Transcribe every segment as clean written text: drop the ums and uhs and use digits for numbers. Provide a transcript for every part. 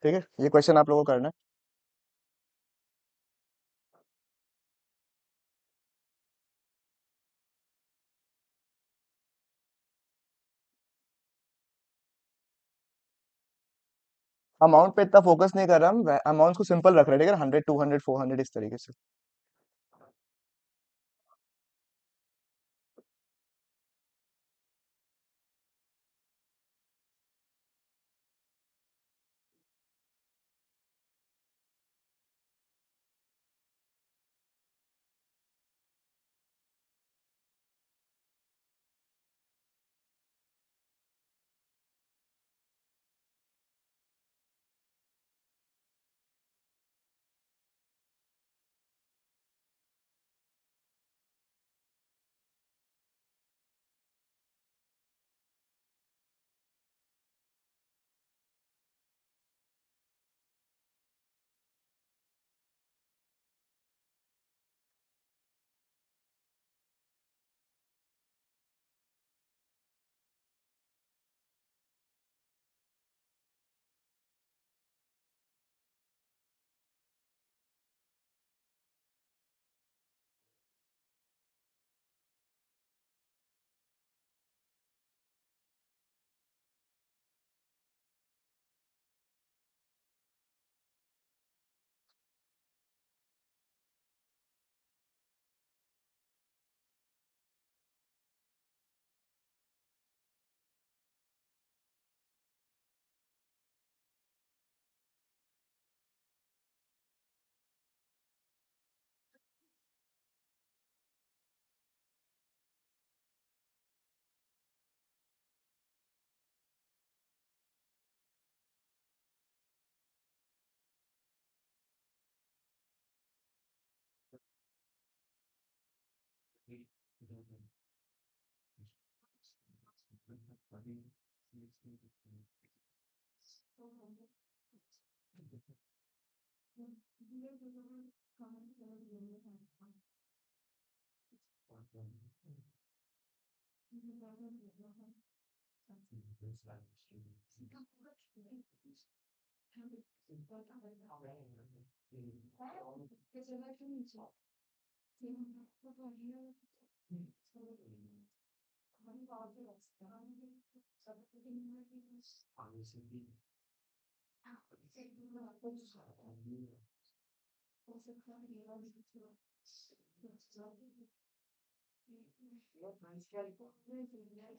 ठीक है, ये क्वेश्चन आप लोगों को करना है। अमाउंट पे इतना फोकस नहीं कर रहा हम, अमाउंट को सिंपल रख रहे हैं, ठीक है, 100 200 400 इस तरीके से।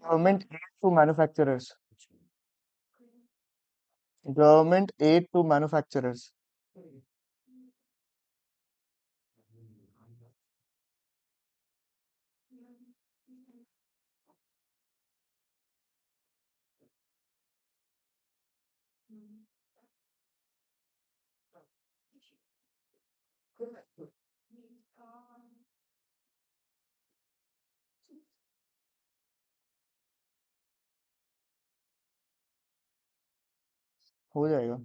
Government aid to manufacturers. Government aid to manufacturers. हो जाएगा।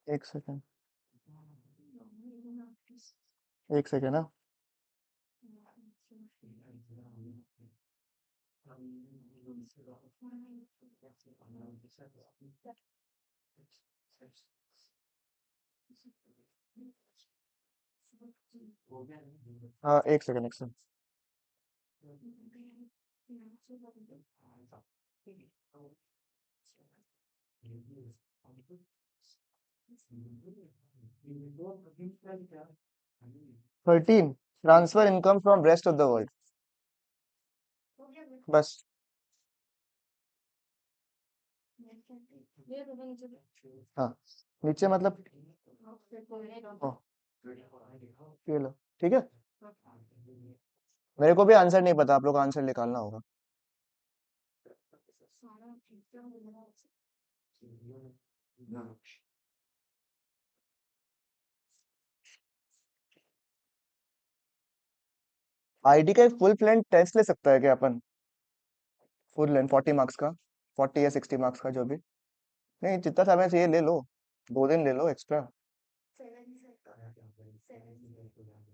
एक सेकेंड, एक सेकेंड ना। हाँ, एक सेकेंड, एक second. Thirteen, transfer income from rest of the world. बस। हाँ, नीचे मतलब। ओ, ये लो, ठीक है। मेरे को भी आंसर नहीं पता, आप लोग आंसर निकालना होगा। आईडी का एक फुल लेंथ टेस्ट ले सकता है क्या अपन? फुल लेंथ 40 मार्क्स का, 40 या 60 मार्क्स का, जो भी। नहीं, जितना समय चाहिए ले लो, 2 दिन ले लो एक्स्ट्रा।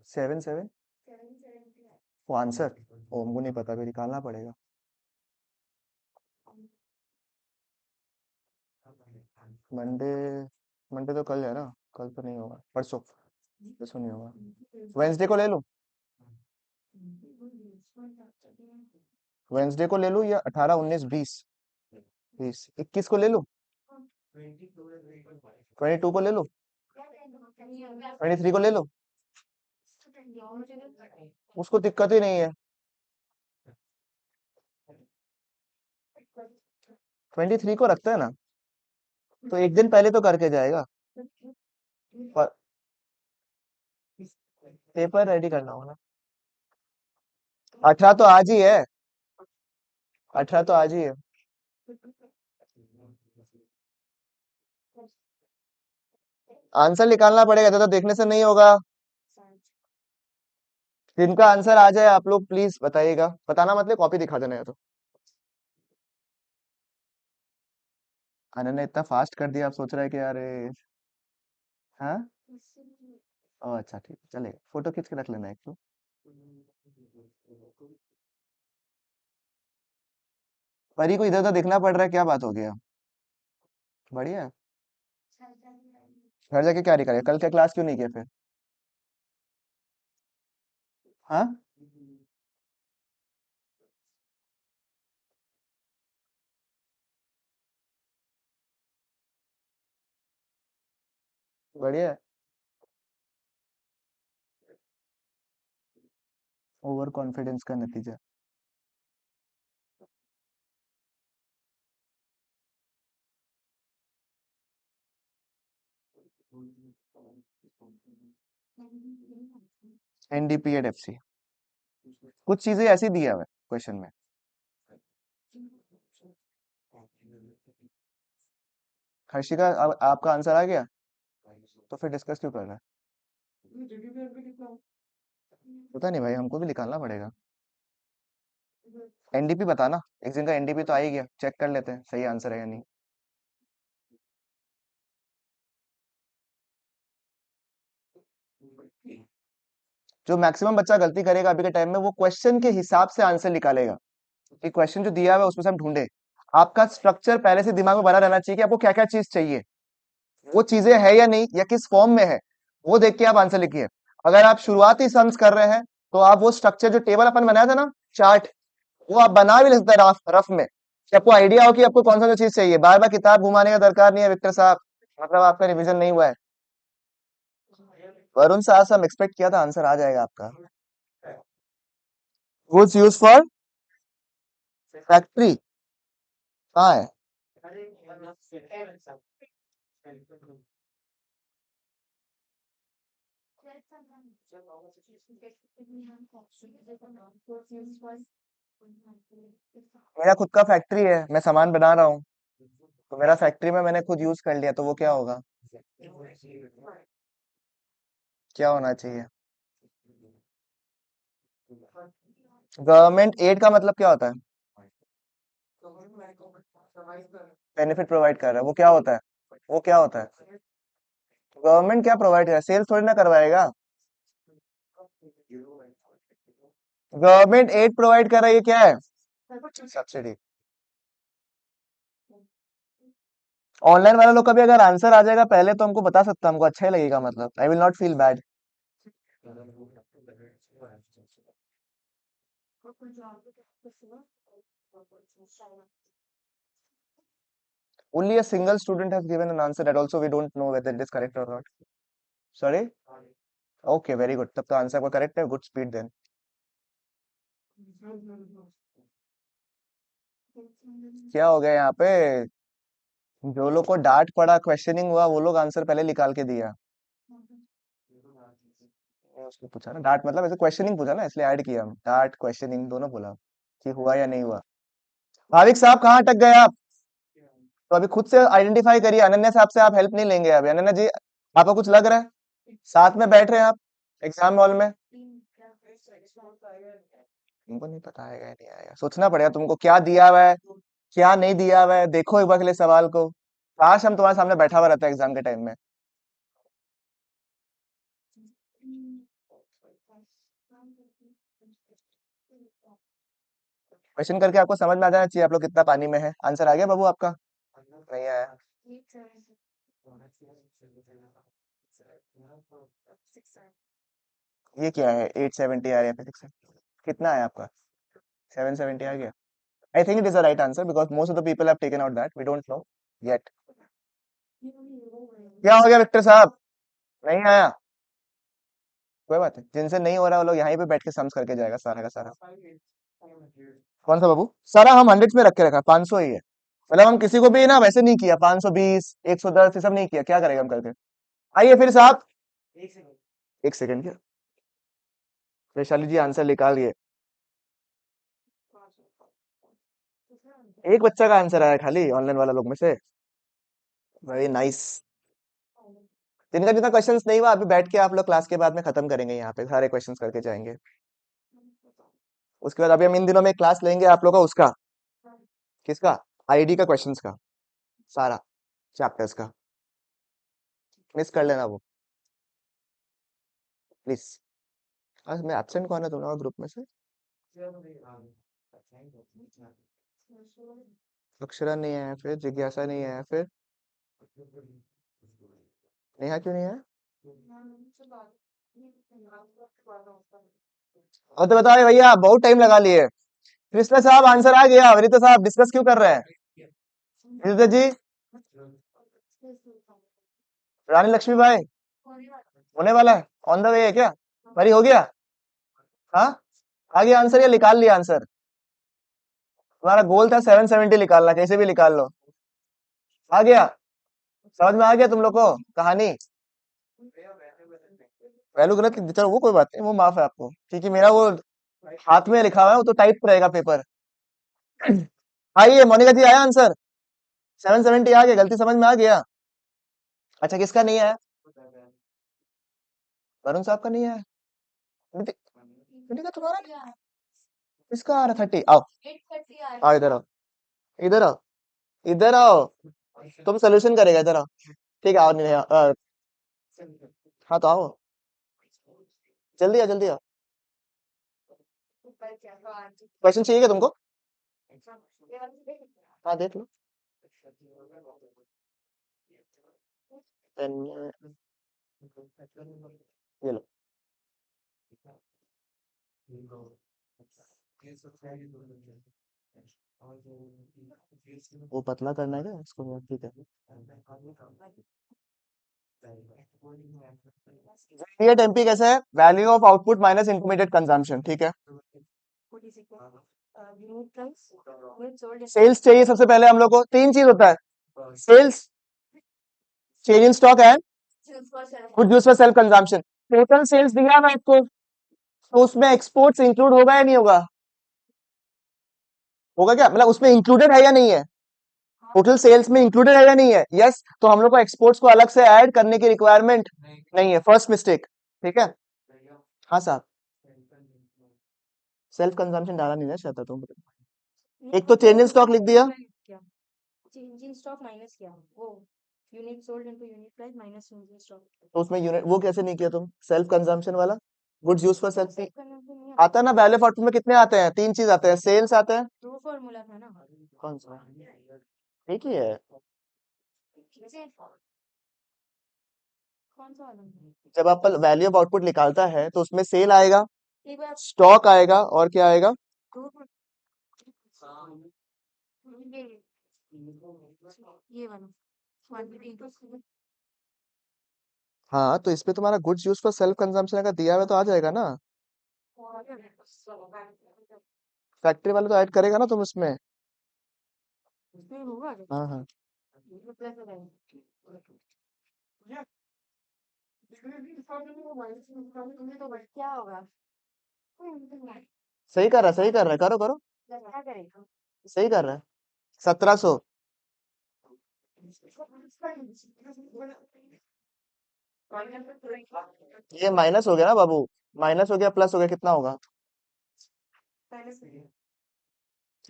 7 7 वो आंसर, ओ हमको नहीं पता, भी निकालना पड़ेगा। मंडे, मंडे तो कल है ना, कल तो नहीं होगा, परसों, परसों नहीं होगा। वेंसडे को ले लूं, वेंसडे को ले लूं या 18, 19, 20, 21 को ले लूं, 22 को ले लूं, 23 को ले लूं, उसको दिक्कत ही नहीं है। 23 को रखते हैं ना, तो एक दिन पहले तो करके जाएगा। पर पेपर रेडी करना होगा ना। 18 तो आज ही है, 18 तो आज ही है। आंसर निकालना पड़ेगा, तो देखने से नहीं होगा। जिनका आंसर आ जाए आप लोग प्लीज बताइएगा, बताना मतलब कॉपी दिखा देना है तो। अनन्या ने इतना फास्ट कर दिया, आप सोच रहे हैं कि अरे। हाँ। ओ अच्छा ठीक है, चलेगा, फोटो खींच के रख लेना एक तो। परी को इधर उधर दिखना पड़ रहा है, क्या बात हो गया? बढ़िया है। घर जाके क्या नहीं करेगा, कल क्या क्लास क्यों नहीं किया फिर? हाँ। बढ़िया है। ओवर कॉन्फिडेंस का नतीजा। एनडीपी एड एफसी, कुछ चीजें ऐसी दिया हुआ है क्वेश्चन में। हर्षिका, अब आपका आंसर आ गया, तो फिर डिस्कस क्यों कर रहा है? पता नहीं भाई, हमको भी निकालना पड़ेगा। एनडीपी बताना, एक दिन का एनडीपी तो आ ही गया, चेक कर लेते हैं सही आंसर है या नहीं। जो मैक्सिमम बच्चा गलती करेगा अभी के टाइम में, वो क्वेश्चन के हिसाब से आंसर निकालेगा, कि क्वेश्चन जो दिया हुआ है उसमें से हम ढूंढे। आपका स्ट्रक्चर पहले से दिमाग में बना रहना चाहिए कि आपको क्या क्या चीज चाहिए, वो चीजें है या नहीं, या किस फॉर्म में है, वो देख के आप आंसर लिखिए। अगर आप शुरुआती सम्स कर रहे हैं, तो आप वो स्ट्रक्चर जो टेबल अपन बनाया था ना, चार्ट, वो आप बना भी ले सकते हैं रफ रफ में, कि आपको आइडिया हो कि आपको कौन सा चीज चाहिए, बार बार किताब घुमाने का दरकार नहीं है विक्टर साहब, मतलब आपका रिवीजन नहीं हुआ है। वरुण साहब से हम एक्सपेक्ट किया था आंसर आ जाएगा आपका। गुड्स यूज फॉर फैक्ट्री, कहाँ है? मेरा खुद का फैक्ट्री है, मैं सामान बना रहा हूँ, तो मेरा फैक्ट्री में मैंने खुद यूज कर लिया, तो वो क्या होगा? क्या होना चाहिए? गवर्नमेंट एड का मतलब क्या होता है? बेनिफिट प्रोवाइड कर रहा है, वो क्या होता है? वो क्या होता है? गवर्नमेंट क्या प्रोवाइड कर रहा है, सेल्स थोड़ी ना करवाएगा। गवर्नमेंट एड प्रोवाइड कर रहा है, ये क्या है? सब्सिडी। ऑनलाइन वाला लोग का भी अगर आंसर आ जाएगा पहले, तो हमको बता सकता, हमको अच्छा ही लगेगा, मतलब I will not feel bad. Only a single student has given an answer that also we don't know whether it is correct or not. Sorry? Okay, very good. तब तो आंसर आपका करेक्ट है, गुड स्पीड देन। क्या हो गया यहाँ पे? जो लोग को डांट पड़ा, क्वेश्चनिंग हुआ, वो लोग आंसर पहले निकाल के दिया। उसको पूछा ना, डांट मतलब ऐसे क्वेश्चनिंग पूछा ना, इसलिए ऐड किया हम, डांट क्वेश्चनिंग दोनों बोला, कि हुआ या नहीं हुआ। भाविक साहब कहाँ अटक गए आप? तो अभी खुद से आइडेंटिफाई करिए, अनन्या साहब से आप हेल्प नहीं लेंगे अभी। अनन्या जी, आपको कुछ लग रहा है? साथ में बैठ रहे हैं आप एग्जाम हॉल में। तुमको नहीं पता आएगा या नहीं आएगा, सोचना पड़ेगा तुमको, क्या दिया हुआ है, क्या नहीं दिया हुआ है, देखो एक बार के लिए सवाल को। काश हम तुम्हारे सामने बैठा हुआ रहता एग्जाम के टाइम में। क्वेश्चन करके आपको समझ में आ जाना चाहिए आप लोग कितना पानी में है। आंसर आ गया बाबू आपका? नहीं आया? ये क्या है? 870 आ रहा है फिजिक्स से। कितना है आपका? 770 आ गया। I think it is the right answer because most of the people have taken out that we don't know yet. क्या हो गया विक्टर साहब? नहीं आया? कोई बात नहीं, जिनसे नहीं हो रहा वो लोग यहीं पे बैठ के सम्स करके जाएगा सारा का सारा। कौन सा बाबू? सारा हम हंड्रेड्स में रख के रखा, 500 ही है। मतलब हम किसी को भी ना वैसे नहीं किया, 520 110 ये सब नहीं किया, क्या करेगा हम करके। आइए फिर साहब। एक सेकंड क्या? वैशाली जी आंसर निकाल दिए। एक बच्चा का आंसर आया खाली ऑनलाइन वाला लोग में से। Very nice. जिनका जितना क्वेश्चंस नहीं हुआ अभी बैठ के आप लोग क्लास के बाद में खत्म करेंगे, यहाँ पे सारे क्वेश्चंस करके जाएंगे। उसके बाद अभी हम इन दिनों में क्लास लेंगे आप लोग का, उसका किसका? आईडी का क्वेश्चंस का, सारा चैप्टर्स का। मिस कर लेना वो प्लीज। आज मैं एब्सेंट कौन है तुम लोग ग्रुप में से? अक्षरा नहीं है, फिर जिज्ञासा नहीं है, फिर नेहा क्यों नहीं है? और तो बताओ भैया, बहुत टाइम लगा लिए। कृष्णा साहब आंसर आ गया, वनिता साहब डिस्कस क्यों कर रहे हैं? वनिता जी, रानी लक्ष्मीबाई होने वाला है, ऑन द वे है क्या? परी हो गया? हाँ, आ गया आंसर या निकाल लिया आंसर? तुम्हारा गोल था 770 निकालना, कैसे भी निकाल लो। आ गया? समझ में आ गया तुम लोग को कहानी? वैल्यू गलत लिख दी, चलो वो कोई बात नहीं, वो माफ है आपको, क्योंकि मेरा वो हाथ में लिखा हुआ है, वो तो टाइप रहेगा पेपर। आइए मोनिका जी, आया आंसर? 770 आ गया, गलती समझ में आ गया। अच्छा किसका नहीं आया? वरुण साहब का नहीं आया? मोनिका तुम्हारा नहीं आया? किसका आ रहा 30? आओ, आओ इधर आओ, इधर आओ, इधर आओ। तुम सोल्यूशन करेगा, इधर आओ। ठीक है, आओ नहीं, हाँ तो आओ, जल्दी आओ जल्दी आओ। क्वेश्चन चाहिए क्या तुमको? हाँ देख लो। पेन, ये लो। वो पतला करना है क्या इसको? ठीक है। ये टेम्पी कैसा है? Value of output minus intermediate consumption, ठीक है। सेल्स चाहिए सबसे पहले हम लोग को, तीन चीज होता है: sales, change in stock and good use for self consumption. Total sales दिया है आपको, तो उसमें एक्सपोर्ट्स इंक्लूड होगा या नहीं होगा? होगा क्या, मतलब उसमें इंक्लूडेड है या नहीं है? टोटल सेल्स में इंक्लूडेड है या नहीं है? यस, तो हम लोग को एक्सपोर्ट्स को अलग से ऐड करने की रिक्वायरमेंट नहीं है, फर्स्ट मिस्टेक। ठीक है। हाँ साहब, सेल्फ कंजम्पशन डाला नहीं ना चाहता तुम। एक तो चेंज इन स्टॉक लिख दिया, तो उसमें यूनिट वो कैसे नहीं किया तुम, सेल्फ कंजम्पशन वाला? गुड्स यूज फॉर सेल्फ आता है ना, वैल्यू ऑफ आउटपुट में कितने आते हैं? तीन चीज आते हैं, सेल्स आते हैं, कौन सा? एक ही है। जब आप वैल्यू ऑफ आउटपुट निकालता है तो उसमें सेल आएगा, स्टॉक आएगा, और क्या आएगा? हाँ, तो इसमें तुम्हारा goods use for self consumption अगर दिया हुआ है तो आ जाएगा ना। फैक्ट्री वाले तो ऐड करेगा ना तुम उसमें। हाँ हाँ, सही कर रहा है, सही कर रहा है, करो करो, सही कर रहा है। 1700। ये माइनस हो गया ना बाबू, माइनस हो गया प्लस हो गया, कितना होगा?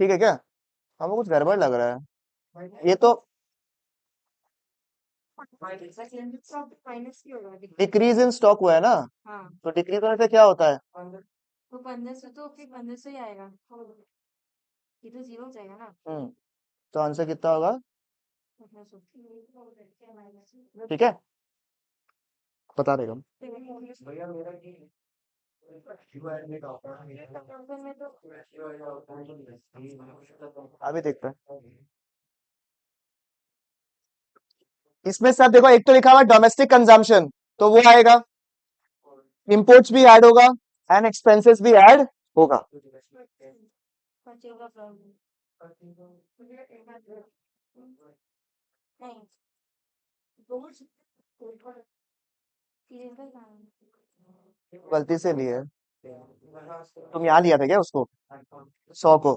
ठीक है क्या? हमको कुछ गड़बड़ लग रहा है ये तो। डिक्रीज इन स्टॉक हुआ है ना, तो डिक्रीज होने से क्या होता है? हम्म, तो आंसर कितना होगा? ठीक है, बता देगा। अभी देखते हैं। इसमें सब देखो, एक तो लिखा हुआ डोमेस्टिक कंजम्पशन, तो वो आएगा, इंपोर्ट्स भी ऐड होगा एंड एक्सपेंसेस भी ऐड होगा। गलती से लिए, तुम यहाँ लिया था क्या उसको, 100 को?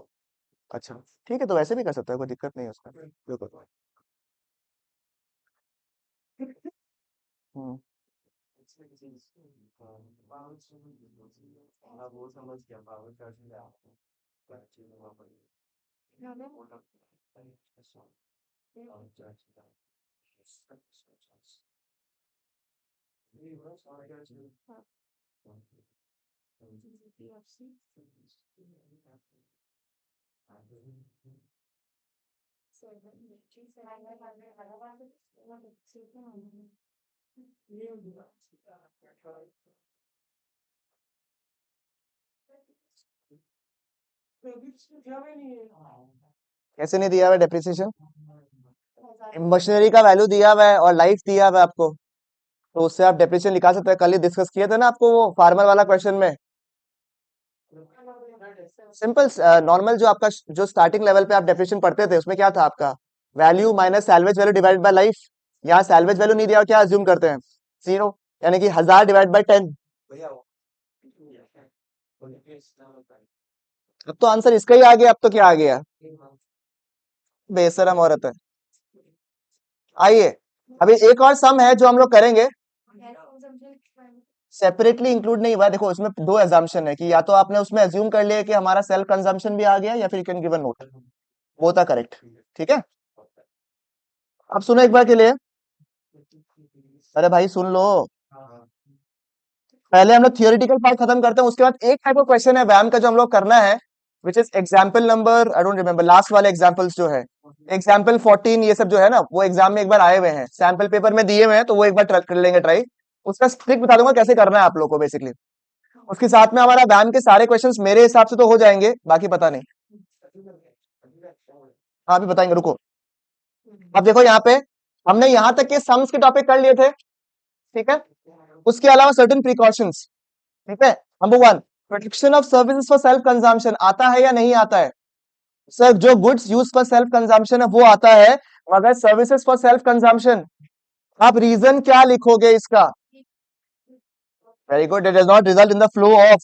अच्छा, ठीक है, तो वैसे भी कर सकते हो, कोई दिक्कत नहीं है उसका, देखो। हम्म। कैसे नहीं दिया हुआ डेप्रिसिएशन? मशीनरी का वैल्यू दिया हुआ है और लाइफ दिया हुआ है आपको, तो उससे आप डेप्रिसिएशन निकाल सकते हैं। कल ही डिस्कस किए थे ना आपको वो फार्मर वाला क्वेश्चन में। सिंपल नॉर्मल जो आपका जो स्टार्टिंग लेवल पे आप डेफिनेशन पढ़ते थे उसमें क्या था आपका, value minus salvage value divided bye life. यहाँ सैल्वेज वैल्यू नहीं दिया और क्या अज्यूम करते हैं, 0, यानी कि 1000 डिवाइड बाय 10। अब तो आंसर इसका ही आ गया, अब तो क्या आ गया, बेशरम औरत है। आइए, अभी एक और सम है जो हम लोग करेंगे, सेपरेटली इंक्लूड नहीं हुआ है। देखो इसमें दो एग्जाम्पशन है कि या तो आपने उसमें अज्यूम कर लिया कि हमारा सेल्फ कंजम्पशन भी आ गया, या फिर you can give a note, both are correct. ठीक है, अब सुनो एक बार के लिए, अरे भाई सुन लो, पहले हम लोग थियोरिटिकल पार्ट खत्म करते हैं, उसके बाद एक टाइप का क्वेश्चन है वैम का जो हम लोग करना है, which is example number, I don't remember last वाले एग्जाम्पल्स जो है, एग्जाम्पल 14, ये सब जो है ना वो एग्जाम में एक बार आए हुए हैं, सैंपल पेपर में दिए हुए हैं, तो वो एक बार कर लेंगे ट्राई। उसका ट्रिक बता दूंगा कैसे करना है आप लोग को बेसिकली। उसके साथ में हमारा वैम के सारे क्वेश्चंस मेरे हिसाब से तो हो जाएंगे, बाकी पता नहीं। हाँ अभी बताएंगे, रुको। अब देखो यहाँ पे हमने यहाँ तक के सम्स के टॉपिक कर लिए थे, ठीक है, उसके अलावा सर्टेन प्रिकॉशंस, ठीक है। Number 1, protection of services for self consumption आता है या नहीं आता है? सर जो goods use for self consumption है वो आता है, मगर सर्विसेज फॉर सेल्फ कंजम्पशन, आप रीजन क्या लिखोगे इसका? Very good, it does not result in the flow of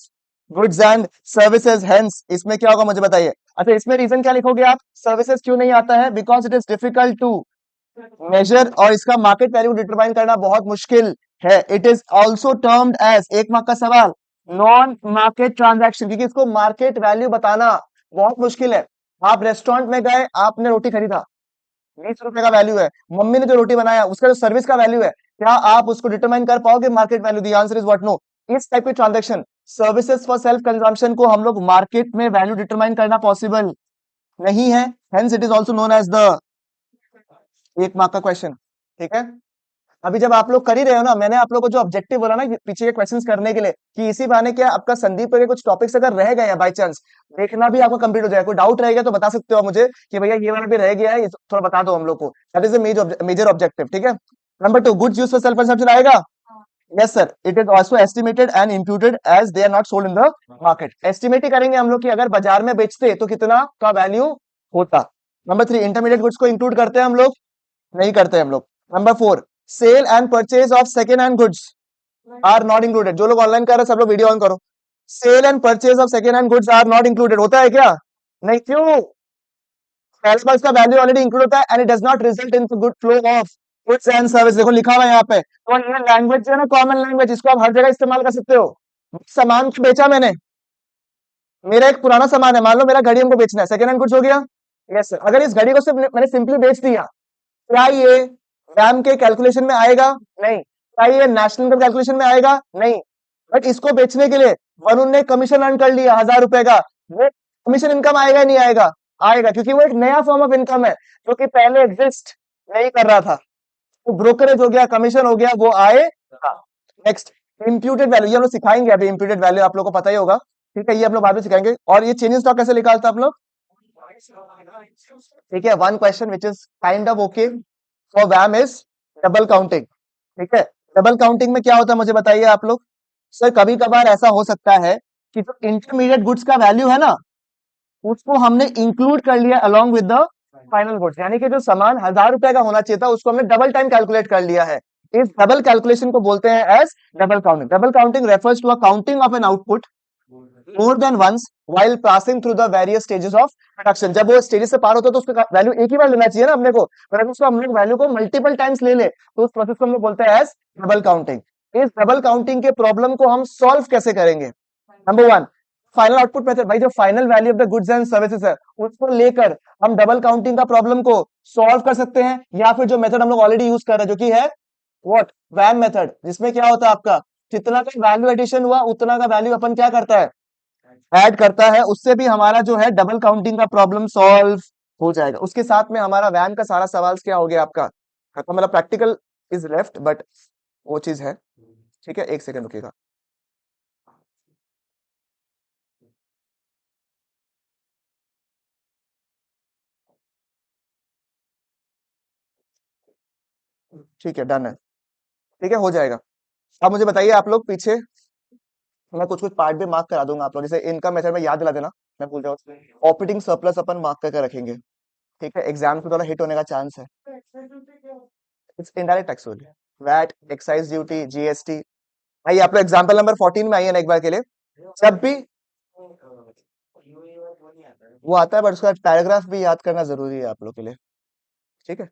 goods and services, hence इसमें क्या होगा मुझे बताइए। अच्छा, इसमें रीजन क्या लिखोगे आप, सर्विसेज क्यों नहीं आता है? Because it is difficult to measure, और इसका मार्केट वैल्यू डिटरमाइन करना बहुत मुश्किल है। It is also termed as, एक मार्क का सवाल, नॉन मार्केट ट्रांजैक्शन, क्योंकि इसको मार्केट वैल्यू बताना बहुत मुश्किल है। आप रेस्टोरेंट में गए, आपने रोटी खरीदा, 20 रुपए का वैल्यू है, मम्मी ने जो रोटी बनाया उसका जो सर्विस का वैल्यू है, क्या आप उसको डिटरमाइन कर पाओगे market value? The answer is what, no. इस टाइप के transaction, services for self consumption को हम लोग मार्केट में वैल्यू डिटरमाइन करना पॉसिबल नहीं है, hence it is also known as the एक मार्क का क्वेश्चन। ठीक है, अभी जब आप लोग कर ही रहे हो ना, मैंने आप लोग को जो ऑब्जेक्टिव बोला ना कि पीछे के क्वेश्चंस करने के लिए, कि इसी बहाने क्या आपका संदीप के कुछ टॉपिक्स अगर रह गए हैं बाय चांस, देखना भी आपको कंप्लीट हो जाएगा। कोई डाउट रहेगा तो बता सकते हो आप मुझे कि भैया ये वाला भी रह गया है, ये थोड़ा बता दो हम लोग को, that is the major objective. ठीक है, number 2, goods use for self consumption आएगा? Yes sir, it is also estimated and imputed as they are not sold in the market. Estimate ही करेंगे हम लोग कि अगर बाजार में बेचते तो कितना का वैल्यू होता। नंबर 3, इंटरमीडिएट गुड्स को इंक्लूड करते हैं हम लोग? नहीं करते हम लोग। Number 4, sale and purchase of second hand goods are not included. जो लोग ऑनलाइन कर रहे हैं सब लोग वीडियो ऑन करो। Sale and purchase of second hand goods are not included, होता है क्या? नहीं, क्यों? पहले बार इसका वैल्यू ऑलरेडी इंक्लूड होता है, and it does not result in good flow of goods and service. देखो लिखा हुआ है यहाँ पे, तो ये लैंग्वेज जो है ना, कॉमन लैंग्वेज, इसको आप हर जगह इस्तेमाल कर सकते हो। सामान को बेचा मैंने, मेरा एक पुराना सामान है, मान लो मेरा घड़ी हमको बेचना है, सेकेंड हैंड गुड्स हो गया। यस सर, अगर इस घड़ी को सिर्फ मैंने सिंपली बेच दिया, क्या ये रैम के कैलकुलेशन में आएगा? नहीं। क्या ये नेशनल इनकम कैलकुलेशन में आएगा? नहीं। बट इसको बेचने के लिए वरुण ने कमीशन अर्न कर लिया 1000 रुपए का, वो कमीशन इनकम आएगा नहीं आएगा? आएगा, क्योंकि वो एक नया फॉर्म ऑफ इनकम है जो कि पहले एग्जिस्ट नहीं कर रहा था, तो ब्रोकरेज हो गया, कमीशन हो गया, वो आए। नेक्स्ट, इम्प्यूटेड वैल्यू, ये हम लोग सिखाएंगे अभी। इम्प्यूटेड वैल्यू आप लोग को पता ही होगा, ठीक है, ये हम लोग बाद में सिखाएंगे। और ये चेंज इन स्टॉक कैसे निकालते हैं आप लोग? ठीक है, one question which is kind of okay for whom is double counting. ठीक है, डबल काउंटिंग में क्या होता है मुझे बताइए आप लोग। सर कभी कभार ऐसा हो सकता है कि जो इंटरमीडिएट गुड्स का वैल्यू है ना, उसको हमने इंक्लूड कर लिया along with the final goods, यानी कि जो सामान 1,000 रुपए का होना चाहिए था उसको हमने डबल टाइम कैलकुलेट कर लिया है। इस डबल कैलकुलेशन को बोलते हैं as double counting. Double counting refers to a counting of an output more than once while passing through the various stages of production। जब वो स्टेजेस से पार होता है तो उसका वैल्यू एक ही बार लेना चाहिए ना अपने को, पर अगर उसको हम लोग वैल्यू को मल्टीपल टाइम्स ले ले तो उस प्रोसेस को हम लोग बोलते हैं एज डबल काउंटिंग। इस डबल काउंटिंग के प्रॉब्लम को हम सॉल्व कैसे करेंगे? Number one, final output method, भाई जो final value of the goods and services है उसको लेकर हम डबल काउंटिंग का प्रॉब्लम को सॉल्व कर सकते हैं, या फिर जो मेथड हम लोग ऑलरेडी यूज कर रहे हैं जो कि है व्हाट, वैम मेथड, जिसमें क्या होता है आपका, जितना का वैल्यू एडिशन हुआ उतना का वैल्यू अपन क्या करता है, ऐड करता है। उससे भी हमारा जो है डबल काउंटिंग का प्रॉब्लम सॉल्व हो जाएगा। उसके साथ में हमारा वैम का सारा सवाल क्या हो गया आपका खत्म, मतलब प्रैक्टिकल इज लेफ्ट बट वो चीज है। ठीक है, एक सेकंड रुकिएगा। ठीक है, डन है। ठीक है, हो जाएगा। अब मुझे बताइए आप लोग पीछे, मैं कुछ कुछ पार्ट भी मार्क करा दूंगा आप लोग, जैसे इनकम मेथड में याद दिला देना, मैं भूल जाऊँ। ऑपरेटिंग सरप्लस अपन मार्क करके रखेंगे। ठीक है, एग्जाम में थोड़ा हिट होने का चांस है। It's indirect tax only, VAT, excise duty, GST. आइए आप लोग एग्जाम्पल नंबर 14 में आइए ना एक बार के लिए। जब भी वो आता है बट उसका पैराग्राफ भी याद करना जरूरी है आप लोग के लिए। ठीक है,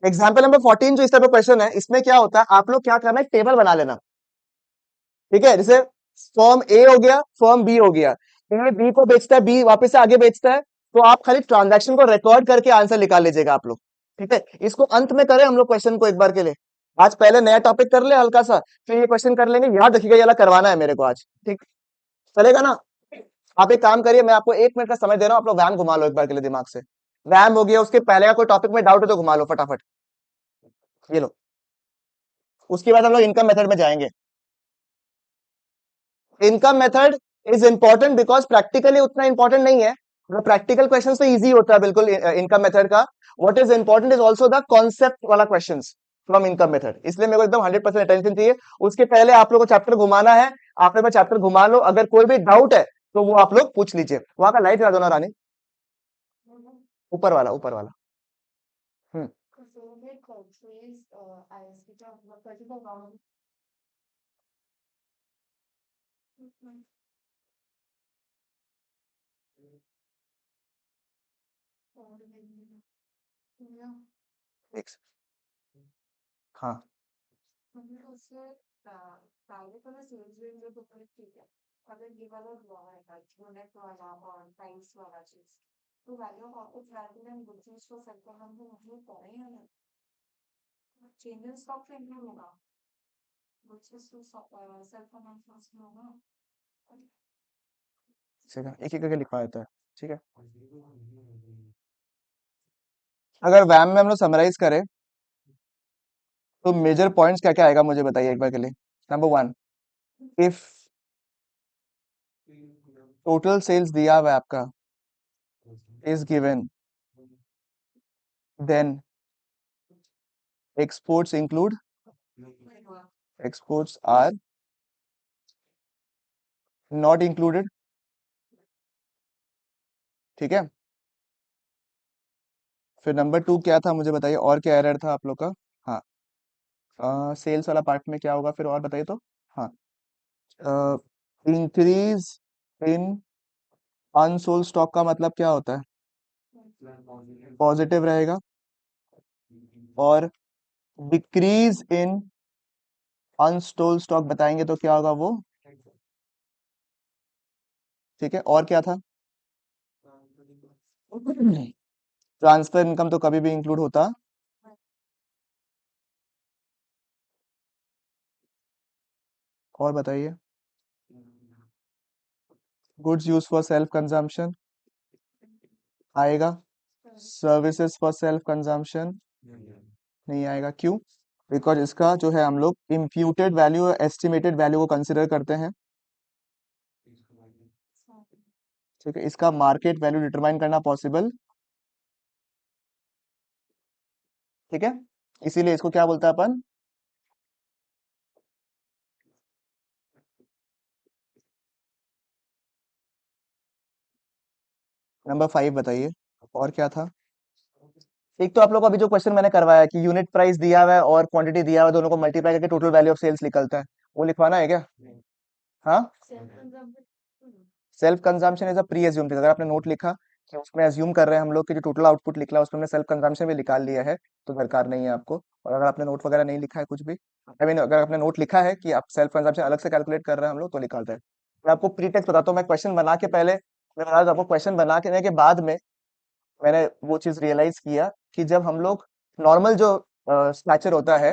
एग्जाम्पल नंबर 14 जो इस टाइप का क्वेश्चन है, इसमें क्या होता है, आप लोग क्या करना है, टेबल बना लेना। ठीक है, जैसे फर्म ए हो गया, फर्म बी हो गया, ए बी को बेचता है, बी वापस से आगे बेचता है, तो आप खाली ट्रांजैक्शन को रिकॉर्ड करके आंसर निकाल लीजिएगा आप लोग। ठीक है, इसको अंत में करें हम लोग क्वेश्चन को एक बार के लिए। आज पहले नया टॉपिक कर ले हल्का सा, फिर ये क्वेश्चन कर लेंगे। याद रखिएगा, ये वाला करवाना है मेरे को आज। ठीक, चलेगा ना? आप एक काम करिए, मैं आपको 1 मिनट का समय दे रहा हूँ, आप लोग वैम घुमा लो एक बार के लिए दिमाग से। वैम हो गया, उसके पहले का कोई टॉपिक में डाउट है तो घुमा लो फटाफट। ये लो, उसके बाद हम लोग इनकम मेथड में जाएंगे। Income method is important because practically उतना इंपॉर्टेंट नहीं है, मतलब प्रैक्टिकल क्वेश्चन तो इजी होता है बिल्कुल इनकम मेथड का। What is important is also the concept वाला क्वेश्चन फ्रॉम इनकम मेथड, इसलिए मेरे को एकदम 100% अटेंशन चाहिए। उसके पहले आप लोग को चैप्टर घुमाना है, आपने मैं चैप्टर घुमा लो, अगर कोई भी डाउट है तो वो आप लोग पूछ लीजिए। वहां का लाइट जला दो ना रानी, ऊपर वाला, ऊपर वाला। हम्म, एक से- हाँ, एक एक करके लिखवा देता है। ठीक है, अगर वैम में हम लोग समराइज करें तो मेजर पॉइंट्स क्या क्या आएगा मुझे बताइए एक बार के लिए। Number one, if total sales दिया हुआ है आपका is given, then exports include, exports are not included. ठीक है, फिर नंबर टू क्या था मुझे बताइए, और क्या एरर था आप लोग का? हाँ, सेल्स वाला पार्ट में क्या होगा फिर, और बताइए तो। हाँ, इंक्रीज इन अनसोल्ड स्टॉक का मतलब क्या होता है? पॉजिटिव रहेगा। और डिक्रीज इन अनस्टोल्ड स्टॉक बताएंगे तो क्या होगा वो? ठीक है, और क्या था? ट्रांसफर इनकम तो कभी भी इंक्लूड होता। और बताइए, goods use for self consumption आएगा, सर्विसेज फॉर सेल्फ कंजम्पशन नहीं आएगा, क्यों? बिकॉज इसका जो है हम लोग इम्प्यूटेड वैल्यू और एस्टिमेटेड वैल्यू को कंसिडर करते हैं। ठीक है, इसका मार्केट वैल्यू डिटरमाइन करना पॉसिबल। ठीक है, इसीलिए इसको क्या बोलता है अपन? नंबर 5 बताइए। और क्या था? एक तो आप लोग को अभी जो क्वेश्चन मैंने करवाया कि यूनिट प्राइस दिया हुआ है और क्वांटिटी दिया हुआ है, दोनों को मल्टीप्लाई करके टोटल वैल्यू ऑफ सेल्स निकलता है, वो लिखवाना है क्या? हाँ, self consumption is a pre assumed. अगर आपने नोट लिखा कि उसमें एज्यूम कर रहे हैं हम लोग कि जो टोटल आउटपुट निकला उसमें हमने सेल्फ कंजम्पशन भी निकाल लिया है, तो दरकार नहीं है आपको। और अगर आपने नोट वगैरह नहीं लिखा है कुछ भी, आई मीन अगर आपने नोट लिखा है कि आप सेल्फ कंजम्पशन अलग से कैलकुलेट कर रहे हैं हम लोग, तो निकालते हैं। मैं आपको प्री टेक्स्ट बताता हूँ, मैं क्वेश्चन बना के पहले, मैं बता दूं आपको, क्वेश्चन बना के बाद में मैंने वो चीज रियलाइज किया कि जब हम लोग नॉर्मल जो स्ट्रक्चर होता है,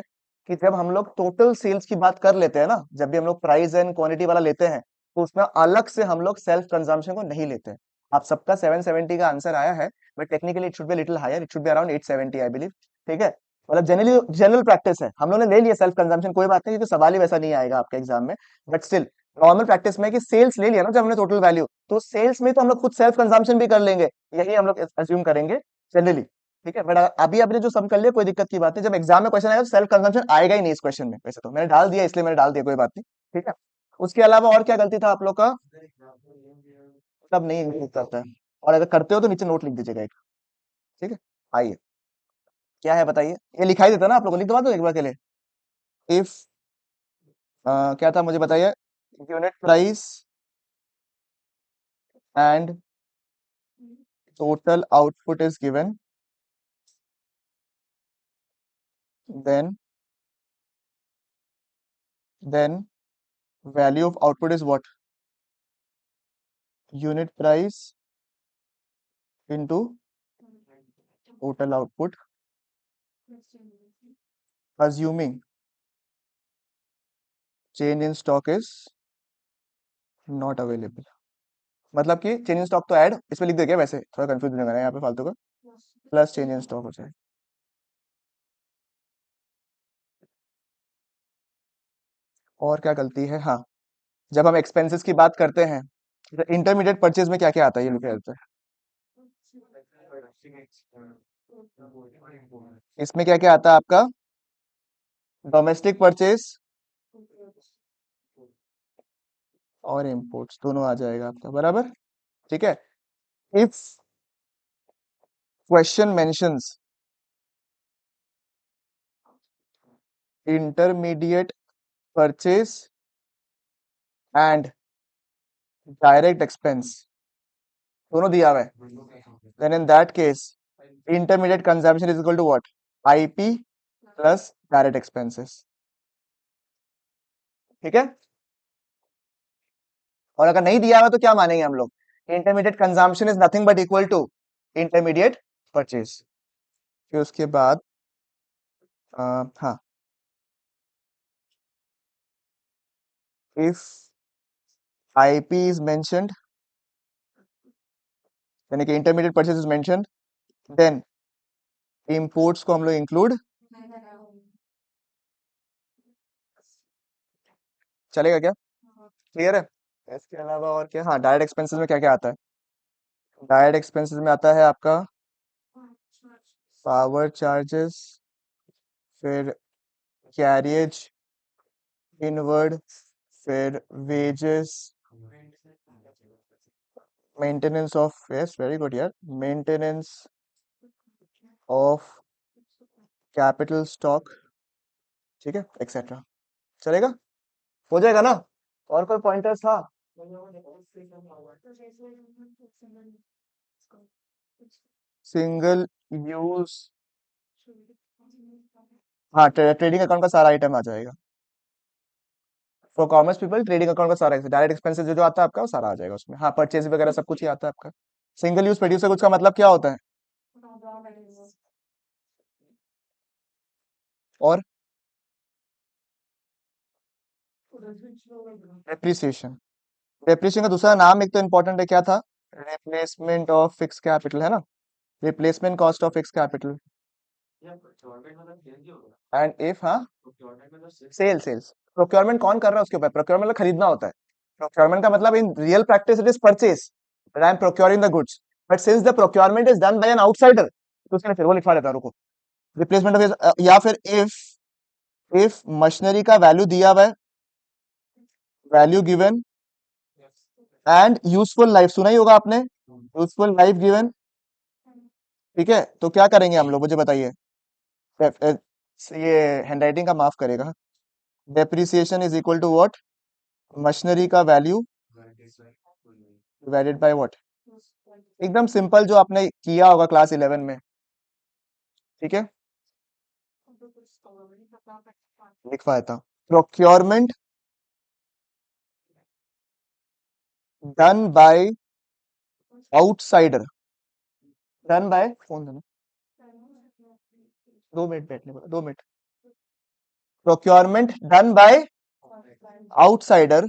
कि जब हम लोग टोटल सेल्स की बात कर लेते हैं ना, जब भी हम लोग प्राइस एंड क्वांटिटी वाला लेते हैं, तो उसमें अलग से हम लोग सेल्फ कंजम्पशन को नहीं लेते हैं। आप सबका 770 का आंसर आया है, but technically it should be little higher, it should be around 870 I believe. ठीक है, मतलब जनरली जनरल प्रैक्टिस है, हम लोगों ने ले लिया सेल्फ कंजम्पशन, कोई बात नहीं, क्योंकि सवाल ही वैसा नहीं आएगा आपके एग्जाम में। बट स्टिल नॉर्मल प्रैक्टिस में कि सेल्स ले लिया ना जब हमने टोटल वैल्यू, तो सेल्स में तो हम लोग खुद सेल्फ कंजम्पशन भी कर लेंगे, यही हम लोग अज्यूम करेंगे जनरली। ठीक है, बट अभी आपने जो सम कर लिया कोई दिक्कत की बात नहीं, जब एग्जाम में क्वेश्चन आएगा तो सेल्फ कंजम्पशन आएगा ही नहीं इस क्वेश्चन में, वैसे तो मैंने डाल दिया इसलिए मैंने डाल दिया, कोई बात नहीं। ठीक है, उसके अलावा और क्या गलती था आप लोग का? मतलब नहीं लिख करता है, और अगर करते हो तो नीचे नोट लिख दीजिएगा एक। ठीक है, आइए, क्या है बताइए? ये लिखाई देता ना आप लोगों को, लिख दवा दो एक बार के लिए। इफ क्या था मुझे बताइए? Unit price and total output is given, then then value of output is what? Unit price into total output, assuming change in stock is not available। मतलब कि चेंज इन स्टॉक तो ऐड इसमें लिख दे क्या? वैसे थोड़ा कंफ्यूज नहीं करना है यहाँ पे फालतू का, प्लस चेंज इन स्टॉक हो जाए। और क्या गलती है? हाँ, जब हम एक्सपेंसेस की बात करते हैं, इंटरमीडिएट परचेज में क्या क्या आता है ये लिखा रहता है। इसमें क्या क्या आता है आपका? डोमेस्टिक परचेज और इम्पोर्ट्स दोनों आ जाएगा आपका, बराबर। ठीक है, if question mentions intermediate purchase and direct expense दोनों दिया हुआ है, then in that case intermediate consumption is equal to what? IP plus direct expenses. ठीक है, और अगर नहीं दिया हुआ तो क्या मानेंगे हम लोग? Intermediate consumption is nothing but equal to intermediate purchase. फिर उसके बाद हाँ, इफ आईपी इज मेंशन्ड, यानी कि intermediate purchase is mentioned, then imports को हम लोग इंक्लूड, चलेगा क्या? क्लियर है? इसके अलावा और क्या? हाँ, डायरेक्ट एक्सपेंसेस में क्या क्या आता है? डायरेक्ट एक्सपेंसेस में आता है आपका पावर चार्जेस, फिर कैरियज इनवर्ड, फिर wages, maintenance of, yes very good यार, मेंटेनेंस ऑफ कैपिटल स्टॉक। ठीक है, एक्सेट्रा। चलेगा? हो जाएगा ना? और कोई पॉइंटर्स था? सिंगल यूज, हाँ, ट्रेडिंग अकाउंट का सारा आइटम आ जाएगा। For commerce people trading account का सारा डायरेक्ट एक्सपेंसेस जो जो आता है आपका वो सारा आ जाएगा उसमें। हाँ, परचेज वगैरह सब कुछ ही आता है आपका। सिंगल यूज प्रोड्यूसर गुड्स का मतलब क्या होता है? और डेप्रिसिएशन, डेप्रिसिएशन का दूसरा नाम एक तो इंपॉर्टेंट है, क्या था? रिप्लेसमेंट ऑफ फिक्स कैपिटल, है ना? Replacement cost of fix capital. And if, हाँ, सेल्स प्रोक्योरमेंट कौन कर रहा है उसके ऊपर, प्रोक्योरमेंट मतलब खरीदना होता है। प्रोक्योरमेंट का मतलब in real practice it is purchase, but I am procuring the goods, but since the procurement is done by an outsider, तो उसने फिर वो लिखवा देता है, रुको, रिप्लेसमेंट ऑफ, या फिर इफ मशीनरी का वैल्यू दिया हुआ है, value given and useful life, सुना ही होगा आपने, यूजफुल लाइफ गिवन, ठीक है, तो क्या करेंगे हम लोग, मुझे बताइए। ये हैंडराइटिंग का माफ करेगा, depreciation is equal to what, machinery का वैल्यू डिवाइडेड बाय व्हाट, एकदम सिंपल जो आपने किया होगा क्लास 11 में, ठीक है, लिखवा देता हूं, procurement done by outsider, done by, phone देना, 2 मिनट बैठने बोला, 2 minute, procurement done by outsider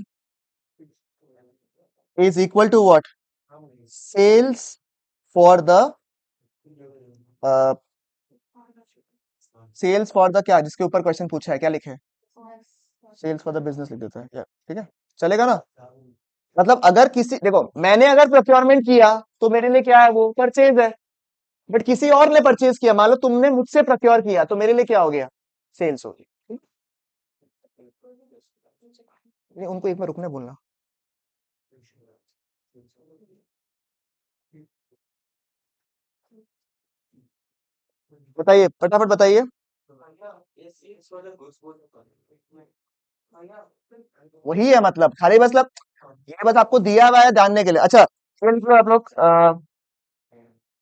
is equal to what, sales for the, sales for the क्या, जिसके ऊपर क्वेश्चन पूछा है क्या लिखे, सेल्स फॉर द बिजनेस लिख देता है, ठीक है, चलेगा ना। मतलब अगर किसी, देखो मैंने अगर प्रोक्योरमेंट किया तो मेरे लिए क्या है, वो परचेज है, बट किसी और ने परचेज किया, मान लो तुमने मुझसे प्रोक्योर किया, तो मेरे लिए क्या हो गया, सेल्स हो गई। नहीं, उनको एक बार रुकने बोलना। बताइए फटाफट बताइए। वही है मतलब, खाली बस मतलब ये बस आपको दिया हुआ है जानने के लिए। अच्छा, फिर तो आप लोग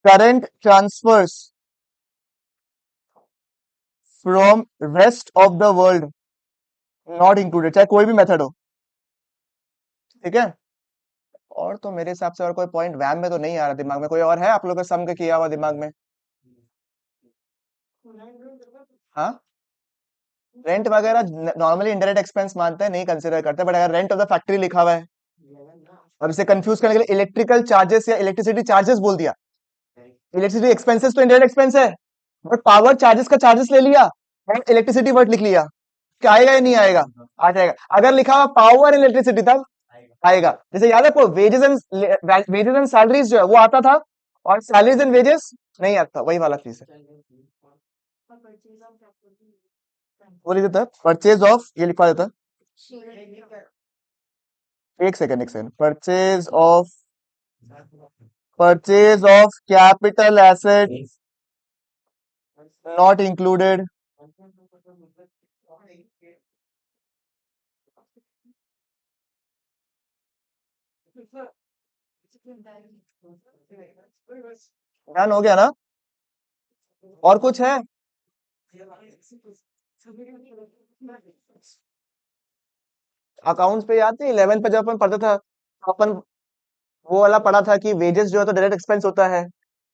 current transfers from rest of the world not included, चाहे कोई भी मेथड हो, ठीक है। और तो मेरे हिसाब से और कोई पॉइंट वैम में तो नहीं आ रहा दिमाग में, कोई और है आप लोगों के सम के किया हुआ दिमाग में? हाँ, रेंट वगैरह नॉर्मली इनडायरेक्ट एक्सपेंस मानते हैं, नहीं कंसिडर करते, बट अगर रेंट ऑफ द फैक्ट्री लिखा हुआ है, और इसे कंफ्यूज करने के लिए इलेक्ट्रिकल चार्जेस या इलेक्ट्रिसिटी चार्जेस बोल दिया, इलेक्ट्रिसिटी एक्सपेंसेस तो इनडायरेक्ट एक्सपेंस है, बट पावर चार्जेस का चार्जेस ले लिया और इलेक्ट्रिसिटी वर्ड लिख लिया, क्या आएगा या नहीं आएगा? आ जाएगा। अगर लिखा हुआ पावर इलेक्ट्रिसिटी तब आएगा। जैसे याद है आपको, वेजेस एंड सैलरीज जो है वो आता था, और सैलरीज एंड वेजेस नहीं आता, वही वाला चीज है। वो लिख देता, परचेज ऑफ, ये लिखवा देता, एक second, purchase of capital asset not included, done हो गया ना? और कुछ है? अकाउंट्स पे याद नहीं, 11th पे जब अपन पढ़ता था, तो अपन वो वाला पढ़ा था कि वेजेस जो है तो डायरेक्ट एक्सपेंस होता है।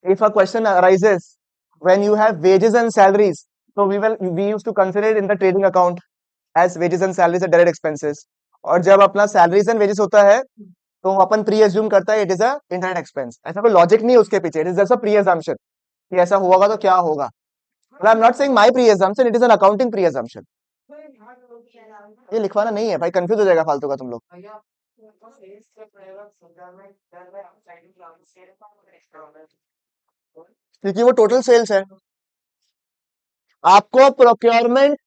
If a question arises when you have wages and salaries, तो we used to consider in the trading account as wages and salaries and direct expenses, और जब अपना सैलरीज एंड वेजेस होता है, तो अपन प्री एज्यूम करता है it is a indirect expense. ऐसा कोई लॉजिक नहीं है उसके पीछे, it is just a pre assumption कि ऐसा होगा तो क्या होगा। आई am not saying my pre assumption, it is an accounting pre assumption. ये लिखवाना नहीं है भाई, कंफ्यूज हो जाएगा फालतू का तुम लोग। क्योंकि वो टोटल सेल्स है। आपको प्रोक्योरमेंट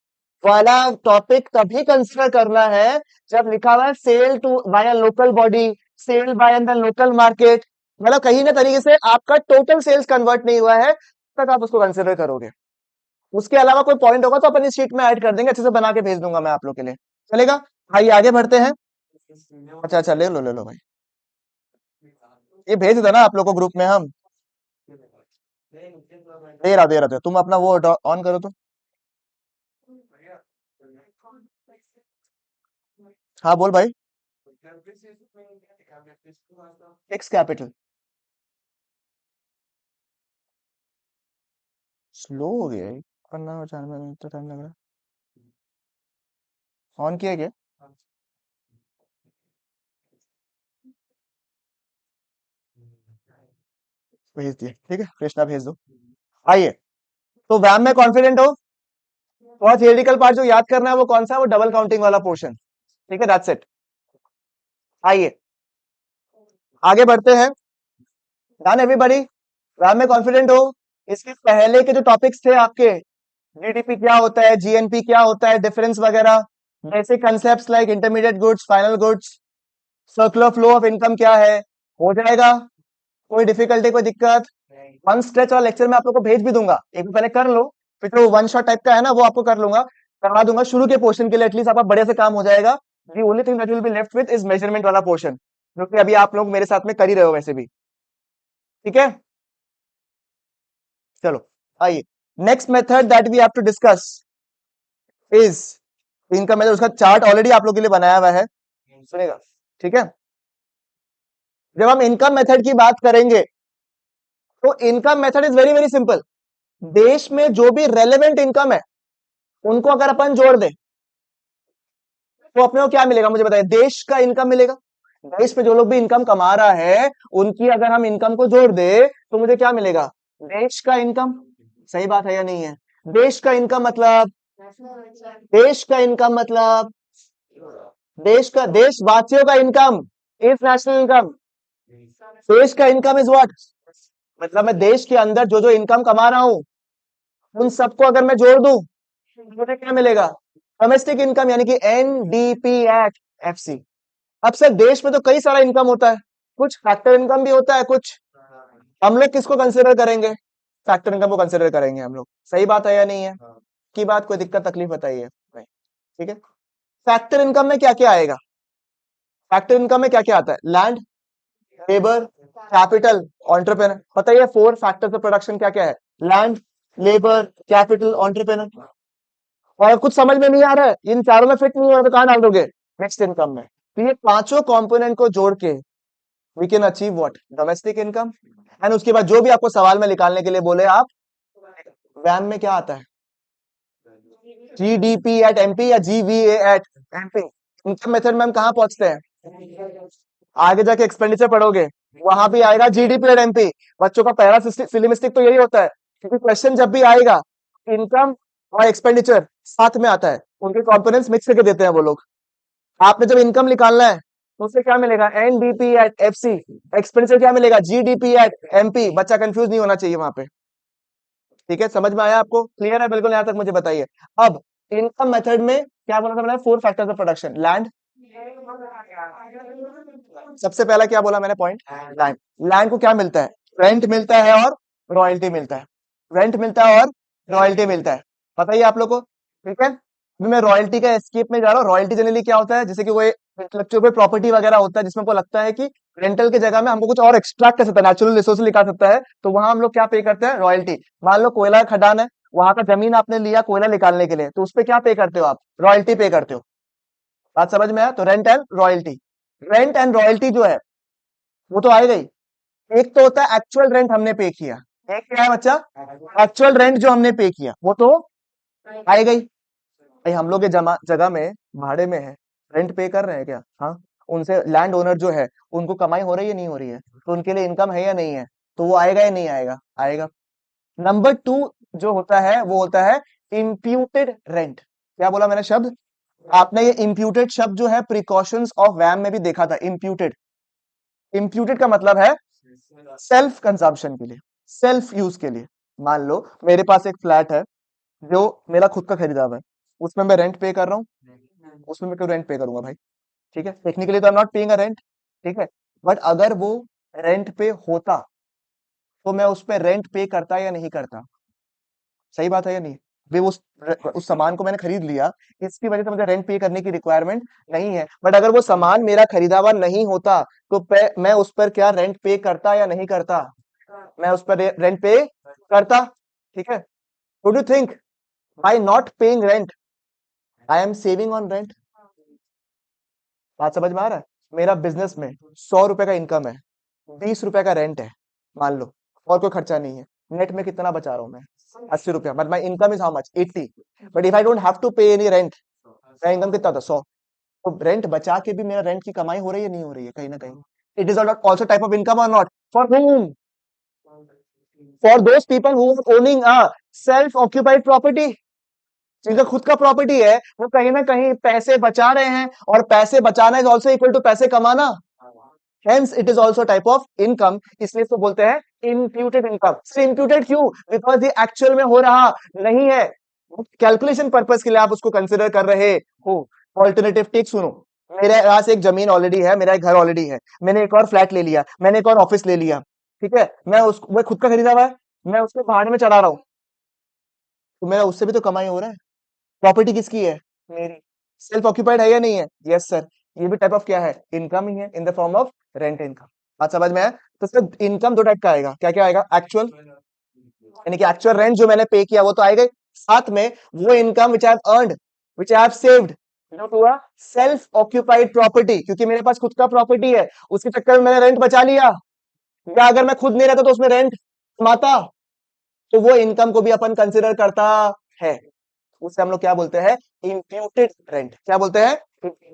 वाला टॉपिक तभी कंसिडर करना है जब लिखा हुआ है sale to by a local body, sale by the local market, मतलब कहीं ना तरीके से आपका टोटल सेल्स कन्वर्ट नहीं हुआ है, तक आप उसको कंसिडर करोगे। उसके अलावा कोई पॉइंट होगा तो अपन इस शीट में ऐड कर देंगे, अच्छे से बना के भेज दूंगा मैं आप लोग के लिए। चलेगा? आइए आगे बढ़ते हैं। अच्छा अच्छा, ले लो भाई, ये भेज देना आप लोग को ग्रुप में हम। दे रहा तुम अपना वो ऑन करो तो। हाँ बोल भाई। फिक्स कैपिटल स्लो हो गया है, करना चार मिनट तो टाइम लग रहा है। ऑन किया क्या? भेज दिया, ठीक है, कृष्णा भेज दो। आइए, तो वैम में कॉन्फिडेंट हो। और थियोरिटिकल पार्ट जो याद करना है वो कौन सा है, वो डबल काउंटिंग वाला पोर्शन। ठीक है, दैट्स इट। आइए आगे बढ़ते हैं। डन एवरीबॉडी, वैम में कॉन्फिडेंट हो। इसके पहले के जो टॉपिक्स थे आपके, जीडीपी क्या होता है, जीएनपी क्या होता है, डिफरेंस वगैरह, basic concept like intermediate goods, final goods, circular flow of income क्या है, हो जाएगा। कोई डिफिकल्टी, कोई दिक्कत? वन स्ट्रेच वाला लेक्चर मैं आप लोग को भेज भी दूंगा, एक बार पहले कर लो। फिर जो वन शॉट टाइप का है ना वो आपको कर लूंगा, करवा दूंगा शुरू के पोर्शन के लिए, एटलीस्ट आपका बढ़िया से काम हो जाएगा। The only thing that will be left with is measurement वाला पोर्शन, जो कि अभी आप लोग मेरे साथ में कर ही रहे हो वैसे भी। ठीक है, चलो आइए। Next method that we have to discuss is income method. उसका चार्ट ऑलरेडी आप लोग के लिए बनाया हुआ है, सुनेगा। ठीक है, जब हम इनकम मेथड की बात करेंगे तो income method is very very simple. देश में जो भी रेलेवेंट इनकम है उनको अगर अपन जोड़ दें तो अपने को क्या मिलेगा, मुझे बताइए। देश का इनकम मिलेगा। देश में जो लोग भी इनकम कमा रहा है उनकी अगर हम इनकम को जोड़ दे तो मुझे क्या मिलेगा, देश का इनकम। सही बात है या नहीं है? देश का इनकम मतलब, देश का इनकम मतलब देश का, देशवासियों का इनकम इज नेशनल इनकम। देश का इनकम इज व्हाट, मतलब मैं देश के अंदर जो जो इनकम कमा रहा हूं उन सबको अगर मैं जोड़ दूं तो मुझे क्या मिलेगा, डोमेस्टिक इनकम, यानी कि एनडीपी एट एफसी। अब सर देश में तो कई सारा इनकम होता है, कुछ फैक्टर इनकम भी होता है, कुछ हम लोग किसको कंसिडर करेंगे, फैक्टर इनकम को कंसिडर करेंगे हम लोग। सही बात है या नहीं है? की बात, कोई दिक्कत तकलीफ बताइए। नहीं, ठीक है। फैक्टर इनकम में क्या क्या आएगा, फैक्टर इनकम में क्या क्या आता है, लैंड, लेबर, कैपिटल, एंटरप्रेन्योर। बताइए फोर फैक्टर्स ऑफ प्रोडक्शन क्या क्या है, लैंड, लेबर, कैपिटल, एंटरप्रेन्योर। और कुछ समझ में नहीं आ रहा है, इन चारों में फिट नहीं हो रहा तो कहां डाल दोगे, नेक्स्ट इनकम में। तो ये पांचों कंपोनेंट को जोड़ के we can achieve what, domestic income. And उसके बाद जो भी आपको सवाल में निकालने के लिए बोले आप, वैम में क्या आता है, जीडीपी एट एमपी या GVA eight MP. Income method में हम कहां पहुंचते हैं, आगे जाके एक्सपेंडिचर पढ़ोगे वहां भी आएगा जीडीपी एट एमपी। बच्चों का पहला फिल्मिस्टिक तो यही होता है, क्योंकि क्वेश्चन जब भी आएगा इनकम और एक्सपेंडिचर साथ में आता है, उनके कंपोनेंट्स मिक्स करके देते हैं वो लोग। आपने जब इनकम निकालना है तो उससे क्या मिलेगा, एनडीपी एट एफसी। एक्सपेंडिचर क्या मिलेगा, जीडीपी एट एमपी। बच्चा कंफ्यूज नहीं होना चाहिए वहां पे। ठीक है, समझ में आया आपको, क्लियर है बिल्कुल, यहां तक मुझे बताइए। अब इनकम मेथड में क्या बोला था मैंने, four factors of production, land, सबसे पहला क्या बोला मैंने पॉइंट, लैंड। लैंड को क्या मिलता है, रेंट मिलता है और रॉयल्टी मिलता है। रेंट मिलता है और रॉयल्टी मिलता है, बताइए आप लोग को। ठीक है, अभी मैं रॉयल्टी का एस्केप में जा रहा हूँ। रॉयल्टी जनरली क्या होता है, जैसे कि वो इंटेलेक्चुअल कोई प्रॉपर्टी वगैरह होता है जिसमें हमको लगता है कि रेंटल की जगह में हमको कुछ और एक्सट्रैक्ट कर सकता है, नेचुरल रिसोर्स निकाल सकता है, तो वहां हम लोग क्या पे करते हैं, रॉयल्टी। मान लो कोयला का खदान है, वहां का जमीन आपने लिया कोयला निकालने के लिए, तो उस पर क्या पे करते हो आप, रॉयल्टी पे करते हो। बात समझ में आया? तो rent and royalty, rent and royalty जो है वो तो आएगा ही। एक तो होता है एक्चुअल रेंट हमने पे किया, एक क्या है बच्चा, एक्चुअल रेंट जो हमने पे किया वो तो आएगा ही। भाई हम लोग के जमा जगह में भाड़े में है, रेंट पे कर रहे हैं क्या, हाँ। उनसे लैंड ओनर जो है उनको कमाई हो रही है नहीं हो रही है, तो उनके लिए इनकम है या नहीं है, तो वो आएगा या नहीं आएगा, आएगा। नंबर टू जो होता है वो होता है इम्प्यूटेड रेंट। क्या बोला मैंने शब्द, आपने ये इम्प्यूटेड शब्द जो है प्रिकॉशंस ऑफ वैम में भी देखा था। इम्प्यूटेड, इम्प्यूटेड का मतलब है सेल्फ कंजम्पशन के लिए, सेल्फ यूज के लिए। मान लो मेरे पास एक फ्लैट है जो मेरा खुद का खरीदा हुआ है, उसमें मैं रेंट पे कर रहा हूँ, उसमें मैं क्यों रेंट पे करूंगा भाई। ठीक है, टेक्निकली तो आई am not paying a rent. ठीक है, बट अगर वो रेंट पे होता तो मैं उस पर रेंट पे करता या नहीं करता, सही बात है या नहीं। भी उस सामान को मैंने खरीद लिया, इसकी वजह से मुझे रेंट पे करने की रिक्वायरमेंट नहीं है, बट अगर वो सामान मेरा खरीदा हुआ नहीं होता तो मैं उस पर क्या रेंट पे करता या नहीं करता, मैं उस पर रेंट पे करता। ठीक है, would you think by not paying rent I am saving on rent. बात समझ में आ रहा है? मेरा बिजनेस में 100 रुपए का इनकम है, 20 रुपए का रेंट है मान लो, और कोई खर्चा नहीं है, नेट में कितना बचा रहा हूं मैं, 80 रुपया। But my income is how much, 80। But if I don't have to pay any rent, मेरा इनकम कितना था, 100। तो रेंट बचा के भी मेरा रेंट की कमाई हो रही है नहीं हो रही है, कहीं ना कहीं। It is also type of income or not, for whom, for those people who are owning a self occupied property, जिनका खुद का प्रॉपर्टी है, वो कहीं ना कहीं पैसे बचा रहे हैं, और पैसे बचाना इज ऑल्सो इक्वल टू पैसे कमाना, hence it is also type of income, इसलिए इसको बोलते हैं इम्प्यूटेड इनकम। इम्प्यूटेड क्यों? बिकॉज ये एक्चुअल में हो रहा नहीं है, कैलकुलेशन पर्पस के लिए आप उसको कंसिडर कर रहे हो। ऑल्टरनेटिव टेक सुनो, मेरे पास एक जमीन ऑलरेडी है, मेरा एक घर ऑलरेडी है, मैंने एक और फ्लैट ले लिया, मैंने एक और ऑफिस ले लिया, ठीक है, मैं उसको, मैं खुद का खरीदा हुआ है, मैं उसको भाड़े में चढ़ा रहा हूँ, तो मेरा उससे भी तो कमाई हो रहा है। प्रॉपर्टी किसकी है? मेरी। सेल्फ ऑक्यूपाइड है या नहीं है? Yes sir. ये भी टाइप ऑफ क्या है? इनकम ही है, in the form of rent income. बात समझ में है? तो सर इनकम दो टाइप का आएगा, क्या क्या आएगा? एक्चुअल, यानी कि एक्चुअल रेंट जो मैंने पे किया वो तो आएगा ही, साथ में वो income which I have earned, which I have saved due to a self occupied property, क्योंकि मेरे पास खुद का प्रॉपर्टी है, उसके चक्कर में मैंने रेंट बचा लिया, या अगर मैं खुद नहीं रहता तो उसमें रेंट कमाता, तो वो इनकम को भी अपन कंसिडर करता है, उसे हम लोग क्या बोलते हैं? Imputed rent. क्या बोलते हैं?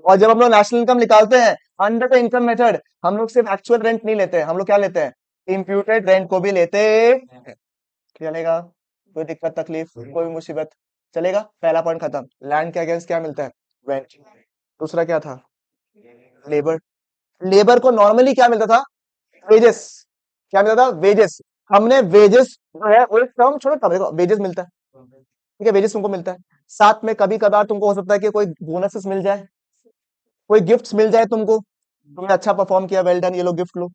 और जब हम लोग नेशनल इनकम निकालते हैं अंडर द इनकम मेथड, हम लोग सिर्फ एक्चुअल रेंट नहीं लेते हैं, हम लोग क्या लेते हैं? इम्प्यूटेड रेंट को भी लेते हैं। चलेगा? कोई दिक्कत तकलीफ कोई मुसीबत? चलेगा? पहला पॉइंट खत्म। लैंड के अगेंस्ट क्या मिलता है? रेंट। दूसरा क्या था? लेबर। लेबर को नॉर्मली क्या मिलता था? वेजेस। क्या मिलता था? वेजेस। हमने वेजेस जो है वो एक टर्म छोड़ो, तब देखो वेजेस मिलता है, ठीक है, वेजेस तुमको मिलता है, साथ में कभी कभार तुमको हो सकता है कि कोई बोनसेस मिल जाए, कोई गिफ्ट्स मिल जाए तुमको, तुमने अच्छा परफॉर्म किया, वेल डन, ये लो गिफ्ट लो।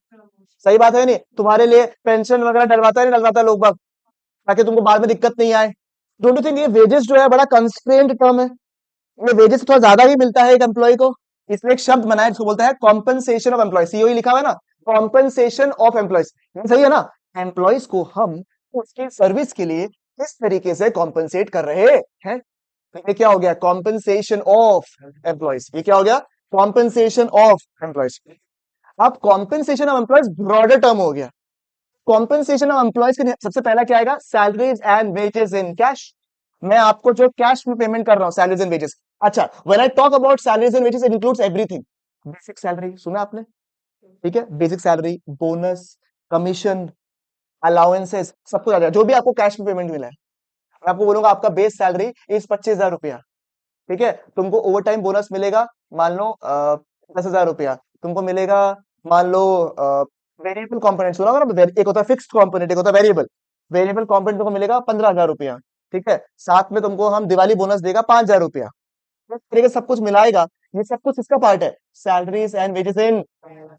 सही बात है नहीं? तुम्हारे लिए पेंशन वगैरह डलवाता है नहीं डलवाता लोग बाग, ताकि तुमको बाद में दिक्कत नहीं आए। डोंट यू थिंक ये वेजेस जो है बड़ा कंस्ट्रेंड टर्म है? ये वेजेस थोड़ा ज्यादा ही मिलता है एक एम्प्लॉय को, इसलिए एक शब्द बनाया जिसको बोलता है कॉम्पनसेशन ऑफ एम्प्लॉय, सीओई लिखा हुआ है ना, कॉम्पनसेशन ऑफ एम्प्लॉयज, सही है ना? एम्प्लॉयज को हम उसकी सर्विस के लिए किस तरीके से कॉम्पनसेट कर रहे हैं, तो ये क्या हो गया? Compensation of employees. ये क्या हो गया? Compensation of employees. अब compensation of employees broader term हो गया। कॉम्पनसेशन ऑफ एम्प्लॉयज के सबसे पहला क्या आएगा? Salaries and wages in cash. मैं आपको जो कैश में पेमेंट कर रहा हूं, सैलरीज एंड वेजेस। अच्छा, when I talk about salaries and wages, it includes everything. Basic salary सुना आपने? ठीक है, basic salary, bonus, commission, allowances, सब कुछ आ जाएगा, जो भी आपको कैश में पेमेंट मिला है। मैं आपको बोलूंगा आपका बेस सैलरी इस 25,000 रुपया, ठीक है, तुमको ओवर टाइम बोनस मिलेगा, मान लो 10,000 रुपया तुमको मिलेगा, मान लो वेरिएबल कंपोनेंट सुना होगा ना, एक होता है फिक्स्ड कंपोनेंट, एक होता है वेरिएबल। वेरिएबल कंपोनेंट तुमको मिलेगा 15,000 रुपया, ठीक है, साथ में तुमको हम दिवाली बोनस देगा 5,000 रुपया, इस तरीके से सब कुछ मिलाएगा। ये सब कुछ इसका पार्ट है, salaries and wages in.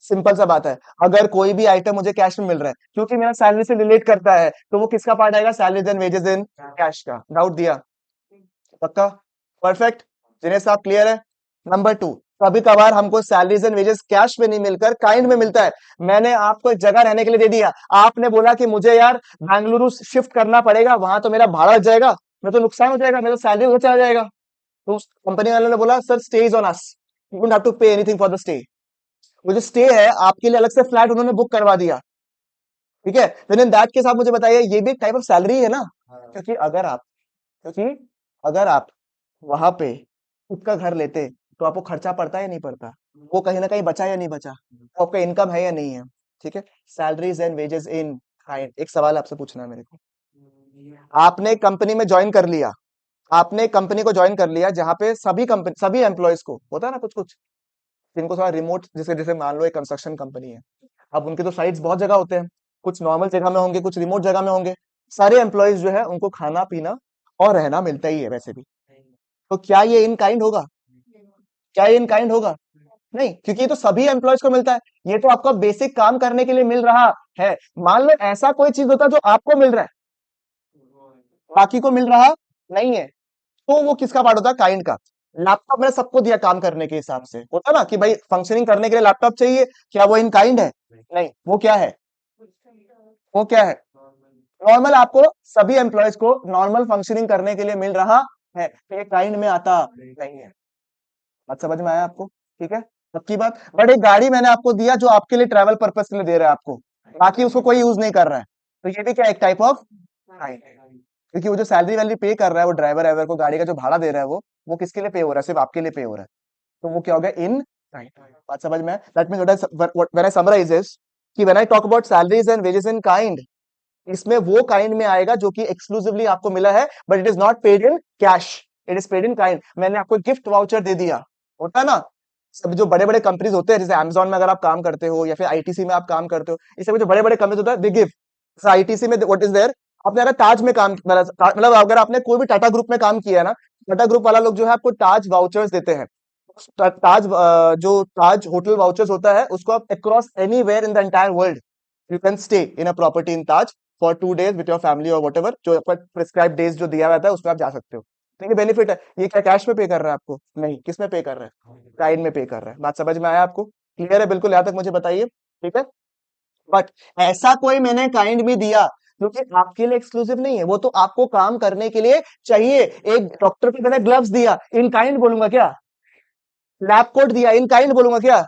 Simple सा बात है, अगर कोई भी आइटम मुझे कैश में मिल रहा है क्योंकि मेरा सैलरी से रिलेट करता है, तो वो किसका पार्ट आएगा? Salaries and wages in cash का। डाउट दिया? पक्का? परफेक्ट। दिनेश साहब क्लियर है? नंबर टू, कभी कभार हमको सैलरीज एंड वेजेस कैश में नहीं मिलकर काइंड में मिलता है। मैंने आपको एक जगह रहने के लिए दे दिया, आपने बोला कि मुझे यार बेंगलुरु शिफ्ट करना पड़ेगा, वहां तो मेरा भाड़ा लग जाएगा, मैं तो नुकसान हो जाएगा, मेरा सैलरी उधर चला जाएगा। तो उस कंपनी वाले ने बोला sir stay is on us, you don't have to pay anything for the stay. वो जो स्टे है आपके लिए अलग से फ्लैट उन्होंने बुक करवा दिया, ठीक है, देन इन दैट केस आप मुझे बताइए ये भी एक टाइप ऑफ सैलरी है ना? क्योंकि अगर आप वहां पे खुद का घर लेते तो आपको खर्चा पड़ता या नहीं पड़ता? वो कहीं ना कहीं बचा या नहीं बचा? वो आपका इनकम है या नहीं है? ठीक है, salaries and wages in kind. एक सवाल आपसे पूछना है मेरे को, आपने कंपनी में ज्वाइन कर लिया, आपने कंपनी को ज्वाइन कर लिया जहां पे सभी कंपनी सभी एम्प्लॉयज को होता है ना, कुछ कुछ जिनको थोड़ा रिमोट, जैसे जैसे मान लो एक कंस्ट्रक्शन कंपनी है, अब उनके तो साइट्स बहुत जगह होते हैं, कुछ नॉर्मल जगह में होंगे, कुछ रिमोट जगह में होंगे, सारे एम्प्लॉयज जो है उनको खाना पीना और रहना मिलता ही है वैसे भी, तो क्या ये इन काइंड होगा? क्या ये इन काइंड होगा? नहीं, क्योंकि ये तो सभी एम्प्लॉयज को मिलता है, ये तो आपका बेसिक काम करने के लिए मिल रहा है। मान लो ऐसा कोई चीज होता जो आपको मिल रहा है, बाकी को मिल रहा नहीं है, तो वो किसका पार्ट होता है? काइंड का। लैपटॉप मैंने सबको दिया काम करने के हिसाब से, होता ना कि भाई फंक्शनिंग करने के लिए लैपटॉप चाहिए, क्या वो इन काइंड है? नहीं, वो क्या है? वो क्या है? नॉर्मल, आपको सभी एम्प्लॉयज को नॉर्मल फंक्शनिंग करने के लिए मिल रहा है, तो ये काइंड में आता नहीं है। बात समझ में आया आपको? ठीक है, सबकी बात। बट एक गाड़ी मैंने आपको दिया जो आपके लिए ट्रैवल पर्पस के लिए दे रहा है आपको, बाकी उसको कोई यूज नहीं कर रहा है, तो ये भी क्या एक टाइप ऑफ काइंड है, क्योंकि वो जो सैलरी वैलरी पे कर रहा है वो ड्राइवर ड्राइवर को गाड़ी का जो भाड़ा दे रहा है वो किसके लिए पे हो रहा है? सिर्फ आपके लिए पे हो रहा है, तो वो क्या हो गया? In kind. बात समझ में? That means when I summarise this कि when I talk about salaries and wages in kind, इसमें वो काइंड में आएगा जो कि एक्सक्लूसिवली आपको मिला है, but it is not paid in cash, it is paid in kind. मैंने आपको गिफ्ट वाउचर दे दिया, होता है ना। सब जो बड़े बड़े कंपनीज होते हैं, जैसे Amazon में अगर आप काम करते हो या फिर आईटीसी में आप काम करते हो, इस सब जो बड़े बड़े कंपनीज होता है, दे गिव। आईटीसी में व्हाट इज देयर, आपने अगर ताज में काम मतलब अगर आपने कोई भी टाटा ग्रुप में काम किया है ना, टाटा ग्रुप वाला लोग जो है आपको ताज वाउचर्स देते हैं। ताज जो ताज होटल वाउचर्स होता है, उसको आप across anywhere in the entire world you can stay in a property in Taj for 2 days with your family और वट एवर, जो आपका प्रिस्क्राइब डेज जो दिया रहता है उसमें आप जा सकते हो। तो ये बेनिफिट है। ये क्या कैश में पे कर रहा है आपको? नहीं, किस में पे कर रहा है? काइंड में पे कर रहा है। बात समझ में आया आपको? क्लियर है बिल्कुल? यहाँ तक मुझे बताइए, ठीक है। बट ऐसा कोई मैंने काइंड भी दिया जो कि आपके लिए एक्सक्लूसिव नहीं है, वो तो आपको काम करने के लिए चाहिए। एक डॉक्टर की तरह ग्लव्स दिया, इन काइंड बोलूंगा क्या? लैब कोट दिया, इन काइंड बोलूंगा क्या?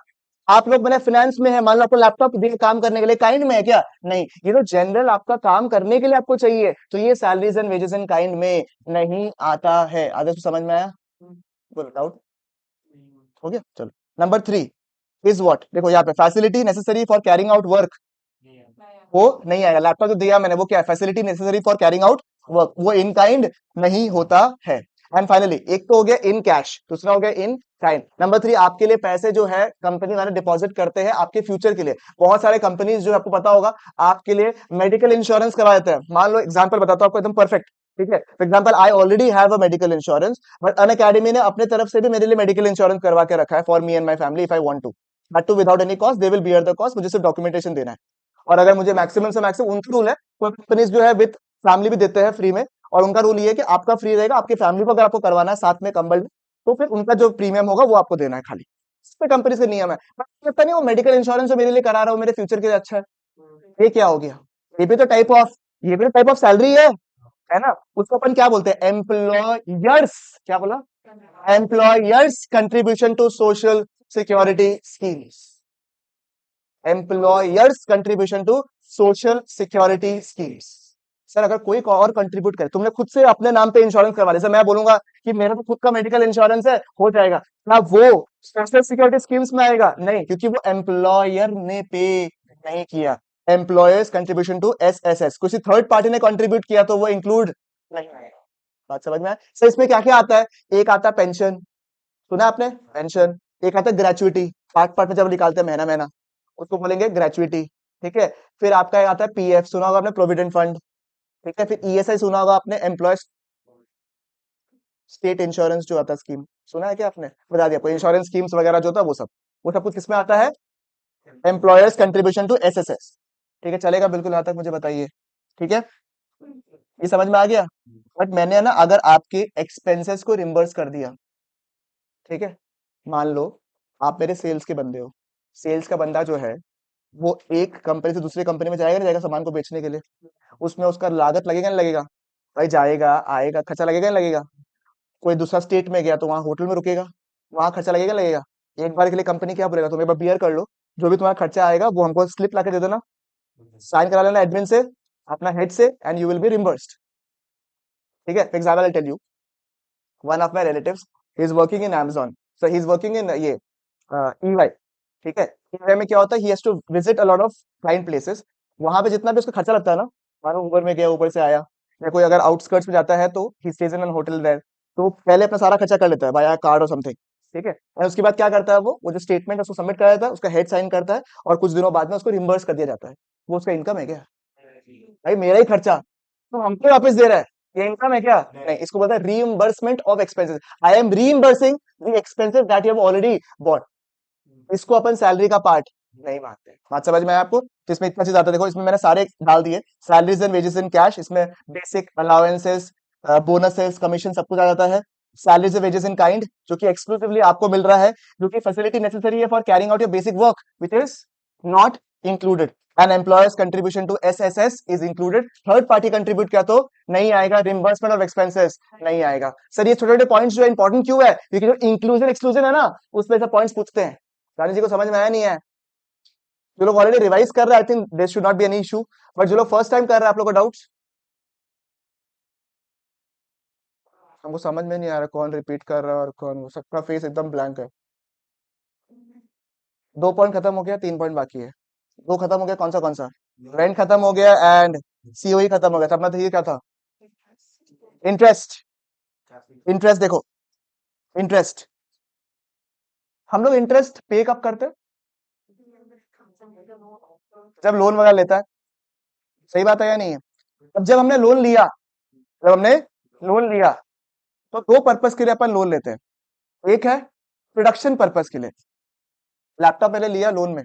आप लोग मैंने फाइनेंस में है, मान लो आपको लैपटॉप दिया काम करने के लिए, काइंड में है क्या? नहीं, ये तो जनरल आपका काम करने के लिए आपको चाहिए, तो ये salaries and wages in kind में नहीं आता है। आदर्श समझ में आया? बोलो डाउट हो गया? चलो, नंबर 3 इज व्हाट, देखो यहाँ पे facility necessary for carrying out work, वो नहीं आएगा। लैपटॉप जो दिया मैंने वो क्या है? Facility necessary for carrying out work, वो इन काइंड नहीं होता है। एंड फाइनली एक तो हो गया इन कैश, दूसरा हो गया इन काइंड। नंबर 3, आपके लिए पैसे जो है कंपनी वाले डिपॉजिट करते हैं आपके फ्यूचर के लिए। बहुत सारे कंपनीज जो आपको पता होगा आपके लिए मेडिकल इंश्योरेंस करवा देते हैं। मान लो एग्जांपल बताता हूं आपको एकदम परफेक्ट, ठीक है। For example I already have a medical insurance, but Unacademy ने अपने तरफ से भी मेरे लिए मेडिकल इंश्योरेंस करवा के रखा है for me and my family if I want to, but to without any cost, they will bear the cost, मुझे सिर्फ डॉक्यूमेंटेशन देना है। और अगर मुझे मैक्सिमम से मैक्सिमम, उनका रूल है, कोई कंपनीज जो है विद फैमिली भी देते हैं फ्री में, और उनका रूल ये है कि आपका फ्री रहेगा, आपकी फैमिली को अगर आपको करवाना है साथ में कंबल में, तो फिर उनका जो प्रीमियम होगा वो आपको देना है खाली। इस पे कंपनी से नियम है। बट पता नहीं वो मेडिकल इंश्योरेंस जो मेरे लिए करा रहा हूँ मेरे फ्यूचर के लिए अच्छा है, ये क्या हो गया? ये भी तो टाइप ऑफ, ये भी तो टाइप ऑफ सैलरी है ना। उसको अपन क्या बोलते हैं? एम्प्लॉयर्स, क्या बोला? Employers contribution to social security schemes, employers contribution to social security schemes. Sir अगर कोई और कंट्रीब्यूट करे, तुमने खुद से अपने नाम पे इंश्योरेंस करवा लिया, जैसे मैं बोलूंगा कि मेरा तो खुद का मेडिकल इंश्योरेंस है, हो जाएगा ना, वो सोशल सिक्योरिटी स्कीम्स में आएगा? नहीं, क्योंकि वो एम्प्लॉयर ने पे नहीं किया। एम्प्लॉयर्स कंट्रीब्यूशन टू एसएसएस, किसी थर्ड पार्टी ने कंट्रीब्यूट किया तो वो इंक्लूड नहीं आएगा। बात समझ में आया? सर इसमें क्या क्या आता है? एक आता है पेंशन, सुना आपने? पेंशन। एक आता है ग्रेचुइटी, पार्ट पार्ट में जब निकालते हैं महीना महीना, उसको बोलेंगे ग्रेचुइटी, ठीक है। फिर आपका एक आता है पीएफ, सुना होगा आपने, प्रोविडेंट फंड, ठीक है। फिर ईएसआई सुना होगा आपने, एम्प्लॉय स्टेट इंश्योरेंस जो आता है स्कीम, सुना है क्या आपने? बता दिया, कोई इंश्योरेंस स्कीम्स वगैरह जो होता है वो सब कुछ किसमें आता है? एम्प्लॉयर्स कंट्रीब्यूशन टू एसएसएस, ठीक है। चलेगा बिल्कुल? यहाँ तक मुझे बताइए, ठीक है, ये समझ में आ गया? बट मैंने है ना अगर आपके एक्सपेंसेस को रिम्बर्स कर दिया, ठीक है, मान लो आप मेरे सेल्स के बंदे हो, सेल्स का बंदा जो है वो एक कंपनी से दूसरी कंपनी में जाएगा, नहीं जाएगा सामान को बेचने के लिए, उसमें उसका लागत लगेगा नहीं लगेगा? भाई जाएगा आएगा, खर्चा लगेगा नहीं लगेगा? कोई दूसरा स्टेट में गया तो वहां होटल में रुकेगा, वहां खर्चा लगेगा नहीं लगेगा? एक बार के लिए कंपनी क्या बोलेगा, तुम एक बार बियर कर लो, जो भी तुम्हारा खर्चा आएगा वो हमको स्लिप ला के दे देना, साइन करा लेना एडमिन से, अपना हेड से, and you will be reimbursed, ठीक है। Example I tell you, one of my relatives he is working in Amazon, so he is working in ये ईवाई, ठीक है। ईवाई में क्या होता है, he has to visit a lot of client places, वहां पे जितना भी उसका खर्चा लगता है ना, मानो ऊबर में गया ऊबर से आया, या कोई अगर आउटस्कर्ट्स में जाता है तो he stays in an hotel there, तो वो पहले अपना सारा खर्चा कर लेता है बाय कार्ड और समथिंग, ठीक है। और उसके बाद क्या करता है, वो जो स्टेटमेंट है उसको सबमिट करा देता है, उसका हेड साइन करता है, और कुछ दिनों बाद में उसको रिम्बर्स कर दिया जाता है। वो उसका इनकम है क्या? भाई मेरा ही खर्चा तो हमको वापस दे रहा है, ये इनकम है क्या? नहीं, इसको बोलता है reimbursement of expenses. I am reimbursing the expenses that you have already bought. इसको अपन सैलरी का पार्ट नहीं मानते। बात समझ में आया आपको? तो इसमें इतना चीज आता है, देखो इसमें मैंने सारे डाल दिए, salaries and wages in cash, इसमें बेसिक अलाउंसेस, बोनसेस, कमीशन सब कुछ आ जाता है। Salaries and wages in kind, जो कि एक्सक्लूसिवली आपको मिल रहा है, जो कि फैसिलिटी नेसेसरी है for carrying out your basic work, which is not included. And employers contribution to SSS is included. Third party contribute किया तो नहीं आएगा, रिम्बर्समेंट ऑफ एक्सपेंसेस नहीं आएगा। सर ये छोटे छोटे पॉइंट्स जो इंपॉर्टेंट क्यों है? क्योंकि जो इंक्लूजन एक्सक्लूजन है ना, उसमें से पॉइंट्स पूछते हैं। रानी जी को समझ में आया नहीं है? जो लोग ऑलरेडी रिवाइज कर रहे हैं, I think there should not be any issue, but जो लोग फर्स्ट टाइम कर रहे हैं, आप लोग का डाउट्स, हमको समझ में नहीं आ रहा कौन रिपीट कर रहा है और कौन, वो सबका फेस एकदम ब्लैंक है। 2 पॉइंट खत्म हो गया, 3 पॉइंट बाकी है। दो खत्म हो गया, कौन सा? रेंट खत्म हो गया, एंड सीओई खत्म हो गया था अपना, तो ये क्या था? इंटरेस्ट। इंटरेस्ट देखो, इंटरेस्ट, हम लोग इंटरेस्ट पे कब करते हैं? जब लोन वगैरह लेता है। सही बात है या नहीं है? अब जब हमने लोन लिया, जब हमने लोन लिया, तो दो पर्पस के लिए अपन लोन लेते हैं। एक है प्रोडक्शन पर्पस के लिए, लैपटॉप पहले लिया लोन में,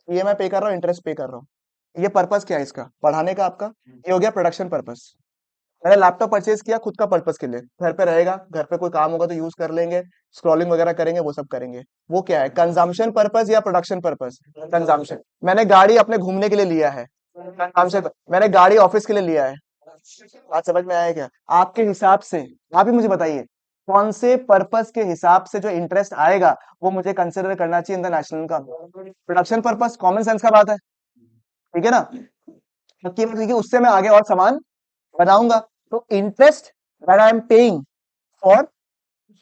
ईएमआई पे कर रहा हूँ, इंटरेस्ट पे कर रहा हूँ। ये पर्पस क्या है इसका? पढ़ाने का आपका। ये हो गया प्रोडक्शन पर्पस। मैंने लैपटॉप परचेज किया खुद का पर्पस के लिए, घर पे रहेगा, घर पे कोई काम होगा तो यूज कर लेंगे, स्क्रॉलिंग वगैरह करेंगे, वो सब करेंगे। वो क्या है, कंजम्पशन पर्पस या प्रोडक्शन पर्पस? कंजम्पशन। मैंने गाड़ी अपने घूमने के लिए लिया है, कंजम्पशन। मैंने गाड़ी ऑफिस के लिए लिया है। बात समझ में आया क्या? आपके हिसाब से आप ही मुझे बताइए, कौन से पर्पस के हिसाब से जो इंटरेस्ट आएगा वो मुझे कंसिडर करना चाहिए इन द नेशनल का? प्रोडक्शन पर्पस, कॉमन सेंस का बात है, ठीक है ना? क्योंकि उससे मैं आगे और सामान बनाऊंगा। तो interest that I am paying for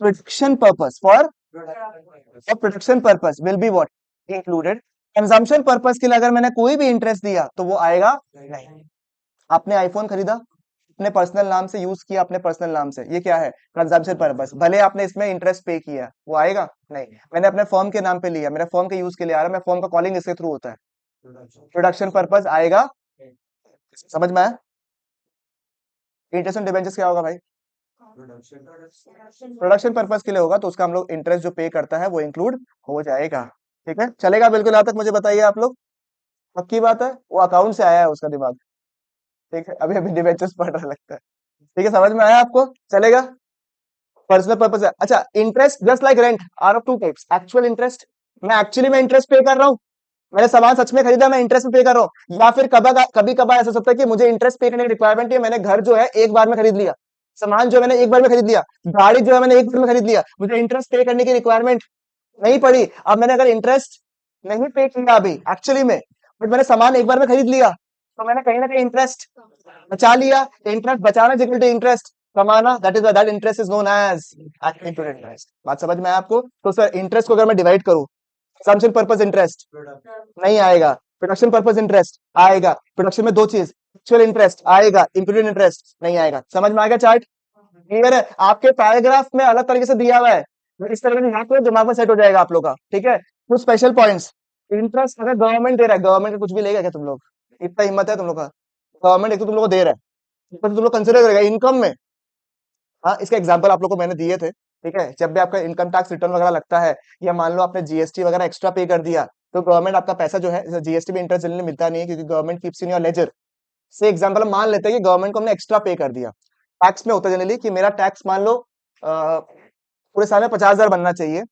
production purpose, for production purpose will be what, included. Consumption purpose के लिए अगर मैंने कोई भी इंटरेस्ट दिया तो वो आएगा नहीं। आपने आईफोन खरीदा, अपने पर्सनल नाम से यूज किया, अपने पर्सनल नाम से, ये क्या है? Consumption purpose. भले आपने इसमें इंटरेस्ट पे किया, वो आएगा नहीं। मैंने अपने फर्म के नाम पे लिया, मेरे फर्म के यूज के लिए आ रहा है, मैं फर्म का कॉलिंग इसके थ्रू होता है, प्रोडक्शन पर्पस आएगा। समझ में आया? इंटरेस्ट ऑन डिबेंचर्स क्या होगा भाई? प्रोडक्शन पर्पस के लिए होगा, तो उसका हम लोग इंटरेस्ट जो पे करता है वो इंक्लूड हो जाएगा। ठीक है, चलेगा बिल्कुल। यहाँ तक मुझे बताइए आप लोग, पक्की बात है? वो अकाउंट से आया है उसका दिमाग। ठीक है, अभी अभी डिबेंचर्स पढ़ रहा लगता है। ठीक है, समझ में आया आपको? चलेगा। पर्सनल पर्पस है। अच्छा, interest just like rent are of two types. Actual interest, मैं एक्चुअली में इंटरेस्ट पे कर रहा हूँ, मैंने सामान सच में खरीदा, मैं इंटरेस्ट पे कर रहा हूँ। या फिर कभी कभार ऐसा होता है कि मुझे इंटरेस्ट पे करने की रिक्वायरमेंट है, मैंने घर जो है एक बार में खरीद लिया, सामान जो है मैंने एक बार में खरीद लिया, गाड़ी जो है मैंने एक बार में खरीद लिया, मुझे इंटरेस्ट पे करने की रिक्वायरमेंट नहीं पड़ी। अब मैंने अगर इंटरेस्ट नहीं पे किया अभी एक्चुअली में, बट मैंने सामान एक बार में खरीद लिया, तो मैंने कहीं ना कहीं इंटरेस्ट बचा लिया। इंटरेस्ट बचाना इज इक्वल टू इंटरेस्ट कमाना, that is that interest is known as active interest. बात समझ में आया आपको? तो सर इंटरेस्ट को अगर मैं डिवाइड करूं, कंजम्पशन पर्पस इंटरेस्ट नहीं आएगा, प्रोडक्शन पर्पस इंटरेस्ट आएगा। प्रोडक्शन में दो चीज, एक्चुअल इंटरेस्ट आएगा, इंप्यूटेड इंटरेस्ट नहीं आएगा। समझ में आएगा चार्ट? क्लियर है? आपके पैराग्राफ में अलग तरीके से दिया हुआ है, इस तरह से यहाँ पे दिमाग में सेट हो जाएगा आप लोग का। ठीक है, कुछ स्पेशल पॉइंट्स। इंटरेस्ट अगर गवर्नमेंट दे रहा है, गवर्नमेंट कुछ भी लेगा क्या तुम लोग? इतना हिम्मत है तुम लोग का? गवर्नमेंट एक तो तुम लोग को दे रहा है, ऊपर से तुम लोग कंसिडर करेगा इनकम में। हाँ, इसका एग्जांपल आप लोग को मैंने दिए थे। ठीक है, जब भी आपका इनकम टैक्स रिटर्न वगैरह लगता है, या मान लो आपने जीएसटी वगैरह एक्स्ट्रा पे कर दिया, तो गवर्नमेंट आपका पैसा जो है, जीएसटी में इंटरेस्ट जनरली मिलता नहीं है, क्योंकि government keeps in your ledger. से एग्जांपल हम मान लेते हैं कि गवर्नमेंट को हमने एक्स्ट्रा पे कर दिया। टैक्स में होता है जनरली कि मेरा टैक्स मान लो पूरे साल में 50,000 बनना चाहिए,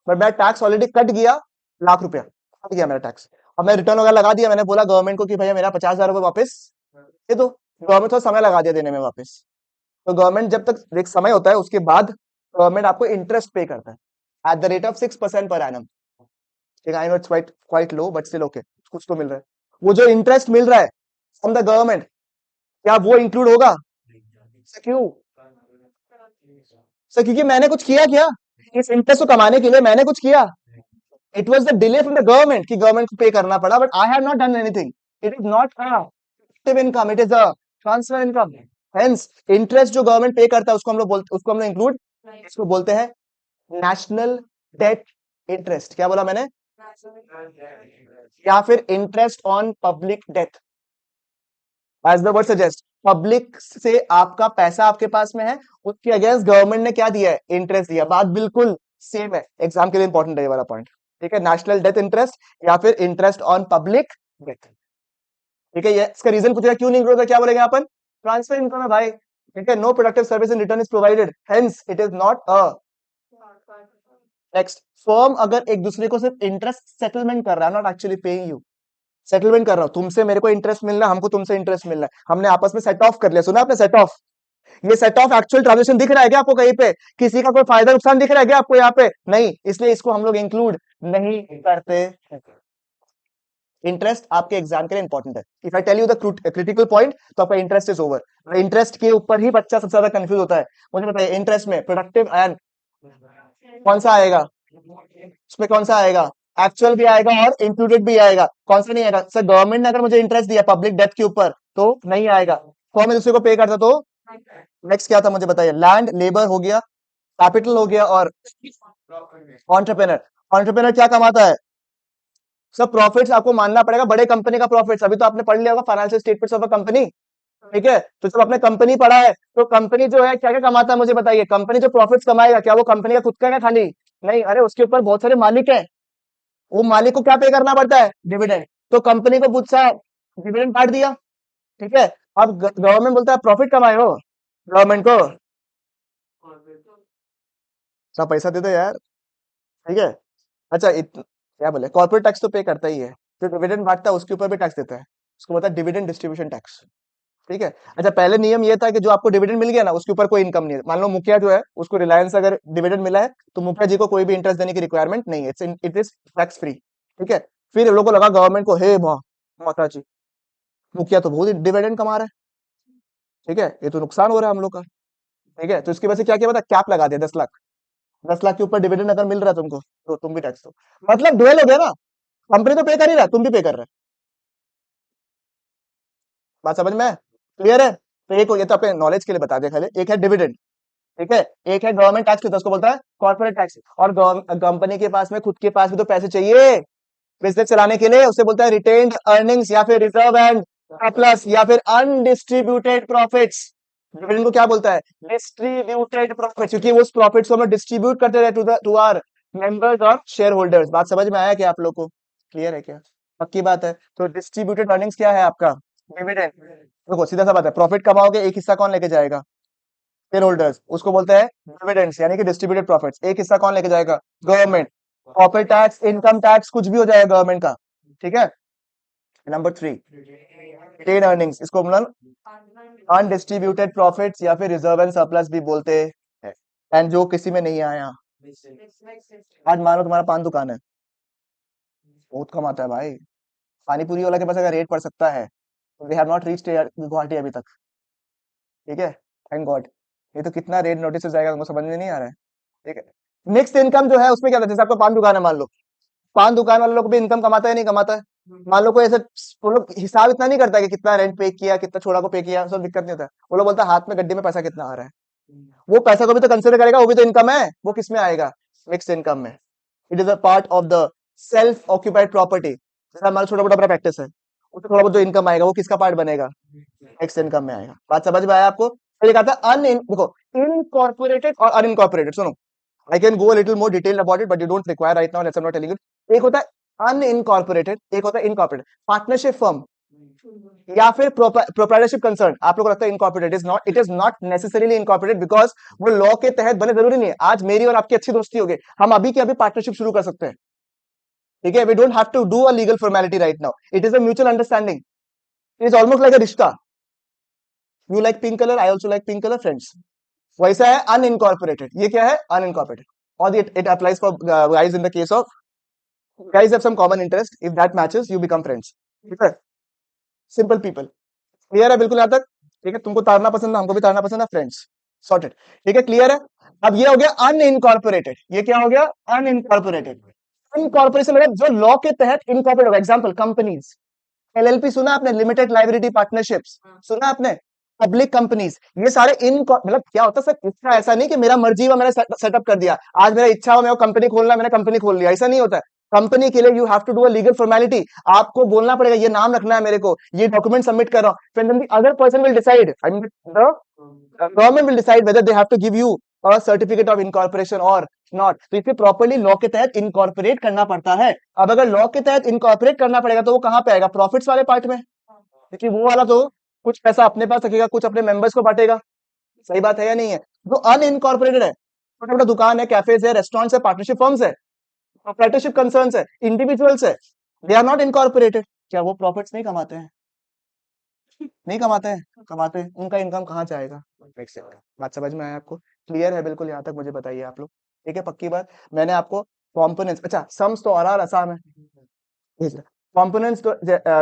बट मेरा टैक्स ऑलरेडी कट गया, लाख रुपया कट गया मेरा टैक्स। अब मैं रिटर्न वगैरह लगा दिया, मैंने बोला गवर्नमेंट को कि भैया मेरा 50,000 रुपये वापस दे दो। गवर्नमेंट थोड़ा समय लगा दिया देने में वापस। तो गवर्नमेंट जब तक एक समय होता है, उसके बाद गवर्नमेंट आपको इंटरेस्ट पे करता है at the rate of 6% per annum. ठीक है, I know it's quite quite low, but still okay, कुछ तो मिल रहा है। वो जो इंटरेस्ट मिल रहा है फ्रॉम द गवर्नमेंट, क्या वो इंक्लूड होगा? सर क्यों? सर क्योंकि मैंने कुछ किया क्या? इस इंटरेस्ट को कमाने के लिए मैंने कुछ किया? It was the delay from the government कि गवर्नमेंट को पे करना पड़ा, but I have not done anything. It is not active income, it is a transfer income. Hence interest जो गवर्नमेंट पे करता है उसको हम लोग बोलते, उसको हम लोग इंक्लूड, इसको बोलते हैं नेशनल डेट इंटरेस्ट। क्या बोला मैंने? या फिर interest on public debt, as the word suggest. Public से आपका पैसा आपके पास में है, उसके अगेंस्ट गवर्नमेंट ने क्या दिया है? इंटरेस्ट दिया। बात बिल्कुल सेम है, एग्जाम के लिए इंपॉर्टेंट है ये वाला पॉइंट। ठीक है, नेशनल डेथ इंटरेस्ट या फिर इंटरेस्ट ऑन पब्लिक डेथ। ठीक है, ये इसका रीजन पूछेगा क्यों नहीं ग्रोथ है, क्या बोलेंगे अपन? ट्रांसफर इनकम है भाई। ठीक है, no productive service in return is provided, hence it is not a. Next, firm अगर एक दूसरे को सिर्फ इंटरेस्ट सेटलमेंट कर रहा है, not actually paying you, settlement कर रहा हूं, तुमसे मेरे को इंटरेस्ट मिलना, हमको तुमसे इंटरेस्ट मिलना है, हमने आपस में सेट ऑफ कर लिया। सुना आपने सेट ऑफ? ये सेट ऑफ एक्चुअल ट्रांजेक्शन दिख रहा है क्या आपको कहीं पे? किसी का कोई फायदा नुकसान दिख रहा है क्या आपको यहाँ पे? नहीं, इसलिए इसको हम लोग इंक्लूड नहीं करते। इंटरेस्ट आपके एग्जाम के लिए इंपॉर्टेंट है। If I tell you the critical point, तो आपका इंटरेस्ट इज ओवर। इंटरेस्ट के ऊपर ही बच्चा सबसे ज्यादा कंफ्यूज होता है। मुझे बताइए, इंटरेस्ट में प्रोडक्टिव एंड कौन सा आएगा? उसमें कौन सा आएगा? एक्चुअल भी आएगा और इंक्लूडेड भी आएगा। कौन सा नहीं आएगा? सर गवर्नमेंट ने अगर मुझे इंटरेस्ट दिया पब्लिक डेथ के ऊपर, तो नहीं आएगा। फॉर्म में दूसरे को पे करता तो नेक्स्ट क्या था मुझे बताइए। लैंड लेबर हो गया, कैपिटल हो गया, और ऑन्टरप्रेनर। ऑन्टरप्रेनर क्या कमाता है? सब प्रॉफिट्स आपको मानना पड़ेगा, बड़े कंपनी का प्रॉफिट्स। अभी तो आपने पढ़ लिया होगा financial statements of a company, ठीक है? तो जब आपने कंपनी पढ़ा है तो कंपनी जो है क्या क्या कमाता है मुझे बताइए। कंपनी जो प्रॉफिट्स कमाएगा क्या वो कंपनी का खुद का है खाली? नहीं, अरे उसके ऊपर बहुत सारे मालिक है। वो मालिक को क्या पे करना पड़ता है? डिविडेंड। तो कंपनी को पूछा डिविडेंड काट दिया, ठीक है? अब गवर्नमेंट बोलता है प्रॉफिट कमाए हो, गवर्नमेंट को सब पैसा दे दो यार, ठीक है? अच्छा क्या बोले, कॉर्पोरेट टैक्स तो पे करता ही है। जो डिविडेंड बांटता है उसके ऊपर भी टैक्स देता है, उसको बोलता है डिविडेंड डिस्ट्रीब्यूशन टैक्स, ठीक है? अच्छा, पहले नियम ये था कि जो आपको डिविडेंड मिल गया ना उसके ऊपर कोई इनकम नहीं है। मान लो मुखिया जो है उसको रिलायंस अगर डिविडेंड मिला है तो मुखिया जी को कोई भी इंटरेस्ट देने की रिक्वायरमेंट नहीं है, इट इज टैक्स फ्री, ठीक है? फिर लोगों को लगा गवर्नमेंट को, हे माता जी, मुखिया तो बहुत डिविडेंड कमा रहा है, ठीक है, ये तो नुकसान हो रहा है हम लोग का, ठीक है? तो इसकी वजह से क्या किया पता, कैप लगा दिया 10 लाख। 10 लाख के ऊपर डिविडेंड अगर मिल रहा है तुमको तो तुम भी टैक्स दो। मतलब डुअल हो गया ना, कंपनी तो पे कर ही रहा है, तुम भी पे कर रहे हो। बात समझ में? क्लियर है? तो एक ये तो अपने नॉलेज के लिए बता दिया खाली। एक है डिविडेंड, ठीक है? एक है गवर्नमेंट टैक्स, के उसको बोलता है कॉर्पोरेट टैक्स। और कंपनी के पास में खुद के पास भी तो पैसे चाहिए बिजनेस चलाने के लिए, उसे बोलता है रिटेन्ड अर्निंग्स या फिर रिजर्व एंड प्लस या फिर अनडिस्ट्रीब्यूटेड प्रॉफिट्स। डिविडेंड को क्या बोलता है? डिस्ट्रीब्यूटेड प्रॉफिट्स, क्योंकि वो उस प्रॉफिट्स को हम डिस्ट्रीब्यूट करते रहे टू आवर मेंबर्स और शेयर होल्डर्स। बात समझ में आया क्या आप लोग को? क्लियर है क्या? पक्की बात है। तो डिस्ट्रीब्यूटेड अर्निंग्स क्या है आपका? डिविडेंड। देखो सीधा सा बात है, प्रॉफिट कमाओगे एक हिस्सा कौन लेके जाएगा? शेयर होल्डर्स, उसको बोलते हैं डिविडेंड्स, यानी कि डिस्ट्रीब्यूटेड प्रॉफिट्स। एक हिस्सा कौन लेके जाएगा? Government. Corporate tax, income tax कुछ भी हो जाएगा गवर्नमेंट का, ठीक है? नंबर 3, रिटेन अर्निंग्स, इसको मतलब अनडिस्ट्रीब्यूटेड प्रॉफिट्स या फिर रिजर्व एंड सरप्लस भी बोलते हैं। एंड जो किसी में नहीं आया, आज मानो तुम्हारा पान दुकान है, बहुत कमाता है भाई, पानी पूरी वाला के पास अगर रेट पड़ सकता है तो they have not reached Guwahati अभी तक, ठीक है? Thank God. ये तो कितना रेट नोटिस जाएगा तुमको समझ में नहीं आ रहा है, ठीक है? मिक्स इनकम जो है उसमें क्या था, जैसे आपका पान दुकान है मान लो, पान दुकान वाले लोग भी इनकम कमाता है नहीं कमाता है? मान लो कोई ऐसे, वो लोग हिसाब इतना नहीं करता कि कितना रेंट पे किया, कितना छोड़ा को पे किया, सब दिक्कत नहीं होता है। वो लोग बोलता है हाथ में गड्डी में पैसा कितना आ रहा है, वो पैसा को भी तो कंसिडर करेगा, वो भी तो इनकम है। वो किस में आएगा? मिक्स इनकम में। It is a part of the self occupied property. जैसे हमारा छोटा मोटा अपना प्रैक्टिस है, उससे थोड़ा बहुत जो इनकम आएगा वो किसका पार्ट बनेगा? मिक्स इनकम में आएगा। बात समझ में आया आपको? फिर एक आता है अन देखो, इनकॉर्पोरेटेड और अनइनकॉर्पोरेटेड। सुनो, I can go a little more detailed about it, but you don't require right now. Let's I'm not telling you. एक होता है unincorporated, एक होता है incorporated. पार्टनरशिप फर्म या फिर प्रोप्राइटरशिप कंसर्न। आप लोग को लगता है incorporated, it is not necessarily incorporated, because वो लॉ के तहत बने जरूरी नहीं है। आज मेरी और आपकी अच्छी दोस्ती हो गई, हम अभी के अभी पार्टनरशिप शुरू कर सकते हैं, ठीक है? We don't have to do a legal formality right now, it is a mutual understanding. It is almost like a रिश्ता। You like pink colour, I also like pink colour, friends. वैसा है unincorporated. ये क्या है? Unincorporated. और it applies for guys in the case of guys have some common interest, if that matches you become friends, ठीक है? Simple people. Clear है बिल्कुल यहां तक? ठीक है, तुमको तारना पसंद है, हमको भी तारना पसंद है, फ्रेंड्स, सॉर्टेड, ठीक है? क्लियर है? अब ये हो गया अनइनकॉर्पोरेटेड। ये क्या हो गया? अनइनकॉर्पोरेटेड। इनकॉर्पोरेशन मतलब जो लॉ के तहत इनकॉर्पोरेट होगा। एग्जांपल कंपनीज, एलएलपी सुना आपने? लिमिटेड लाइबिलिटी पार्टनरशिप्स सुना आपने? पब्लिक कंपनीज, ये सारे इन मतलब क्या होता है सर, इसका ऐसा नहीं कि मेरा मर्जी हुआ मैंने सेटअप कर दिया, आज मेरा इच्छा हो मैं कंपनी खोलना, मैंने कंपनी खोल लिया, ऐसा नहीं होता है। कंपनी के लिए you have to do a legal formality. आपको बोलना पड़ेगा ये नाम रखना है मेरे को, ये डॉक्यूमेंट सबमिट कर रहा हूं, फिर the other person will decide, I mean the government will decide whether they have to give you a certificate of incorporation और नॉट। तो इसे प्रॉपर्ली लॉ के तहत इनकॉर्पोरेट करना पड़ता है। अब अगर लॉ के तहत इनकॉर्पोरेट करना पड़ेगा तो वो कहां पे आएगा? प्रॉफिट्स वाले पार्ट में, क्योंकि वो वाला तो कुछ पैसा अपने पास रखेगा, कुछ अपने मेंबर्स को बांटेगा। सही बात है या नहीं है? जो अनइनकॉर्पोरेटेड है, छोटा मोटा दुकान है, कैफेज है, रेस्टोरेंट्स है, पार्टनरशिप फर्म्स है, प्रोप्राइटरशिप कंसर्न्स है, इंडिविजुअल्स है, दे आर नॉट इनकॉर्पोरेटेड। क्या वो प्रॉफिट्स नहीं कमाते हैं? नहीं कमाते हैं? कमाते हैं। उनका इनकम कहाँ से आएगा? Makes sense। बात समझ में आया आपको? क्लियर है बिल्कुल यहाँ तक? मुझे बताइए आप लोग, ठीक है? पक्की बात। मैंने आपको कॉम्पोनेंट्स, अच्छा सम्स तो और आसान है, कंपोनेंट्स तो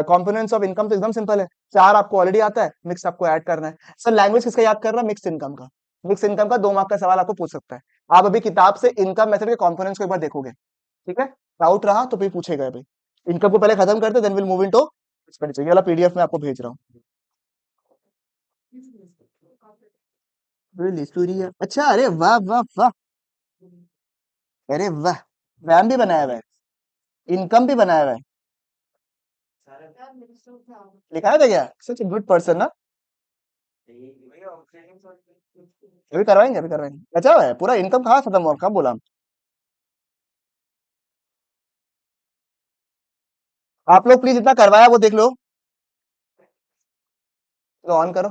कंपोनेंट्स ऑफ इनकम तो एकदम सिंपल है। चार आपको ऑलरेडी आता है, मिक्स आपको ऐड करना है। सर लैंग्वेज किसका याद कर रहा है? मिक्स इनकम का। मिक्स इनकम का 2 मार्क का सवाल आपको पूछ सकता है। आप अभी किताब से इनकम मेथड के कंपोनेंट्स को एक बार देखोगे, ठीक है? डाउट रहा तो फिर पूछेगा। अभी इनकम को पहले खत्म करते, then will move into expenditure. ये वाला पीडीएफ में आपको भेज रहा हूँ। रियली सूर्य, अच्छा, अरे वाह वाह वाह, अरे वाह, वैम भी बनाया हुआ है, इनकम भी बनाया हुआ है, लिखा है था क्या? सच ए गुड पर्सन ना। अभी करवाएंगे, बचा हुआ है पूरा, इनकम कहाँ खत्म हुआ, कब बोला? आप लोग प्लीज इतना करवाया वो देख लो, तो ऑन करो,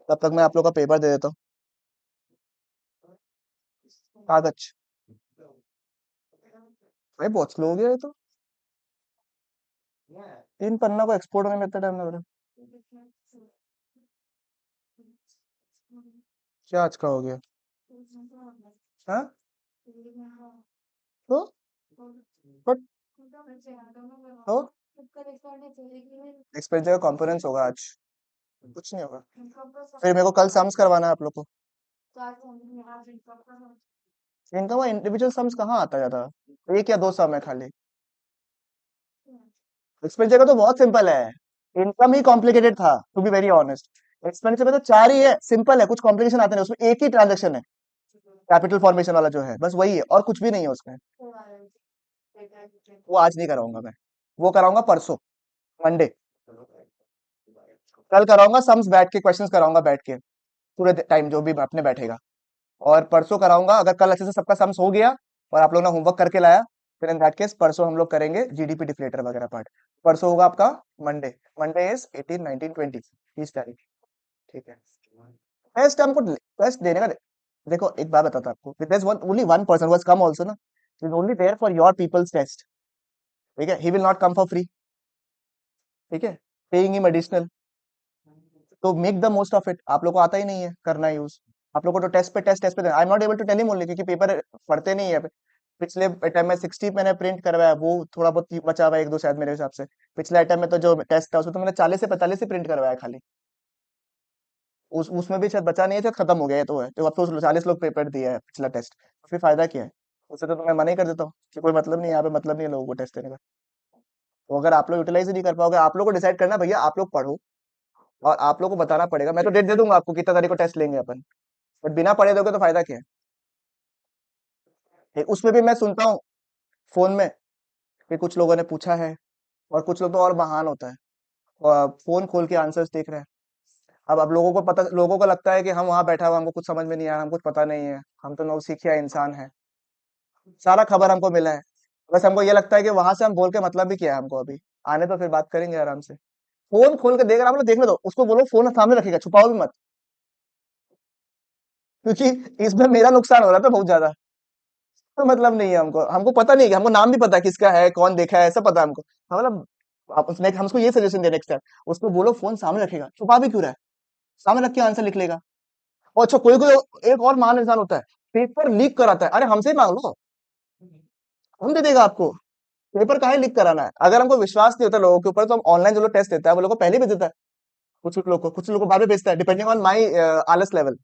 तब तक मैं आप लोग का पेपर दे देता हूँ। कागज, भाई बहुत स्लो हो गया ये तो, 3 पन्ना को एक्सपोर्ट होने में इतना टाइम लग रहा है, क्या आज का हो गया? हाँ, तो बट तो एक्सपेंडिचर का कंपोनेंट्स होगा आज, कुछ नहीं होगा। फिर मेरे को कल सम्स करवाना है आप लोग को। इनकम का इंडिविजुअल सम्स कहाँ आता है ज्यादा, एक या दो सम है खाली। एक्सपेंडिचर का तो बहुत सिंपल है, इनकम ही कॉम्प्लिकेटेड था to be very honest. Expenditure में तो चार ही है, सिंपल है, कुछ कॉम्प्लिकेशन आते नहीं उसमें, एक ही ट्रांजेक्शन है, कैपिटल फॉर्मेशन वाला जो है, बस वही है और कुछ भी नहीं है उसमें। वो आज नहीं कराऊंगा मैं, वो कराऊंगा परसों, मंडे। कल कराऊंगा सम्स बैठ के, क्वेश्चंस कराऊंगा बैठ के, पूरे टाइम जो भी अपने बैठेगा। और परसों कराऊंगा, अगर कल अच्छे से सबका सम्स हो गया और आप लोगों ने होमवर्क करके लाया, फिर इन दैट केस परसों हम लोग करेंगे जीडीपी डिफ्लेटर वगैरह पार्ट। परसों होगा आपका मंडे, मंडे इज 18 19 20, 30 तारीख, ठीक है। टेस्ट हमको, टेस्ट देने का देखो एक बात बताता हूँ आपको, there's one only one person who has come also ना, he is only there for your people's test, ठीक है, he will not come for free, ठीक है, पेइंग हिम एडिशनल, तो make the most of it. आप लोग को आता ही नहीं है करना यूज, आप लोग को तो टेस्ट पे I am not able to tell him only, क्योंकि पेपर पढ़ते नहीं है। पिछले टाइम में 60 मैंने प्रिंट करवाया, वो थोड़ा बहुत ही बचा हुआ है, एक दो शायद मेरे हिसाब से। पिछले टाइम में तो जो टेस्ट था उसमें तो मैंने 40 से 45 ही प्रिंट करवाया खाली, उसमें भी शायद बचा नहीं है, शायद खत्म हो गया है, तो है तो अब तो 40 लोग पेपर दिया है पिछला टेस्ट, फिर फायदा क्या है? उससे तो मैं मना ही कर देता हूँ कि कोई मतलब नहीं है, यहाँ पे मतलब नहीं है लोगों को टेस्ट देने का। तो अगर आप लोग यूटिलाइज ही नहीं कर पाओगे, आप लोग को डिसाइड करना है, भैया आप लोग पढ़ो और आप लोग को बताना पड़ेगा। मैं तो डेट दे दूंगा आपको कितना तारीख को टेस्ट लेंगे अपन, बट बिना पढ़े दोगे तो फायदा क्या है? उसमें भी मैं सुनता हूँ फोन में कि कुछ लोगों ने पूछा है, और कुछ लोग तो और महान होता है, और फोन खोल के आंसर्स देख रहे हैं। अब लोगों को पता, लोगों को लगता है कि हम वहां बैठा हुआ, हमको कुछ समझ में नहीं आया, हमको कुछ पता नहीं है, हम तो नौसिखिया इंसान है, सारा खबर हमको मिला है। बस हमको ये लगता है कि वहां से हम बोल के मतलब भी क्या है हमको, अभी आने तो फिर बात करेंगे आराम से। फोन खोल के देख रहा, हम लोग देखने दो उसको, बोलो फोन सामने रखेगा, छुपाओ भी मत, क्योंकि इसमें मेरा नुकसान हो रहा था बहुत ज्यादा। तो मतलब नहीं है हमको, हमको पता नहीं है, हमको नाम भी पता है किसका है, कौन देखा है, सब पता है हमको। हाँ, मतलब आप उसने हमको ये सजेशन दे नेक्स्ट टाइम, उसको बोलो फोन सामने रखेगा, छुपा भी क्यों रहा है, सामने रख के आंसर लिख लेगा। और अच्छा, कोई कोई एक और महान इंसान होता है, पेपर लीक कराता है, अरे हमसे ही मांग लो, हम दे देगा आपको। पेपर काहे लीक कराना है? अगर हमको विश्वास नहीं होता लोगों के ऊपर, तो हम ऑनलाइन जो लोग टेस्ट देता है वो लोग को पहले भेज देता है, कुछ लोग को बाद में भेजता है, डिपेंडिंग ऑन माई आलस लेवल,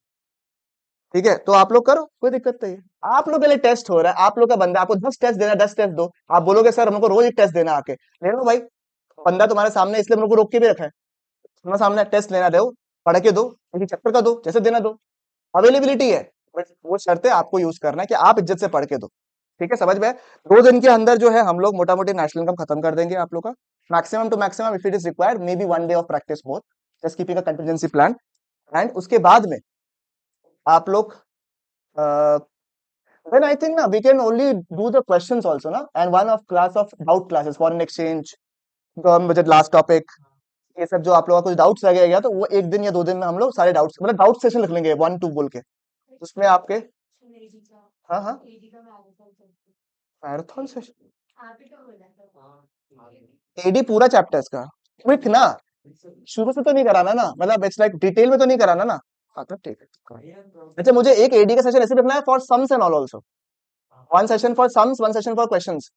ठीक है। तो आप लोग करो, कोई दिक्कत नहीं है। आप लोग के लिए टेस्ट हो रहा है, आप लोग का बंदा, आपको 10 टेस्ट देना है, 10 टेस्ट दो। आप बोलोगे सर हमको रोज एक टेस्ट देना आके, ले लो भाई, बंदा तुम्हारे सामने, इसलिए मेरे को रोक के भी रखा है, तुम्हारे सामने टेस्ट लेना दो, पढ़ के दो, किसी चैप्टर का दो, जैसे देना दो, अवेलेबिलिटी है। बट वो शर्त है, आपको यूज करना है कि आप इज्जत से पढ़ के दो, ठीक है, समझ में आया? 2 दिन के अंदर जो है हम लोग मोटा मोटी नेशनल इनकम खत्म कर देंगे आप लोग का, maximum to maximum, if it is required may be 1 day of practice more, just keeping a contingency plan. And उसके बाद में आप लोग, then I think na we can only do the questions also na, and one of class of doubt classes, foreign exchange, government budget, last topic, ये सब जो आप लोगों का कुछ डाउट्स लगे गया, तो वो 1 दिन या 2 दिन में हम लोग सारे डाउट्स, मतलब डाउट सेशन लिख लेंगे 1 2 बोल के, उसमें आपके, हाँ हाँ, मैराथन सेशन, एडी पूरा चैप्टर्स का, क्विक ना, शुरू से तो नहीं कराना ना, मतलब इट्स लाइक डिटेल में तो नहीं कराना ना। हाँ तो ठीक है। अच्छा, मुझे एक एडी का सेशन ऐसे रखना है for sums and all also, 1 session for sums, 1 session for questions.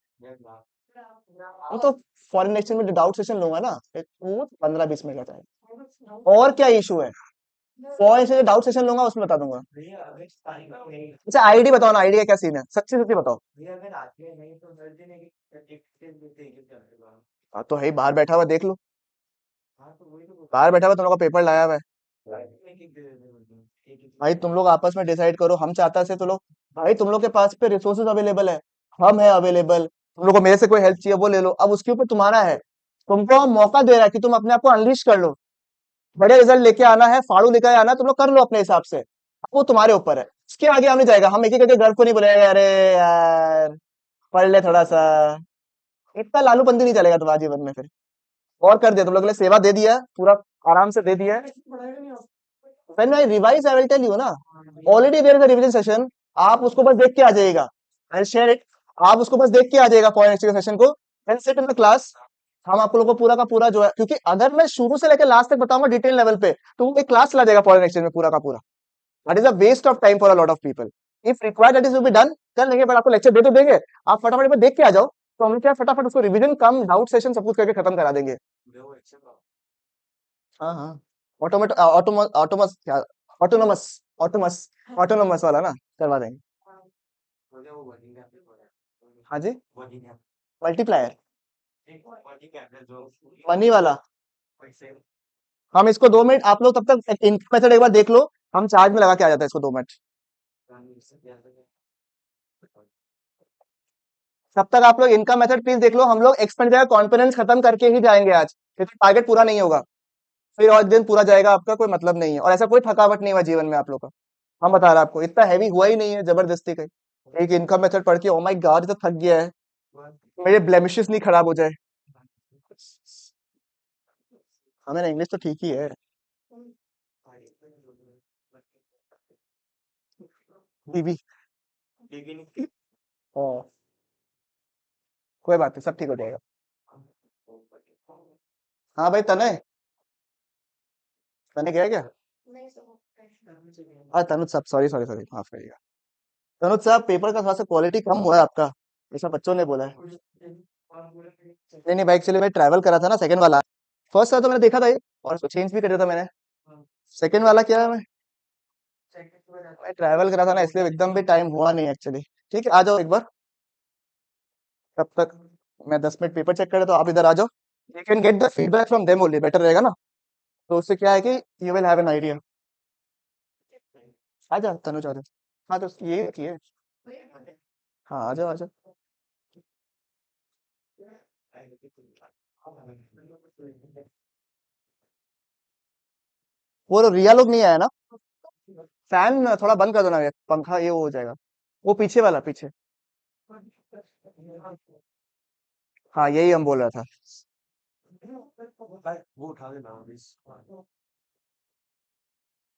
वो तो फॉरेन एक्सचेंज में डाउट सेशन लूंगा ना, वो 15 20 मिनट का टाइम, और क्या इशू है? फॉरेन एक्सचेंज डाउट सेशन लूंगा, उसमें बता दूंगा। अच्छा, आईडी बताओ ना, आईडी का क्या सीन है, सच्ची सच्ची बताओ। हाँ तो है, बाहर बैठा हुआ देख लो। बाहर बैठा हुआ तुम लोग का पेपर लाया हुआ है। भाई तुम लोग आपस में डिसाइड करो, हम चाहता से तो लोग, भाई तुम लोग के पास पे रिसोर्सेज अवेलेबल है, हम है अवेलेबल, तुम लोग को मेरे से कोई हेल्प चाहिए वो ले लो, अब उसके ऊपर तुम्हारा है। तुमको हम मौका दे रहा है कि तुम अपने आप को अनलीश कर लो, बड़े रिजल्ट लेके आना है, फाड़ू लेके आना है, तुम लोग कर लो अपने हिसाब से, वो तुम्हारे ऊपर है। इसके आगे हम नहीं जाएगा, हम एक एक करके घर को नहीं बुलाएगा, अरे यार पढ़ ले थोड़ा सा, इतना लालूपंती नहीं चलेगा तुम्हारे जीवन में फिर। और कर दिया तुम लोग के लिए, सेवा दे दिया पूरा, आराम से दे दिया है। When I revise I will tell you ना, already there is a revision session, आप उसको बस देख के आ जाइएगा, आई शेयर इट, आप उसको बस देख के आ जाइएगा फॉरेन एक्सचेंज सेशन को, and sit in the class. हम आप लोगों को पूरा का पूरा जो है, क्योंकि अगर मैं शुरू से लेकर लास्ट तक बताऊंगा डिटेल लेवल पे, तो वो एक क्लास चला जाएगा फॉरेन एक्सचेंज में पूरा का पूरा, that is a waste of time for a lot of people. If required that is will be done, कर लेंगे, बट आपको लेक्चर दे तो देंगे, आप फटाफट एक बार देख के आ जाओ, तो हम क्या फटाफट उसको रिवीजन कम डाउट सेशन सब कुछ करके खत्म करा देंगे। हाँ हाँ, ऑटोमेट ऑटोमस ऑटोमस क्या, ऑटोनोमस, ऑटोमस, ऑटोनोमस वाला ना, करवा देंगे। हाँ जी, मल्टीप्लायर, मनी वाला। हम इसको 2 मिनट, आप लोग तब तक इनका मेथड एक बार देख लो, हम चार्ज में लगा के आ जाता है इसको 2 मिनट। तब तक आप लोग इनका मेथड प्लीज देख लो, हम लोग एक्सपेंडिचर कॉन्फिडेंस खत्म करके ही जाएंगे आज, क्योंकि टारगेट पूरा नहीं होगा, फिर और दिन पूरा जाएगा आपका, कोई मतलब नहीं है, और ऐसा कोई थकावट नहीं हुआ जीवन में आप लोग का। हम बता रहे हैं आपको, इतना हैवी हुआ ही नहीं है जबरदस्ती का। एक इनकम मेथड पढ़ के ओ माय गॉड, तो थक गया है, मेरे ब्लेमिशेस नहीं खराब हो जाए। हाँ मेरा इंग्लिश तो ठीक ही है। बीबी, हाँ, कोई बात नहीं, सब ठीक हो जाएगा। हाँ भाई तने, तने गया क्या? हाँ तनुज साहब, सॉरी सॉरी सॉरी, माफ करिएगा। तनुज साहब, पेपर का थोड़ा सा क्वालिटी कम हुआ है आपका, ऐसा बच्चों ने बोला है। नहीं नहीं भाई, एक्चुअली मैं ट्रैवल करा था ना, सेकंड वाला, फर्स्ट वाला तो मैंने देखा था ये, और चेंज भी कर दिया था मैंने। सेकंड वाला क्या है, मैं ट्रैवल करा था ना, इसलिए एकदम भी टाइम हुआ नहीं एक्चुअली। ठीक है, आ जाओ एक बार, तब तक मैं 10 मिनट पेपर चेक करे, तो आप इधर आ जाओ, you can get the feedback from them only, better रहेगा ना। तो उससे क्या है कि you will have an idea. आ जाओ तनुज, आ जाओ। हाँ तो ये है। हाँ आ जाओ आ जाओ। वो लोग रिया लोग नहीं आया ना? फैन थोड़ा बंद कर दो ना, ये पंखा ये वो हो जाएगा, वो पीछे वाला पीछे। हाँ यही हम बोल रहा था।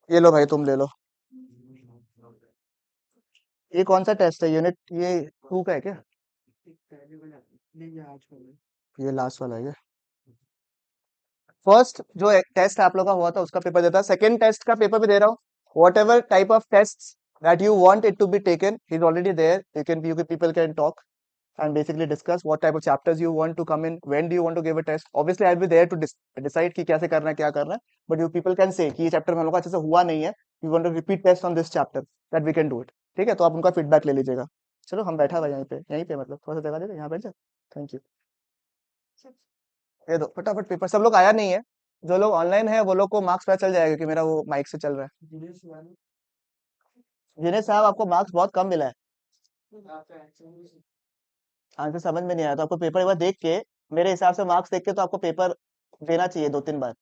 ये लो भाई, तुम ले लो। ये कौन सा टेस्ट है, यूनिट ये 2 का है क्या? ये लास्ट वाला है क्या? फर्स्ट जो टेस्ट आप लोग का हुआ था उसका पेपर देता, सेकंड टेस्ट का पेपर भी दे रहा हूँ, whatever type of test that you want it to be taken, he's already there, people can talk and basically discuss what type of chapters you want to come in, when do you want to give a test. Obviously I'll be there to decide कि कैसे करना है क्या करना है, but you people can say कि ये chapter में हम लोग का अच्छे से हुआ नहीं है, we want to repeat test on this chapter, that we can do it। ठीक है, तो आप उनका फीडबैक ले लीजिएगा। चलो हम बैठा हुआ यहीं पे, मतलब थोड़ा सा जगह दे दो, यहाँ बैठ जाओ। Thank you. ये दो फटाफट पेपर, सब लोग आया नहीं है, जो लोग ऑनलाइन है वो लोग को मार्क्स पता चल जाएगा, क्योंकि मेरा वो माइक से चल रहा है। जिन्हें साहब आपको मार्क्स बहुत कम मिला है, आंसर समझ में नहीं आया, तो आपको पेपर एक बार देख के, मेरे हिसाब से मार्क्स देख के तो आपको पेपर देना चाहिए 2-3 बार।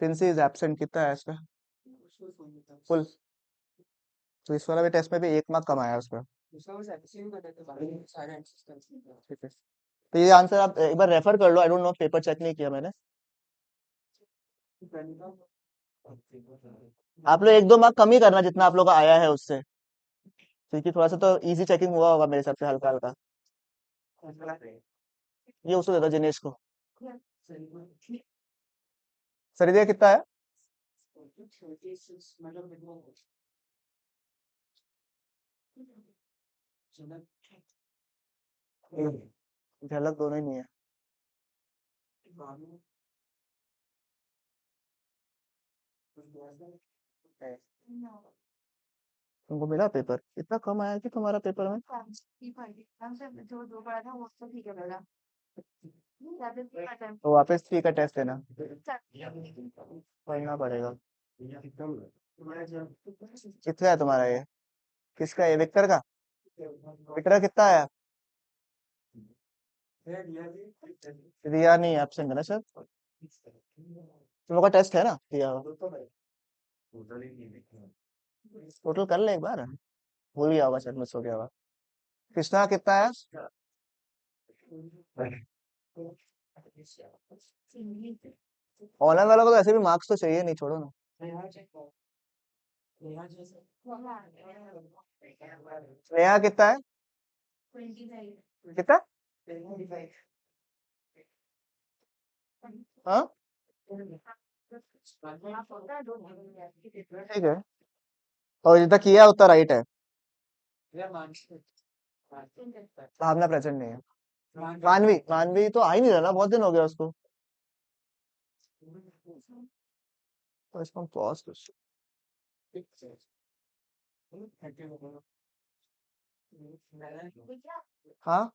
प्रिंसी इज एब्सेंट, कितना है इसका? फुल। तो इस वाला भी टेस्ट में भी 1 मार्क कम आया उसका। ठीक है, तो ये आंसर आप एक बार रेफर कर लो, I don't know, paper check नहीं किया मैंने। आप लोग 1-2 मार्क कम ही करना जितना आप लोग का आया है उससे, क्योंकि थोड़ा सा तो इजी चेकिंग हुआ होगा मेरे हिसाब से, हल्का हल्का। ये उसको देता जिनेश को। सरिया कितना है? झलक दोनों ही नहीं है। तुमको मिला पेपर, इतना कम आया कि तुम्हारा पेपर में? तो वापस 3 का टेस्ट देना पढ़ना पड़ेगा। कितना है तुम्हारा ये? किसका है? विक्टर का? विक्टर का कितना आया? रिया नहीं, एब्सेंट है ना सर? तुम लोग का टेस्ट है ना दिया हुआ? टोटल कर ले एक बार। भूल गया होगा, शायद मिस हो गया होगा। कृष्णा का कितना है? ऑनलाइन वालों को तो ऐसे भी मार्क्स तो चाहिए, नहीं छोड़ो ना। नेहा कितना है? कितना? हाँ ठीक है, और जितना किया उतना राइट है। भावना प्रेजेंट नहीं है। मानवी, मानवी तो आ ही नहीं रहा ना, बहुत दिन हो गया उसको। तो इसको हम पॉज कर। हाँ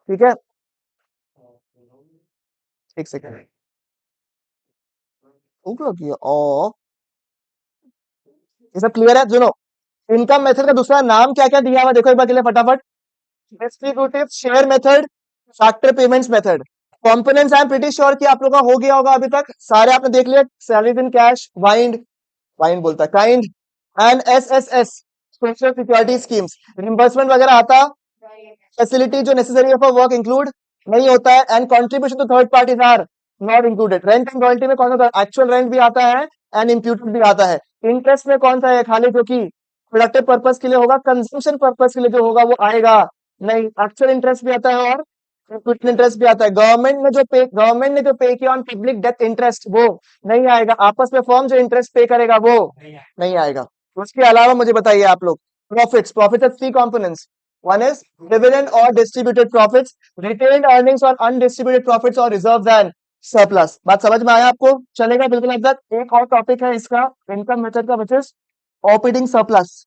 ठीक है, एक सेकंड। भूख लगी है ओ। ये सब क्लियर है सुनो। इनकम मेथड का दूसरा नाम क्या क्या दिया हुआ देखो एक बार के लिए फटाफट। Distributive share method, factor payments method. Components I am pretty sure कि आप लोगों का हो गया होगा अभी तक, सारे आपने देख लिया। Salaries in cash, wind, wind बोलता है kind, and SSS, social security schemes. Reimbursement वगैरह आता, फैसिलिटी जो नेसेसरी फॉर वर्क इंक्लूड नहीं होता है, and contribution to third parties are not included. Rent and royalty में कौन सा? एक्चुअल रेंट भी आता है एंड इम्प्यूटेड भी आता है। इंटरेस्ट में कौन सा है? खाली जो कि प्रोडक्टिव पर्पस के लिए होगा, कंजम्पशन पर्पस के लिए जो होगा वो आएगा नहीं। एक्चुअल इंटरेस्ट भी आता है और इम्प्यूटेड इंटरेस्ट भी आता है। गवर्नमेंट ने जो पे किया ऑन पब्लिक डेट इंटरेस्ट वो नहीं आएगा। आपस में फर्म जो इंटरेस्ट पे करेगा वो नहीं आएगा। उसके अलावा मुझे बताइए आप लोग, प्रॉफिट्स। प्रॉफिट है 3 components. One is dividend or distributed profits, retained earnings or undistributed profits or reserves and surplus। बात समझ में आया आपको? चलेगा बिल्कुल एकदम। एक और टॉपिक है इसका इनकम मेथड का, which is ऑपरेटिंग सरप्लस।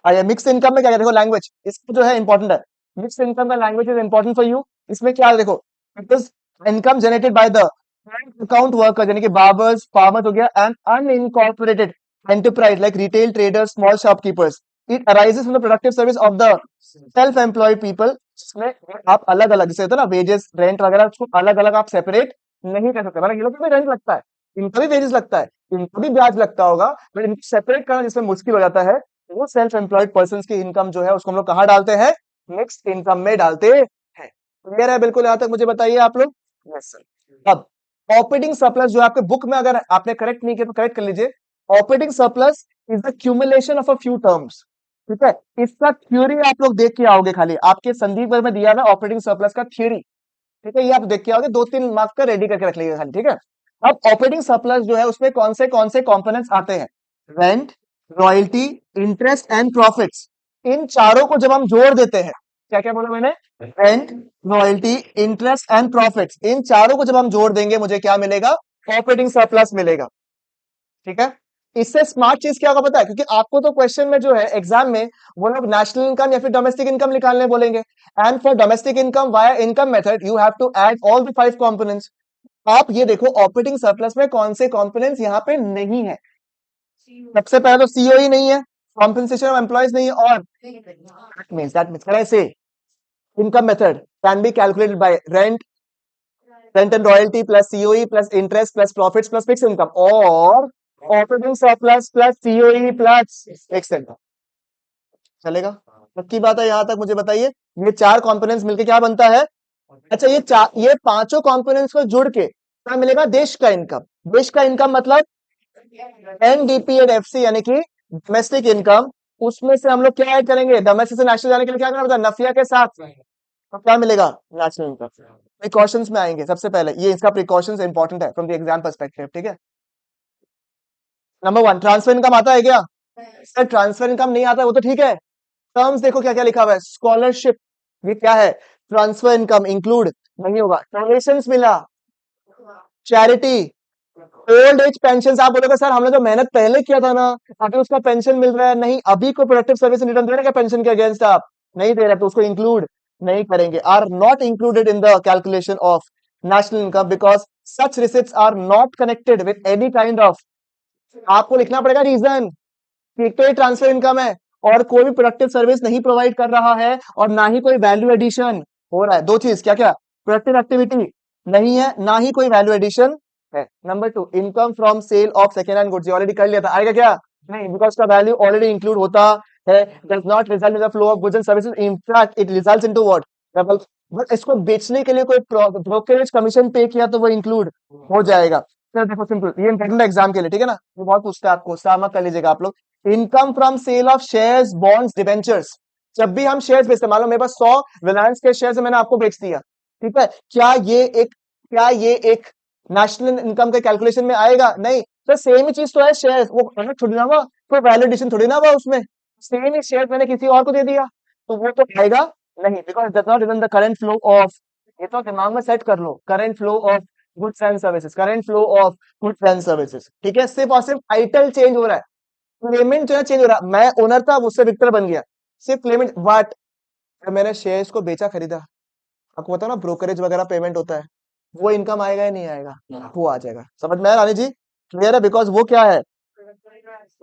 आया मिक्स इनकम में क्या है देखो, लैंग्वेज इसको जो है इंपॉर्टेंट है। मिक्स इनकम का language is important for you. इसमें क्या है देखो, it is income generated by the account worker, यानी कि बार्बर्स, फार्मर्स हो गया, and unincorporated enterprise like retail traders, small shopkeepers. It arises from the productive service of the self employed people, जिसमें आप अलग अलग, जैसे होता है ना वेजेस, रेंट वगैरह, उसको अलग अलग आप सेपरेट नहीं कर सकते। मतलब ये लोग को भी रेंट लगता है, इनका भी वेजेस लगता है, इनका भी ब्याज लगता होगा, बट इनको सेपरेट करना जिसमें मुश्किल हो जाता है। वो सेल्फ एम्प्लॉयड पर्सन की इनकम जो है उसको हम लोग कहाँ डालते हैं? मिक्स्ड इनकम में डालते हैं। क्लियर है बिल्कुल यहाँ तक? मुझे बताइए आप लोग। Yes sir. अब ऑपरेटिंग सरप्लस जो आपके बुक में अगर आपने करेक्ट नहीं किया तो करेक्ट कर लीजिए। Operating surplus is the cumulation of a few terms. ठीक है, इसका थ्योरी आप लोग देख के आओगे, खाली आपके संदीप में दिया हुआ ऑपरेटिंग सरप्लस का थ्योरी। ठीक है, ये आप देख के आओगे, 2-3 मार्क्स का रेडी करके रख लीजिएगा खाली। ठीक है, अब ऑपरेटिंग सरप्लस जो है उसमें कौन से कंपोनेंट्स आते हैं? Rent, royalty, interest and profits. इन चारों को जब हम जोड़ देते हैं, क्या क्या बोला मैंने? Rent, royalty, interest and profits, इन चारों को जब हम जोड़ देंगे मुझे क्या मिलेगा? ऑपरेटिंग सरप्लस मिलेगा। ठीक है, इससे स्मार्ट चीज क्या होगा पता है? क्योंकि आपको तो क्वेश्चन में जो है एग्जाम में वो लोग नेशनल इनकम या फिर डोमेस्टिक इनकम निकालने बोलेंगे, and for domestic income via income method you have to add all the 5 components. आप ये देखो ऑपरेटिंग सरप्लस में कौन से कंपोनेंट्स यहाँ पे नहीं है। सबसे पहले तो सीओ ही नहीं है, कॉम्पेंसेशन ऑफ एम्प्लॉयज नहीं है, और दैट मींस कैसे income method can be calculated by rent and royalty plus COE plus interest plus profits plus fix income, और operating surplus plus COE plus fix income. चलेगा? पक्की बात है यहाँ तक? मुझे बताइए, ये 4 कंपोनेंट्स मिलके क्या बनता है? अच्छा, ये पांचों कंपोनेंट्स को जुड़ के क्या मिलेगा? देश का इनकम। देश का इनकम मतलब एनडीपी एंड एफसी, यानी कि डोमेस्टिक इनकम। उसमें से हम लोग क्या ऐड करेंगे? डोमेस्टिक से नेशनल जाने के लिए क्या करना पड़ता है? नफिया के साथ। तो क्या मिलेगा? National income. प्रिकॉशंस में आएंगे सबसे पहले, ये इसका प्रिकॉशंस इंपॉर्टेंट है फ्रॉम द एग्जाम पर्सपेक्टिव। ठीक है, नंबर 1 ट्रांसफर इनकम आता है क्या? सर ट्रांसफर इनकम नहीं आता है, वो तो ठीक है। टर्म्स देखो क्या क्या लिखा हुआ है। स्कॉलरशिप, ये क्या है? ट्रांसफर इनकम इंक्लूड नहीं होगा। डोनेशंस मिला, चैरिटी, ओल्ड एज पेंशन। आप बोलोगे सर हमने तो मेहनत पहले किया था ना, अभी उसका पेंशन मिल रहा है। नहीं, अभी कोई प्रोडक्टिव सर्विस रिटर्न दे रहे हैं क्या पेंशन के अगेंस्ट? आप नहीं दे रहे तो उसको इंक्लूड नहीं करेंगे, are not included in the calculation of national income because such receipts are not connected with any kind of, आपको लिखना पड़ेगा रीजन कि एक तो ये ट्रांसफर इनकम है और कोई भी प्रोडक्टिव सर्विस नहीं प्रोवाइड कर रहा है और ना ही कोई वैल्यू एडिशन हो रहा है। दो चीज क्या क्या, प्रोडक्टिव एक्टिविटी नहीं है, ना ही कोई वैल्यू एडिशन है। Number two, income from sale of second hand goods, already कर लिया था, आएगा क्या? नहीं, बिकॉज का वैल्यू ऑलरेडी इंक्लूड होता है, does not result in the flow of goods and services, in fact it results into what, double. But इसको बेचने के लिए कोई ब्रोकरेज कमीशन पे किया तो वो इंक्लूड हो जाएगा। तो देखो सिंपल, ये इंपॉर्टेंट एग्जाम के लिए, ठीक है ना, ये बहुत पूछता है आपको, सामक कर लीजिएगा आप लोग। Income from sale of shares, bonds, debentures, जब भी हम शेयर्स बेचते हैं, मान लो मेरे पास 100 रिलायंस के शेयर्स मैंने आपको बेच दिया, ठीक है, क्या ये एक नेशनल इनकम के कैलकुलेशन में आएगा? नहीं, तो सेम ही चीज तो है, शेयर वो अलग थोड़ी ना हुआ, कोई वैल्यूएशन थोड़ी ना हुआ उसमें, सेम ही शेयर मैंने किसी और को दे दिया, तो वो तो आएगा नहीं, because does not even the current flow of, ये तो दिमाग में सेट कर लो, current flow of goods and services, current flow of goods and services, ठीक है, सिर्फ और सिर्फ टाइटल चेंज हो रहा है, पेमेंट जो है चेंज हो रहा है, मैं ओनर था मुझसे विक्टर बन गया, सिर्फ पेमेंट, बट मैंने शेयर्स को बेचा खरीदा, आपको पता ना ब्रोकरेज वगैरह पेमेंट होता है, वो इनकम आएगा या नहीं आएगा? वो आ जाएगा, समझ में आया रानी जी? क्लियर है, बिकॉज वो क्या है,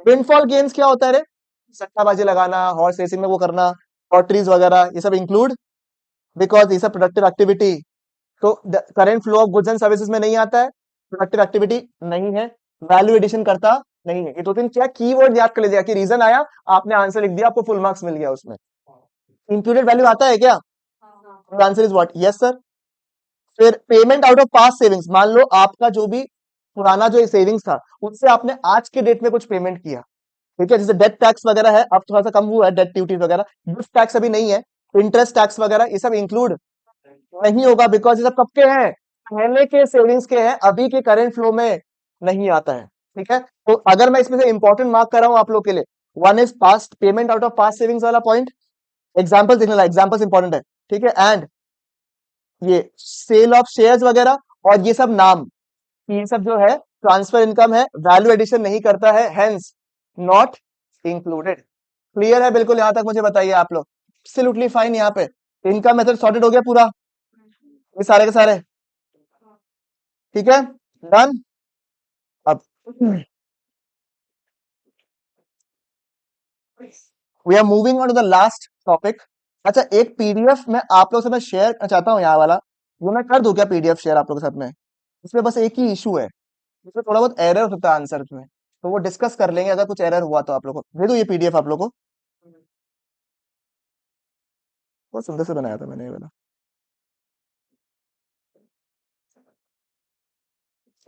विंडफॉल गेन्स क्या होता है रे, सट्टाबाजी लगाना, हॉर्स रेसिंग में वो करना, लॉटरीज वगैरह, ये सब इंक्लूड, बिकॉज ये सब प्रोडक्टिव एक्टिविटी, तो current flow of goods and services में नहीं आता है, प्रोडक्टिव एक्टिविटी नहीं है, वैल्यू एडिशन करता नहीं है। ये दो तीन क्या कीवर्ड याद कर लीजिएगा कि रीजन आया, आपने आंसर लिख दिया, आपको फुल मार्क्स मिल गया उसमें। इंक्लूडेड वैल्यू आता है क्या? Answer is what, yes sir. फिर payment out of past savings, मान लो आपका जो भी पुराना जो सेविंग्स था उससे आपने आज के डेट में कुछ पेमेंट किया, ठीक है, जैसे डेट टैक्स वगैरह है, अब थोड़ा सा कम हुआ है, डेट ड्यूटीज वगैरह, गिफ्ट टैक्स अभी नहीं है, इंटरेस्ट टैक्स वगैरह ये सब इंक्लूड नहीं होगा, बिकॉज ये सब कब के हैं, पहले के सेविंग्स के हैं, अभी के करंट फ्लो में नहीं आता है, ठीक है। तो अगर मैं इसमें से इंपॉर्टेंट मार्क कर रहा हूं आप लोग के लिए, one is past payment out of past savings वाला पॉइंट, एग्जाम्पल देखने वाला, एग्जाम्पल्स इंपॉर्टेंट है, ठीक है, एंड ये सेल ऑफ शेयर्स वगैरह, और ये सब नाम, ये सब जो है ट्रांसफर इनकम है, वैल्यू एडिशन नहीं करता है, हेंस नॉट इंक्लूडेड। क्लियर है बिल्कुल, यहां तक मुझे बताइए आप लोग, एब्सोल्युटली फाइन, यहाँ पे इनकम मेथड सॉर्टेड हो गया पूरा, ये सारे के सारे, ठीक है, डन। अब we are moving on to the last topic. अच्छा, एक पीडीएफ मैं आप लोग से मैं शेयर करना चाहता हूँ, यहाँ वाला, वो मैं कर दूं क्या पीडीएफ शेयर आप लोगों के साथ में? इसमें बस एक ही इशू है, इसमें थोड़ा बहुत एरर हो सकता है आंसर में, तो वो डिस्कस कर लेंगे, अगर कुछ एरर हुआ तो आप लोग को दे दूं ये पीडीएफ आप लोग को, बहुत सुंदर से बनाया था मैंने ये वाला,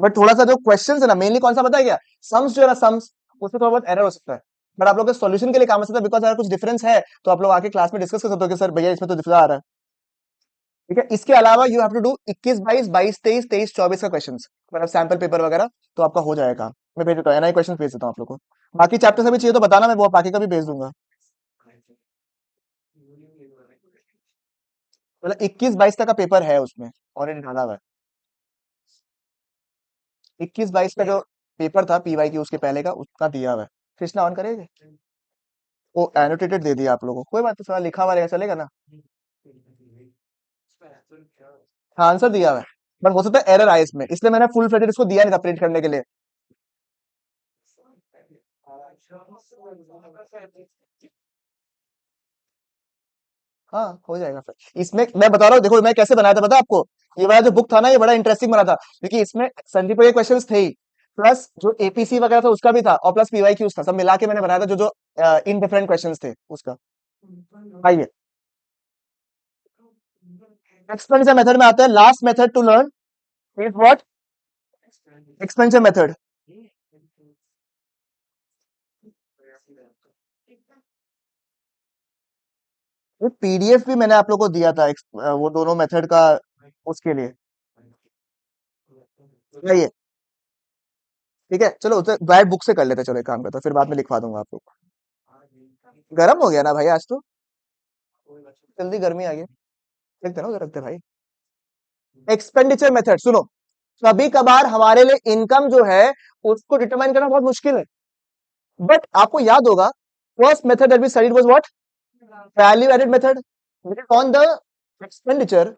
बट थोड़ा सा जो क्वेश्चन है ना, मेनली कौन सा पता है क्या, सम्स जो है ना, सम्स, उसमें थोड़ा बहुत एरर हो सकता है, बट आप लोग के सॉल्यूशन के लिए काम आ सकता है, बिकॉज अगर कुछ डिफरेंस है तो आप लोग आके क्लास में डिस्कस कर सकते हो कि सर भैया इसमें तो डिफरेंस आ रहा है, ठीक है। इसके अलावा यू हैव टू डू 21 22 22 23 23 24 का क्वेश्चन, मतलब सैंपल पेपर वगैरह, तो आपका हो जाएगा, मैं भेज देता हूँ, एनआई क्वेश्चन भेज देता हूँ आप लोग को, बाकी चैप्टर से भी चाहिए तो बताना, मैं वो बाकी का भी भेज दूंगा, मतलब 21 22 तक का पेपर है उसमें ऑलरेडी डाला हुआ है, 21 22 का जो पेपर था पीवाई की, उसके पहले का उसका दिया हुआ है, कृष्णा ऑन करेगा, वो एनोटेटेड दे दिया आप लोगों को, कोई बात, तो थोड़ा लिखा हुआ रहेगा, चलेगा ना, हाँ आंसर दिया हुआ है, बट हो सकता है एरर आए इसमें, इसलिए मैंने फुल फ्लेटेड इसको दिया नहीं था प्रिंट करने के लिए। हाँ हो जाएगा फिर, इसमें मैं बता रहा हूँ, देखो मैं कैसे बनाया था, पता आपको, ये वाला जो बुक था ना, ये बड़ा इंटरेस्टिंग बना था, क्योंकि इसमें संदीप के क्वेश्चंस थे ही, प्लस जो एपीसी वगैरह था उसका भी था, और प्लस पीवाई क्यूज था, सब मिला के मैंने बनाया था, जो जो इन डिफरेंट क्वेश्चंस थे उसका। आइए, एक्सपेंडिचर मेथड में आता है, last method to learn is what, expenditure method. वो पीडीएफ भी मैंने आप लोग को दिया था, वो दोनों मेथड का, उसके लिए, आइए, ठीक है, चलो उसे गाइड बुक से कर लेते हैं, चलो एक काम करते हैं, फिर बाद में लिखवा दूंगा आप लोग को। गर्म हो गया ना भाई आज तो, जल्दी गर्मी आ गई, देखते ना उधर रखते भाई। एक्सपेंडिचर मेथड सुनो, कभी कभार हमारे लिए इनकम जो है उसको डिटरमाइन करना बहुत मुश्किल है, बट आपको याद होगा, first method that we studied was what, value added method, on the expenditure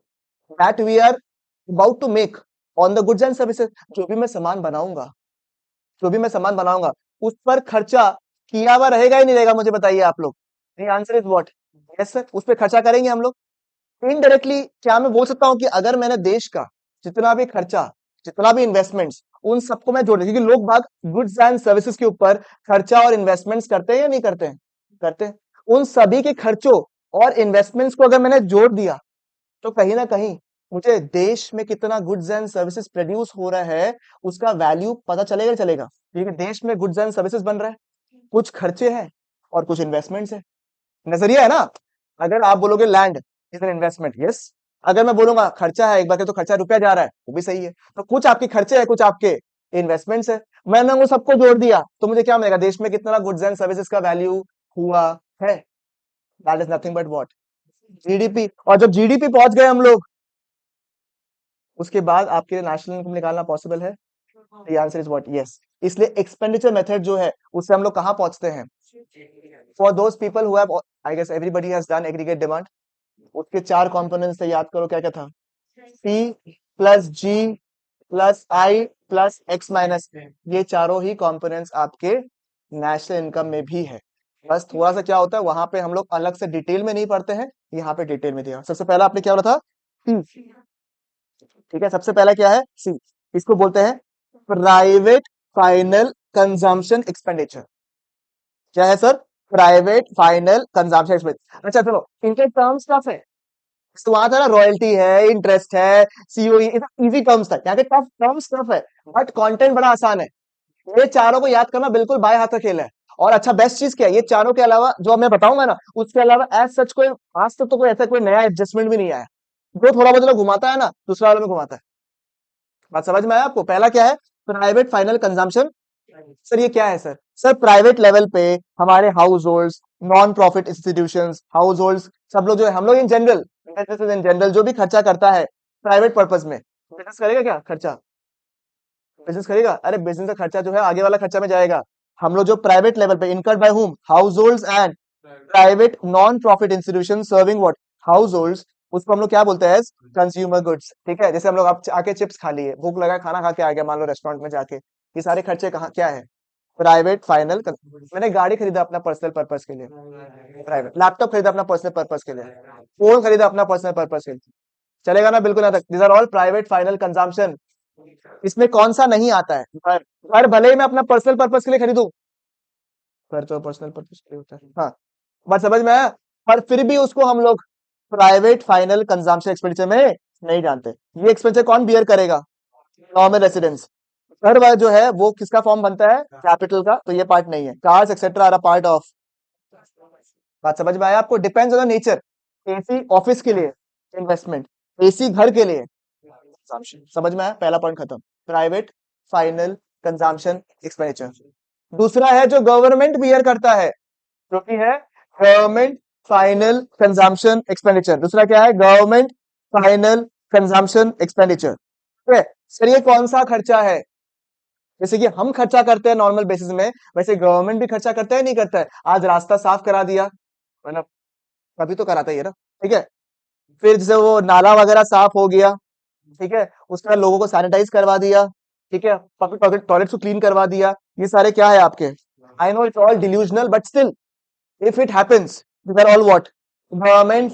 that we are about to make on the goods and services. जो भी मैं सामान बनाऊंगा, जो भी मैं सामान बनाऊंगा, उस पर खर्चा किया हुआ रहेगा ही नहीं रहेगा, मुझे बताइए आप लोग। The answer is what? Yes sir, उस पर खर्चा करेंगे हम लोग। इनडायरेक्टली क्या मैं बोल सकता हूँ कि अगर मैंने देश का जितना भी खर्चा, जितना भी इन्वेस्टमेंट्स, उन सबको मैं जोड़ दूं, क्योंकि लोग भाग गुड्स एंड सर्विसेज के ऊपर खर्चा और इन्वेस्टमेंट्स करते हैं या नहीं करते हैं? करते हैं। उन सभी के खर्चों और इन्वेस्टमेंट्स को अगर मैंने जोड़ दिया, तो कहीं ना कहीं मुझे देश में कितना गुड्स एंड सर्विसेज प्रोड्यूस हो रहा है उसका वैल्यू पता चलेगा चलेगा। क्योंकि देश में गुड्स एंड सर्विसेज बन रहा है, कुछ खर्चे हैं और कुछ इन्वेस्टमेंट्स है। नजरिया है ना। अगर आप बोलोगे land is an investment, yes. अगर मैं बोलूंगा खर्चा है, एक बार के तो खर्चा रुपया जा रहा है, वो भी सही है। तो कुछ आपके खर्चे है, कुछ आपके इन्वेस्टमेंट्स है। मैंने वो सबको जोड़ दिया तो मुझे क्या मिलेगा? देश में कितना गुड्स एंड सर्विसेज का वैल्यू हुआ है। That is nothing but what? GDP. और जब जीडीपी पहुंच गए हम लोग, उसके बाद आपके लिए नेशनल इनकम निकालना पॉसिबल है। The answer is what? Yes. इसलिए एक्सपेंडिचर मेथड जो है उससे हम लोग कहां पहुंचते हैं? For those people who have, I guess everybody has done aggregate demand. उसके चार कंपोनेंट्स थे, याद करो क्या क्या था। P plus G plus I plus X minus, ये चारों ही कंपोनेंट्स आपके नेशनल इनकम में भी है। बस थोड़ा सा क्या होता है, वहां पे हम लोग अलग से डिटेल में नहीं पढ़ते हैं, यहाँ पे डिटेल में दिया। सबसे पहला आपने क्या बोला था? सी। ठीक है, सबसे पहला क्या है? सी। इसको बोलते हैं प्राइवेट फाइनल कंजम्पशन एक्सपेंडिचर। क्या है sir? Private final consumption expenditure. अच्छा चलो, इनके टर्म्स टफ है। तो वहां था ना, रॉयल्टी है, इंटरेस्ट है, सीओई, इजी टर्म्स था। यहाँ के टफ टर्म्स टफ है, बट कंटेंट बड़ा आसान है। ये चारों को याद करना बिल्कुल बाएं हाथ का खेल है। और अच्छा बेस्ट चीज क्या है, ये चारों के अलावा जो मैं बताऊंगा ना, उसके अलावा एज सच कोई आज तक तो कोई ऐसा कोई नया एडजस्टमेंट भी नहीं आया। जो थोड़ा बहुत जो घुमाता है ना, दूसरा वाले में घुमाता है। बात समझ में आया आपको? पहला क्या है? Private final consumption. सर ये क्या है सर? सर प्राइवेट लेवल पे हमारे house holds, non profit institutions, house holds, सब लोग जो है, हम लोग in general, business in general जो भी खर्चा करता है प्राइवेट पर्पज में, बिजनेस करेगा क्या खर्चा? बिजनेस करेगा? अरे बिजनेस का खर्चा जो है आगे वाला खर्चा में जाएगा। हम लोग जो प्राइवेट लेवल पे incurred by whom, house holds and private non profit institution serving what? House holds, उसको हम लोग क्या बोलते हैं? Consumer goods. ठीक है, जैसे हम लोग आप आके चिप्स खा लिए, भूख लगा, खाना खा के आ गया मान लो रेस्टोरेंट में जाके, ये सारे खर्चे कहाँ क्या है? Private final. मैंने गाड़ी खरीदा अपना पर्सनल पर्पस के लिए, प्राइवेट। लैपटॉप खरीदा अपना पर्सनल पर्पस के लिए, फोन खरीदा अपना पर्सनल पर्पस के लिए, चलेगा ना? बिल्कुल ना तक। These are all private final consumption. इसमें कौन सा नहीं आता है? घर। घर भले ही मैं अपना पर्सनल पर्पस के लिए खरीदूं, घर तो पर्सनल पर्पस के लिए होता है, हाँ। बात समझ में आया? पर फिर भी उसको हम लोग प्राइवेट फाइनल कंजम्पशन एक्सपेंडिचर में नहीं जानते। ये एक्सपेंडिचर कौन बियर करेगा? Normal residence. घर वाला जो है वो किसका फॉर्म बनता है? कैपिटल का, तो ये पार्ट नहीं है। Cars etcetera are a part of. बात समझ में आया आपको? Depends on the nature. AC office के लिए इन्वेस्टमेंट, एसी घर के लिए consumption। समझ में आया? पहला पॉइंट खत्म। Private final consumption expenditure. दूसरा है जो गवर्नमेंट बियर करता है, जो कि है गवर्नमेंट फाइनल कंजम्पशन एक्सपेंडिचर। दूसरा क्या है? Government final consumption expenditure. ठीक है सर, ये कौन सा खर्चा है? जैसे कि हम खर्चा करते हैं नॉर्मल बेसिस में, वैसे गवर्नमेंट भी खर्चा करता है नहीं करता है? आज रास्ता साफ करा दिया, मतलब कभी तो कराता ही है ना। ठीक है, फिर जैसे वो नाला वगैरह साफ हो गया, ठीक है, उसके बाद लोगों को सैनिटाइज करवा दिया, ठीक है, पब्लिक टॉयलेट को क्लीन करवा दिया। ये सारे क्या है आपके? I know it's all delusional, but still if it happens, these are all what? Government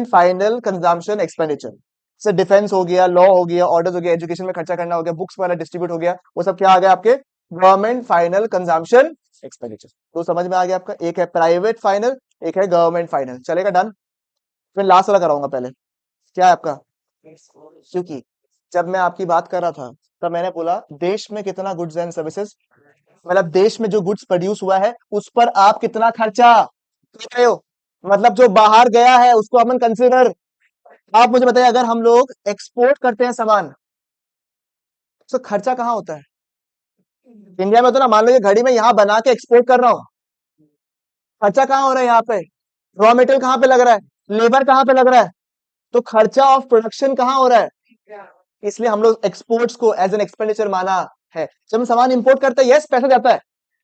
final consumption expenditure। से डिफेंस हो गया, लॉ हो गया, ऑर्डर्स हो गया, एजुकेशन में खर्चा करना हो गया, बुक्स वाला डिस्ट्रीब्यूट हो गया, वो सब क्या आ गया आपके? Government final consumption expenditure. तो समझ में आ गया आपका? एक है प्राइवेट फाइनल, एक है गवर्नमेंट फाइनल। चलेगा? डन। फिर लास्ट वाला कराऊंगा पहले। क्या है आपका? क्योंकि जब मैं आपकी बात कर रहा था, तब मैंने बोला देश में कितना गुड्स एंड सर्विसेज, मतलब देश में जो गुड्स प्रोड्यूस हुआ है उस पर आप कितना खर्चा कर रहे हो, मतलब जो बाहर गया है उसको अपन कंसिडर। आप मुझे बताइए, अगर हम लोग एक्सपोर्ट करते हैं सामान, तो खर्चा कहाँ होता है? इंडिया में तो ना, मान लो ये घड़ी में यहाँ बना के एक्सपोर्ट कर रहा हूँ, खर्चा कहाँ हो रहा है? यहाँ पे रॉ मटेरियल कहाँ पे लग रहा है, लेबर कहाँ पे लग रहा है, तो खर्चा ऑफ प्रोडक्शन कहाँ हो रहा है? इसलिए हम लोग एक्सपोर्ट्स को एज एन एक्सपेंडिचर माना है। जब हम सामान इंपोर्ट करते हैं, यस पैसा जाता है,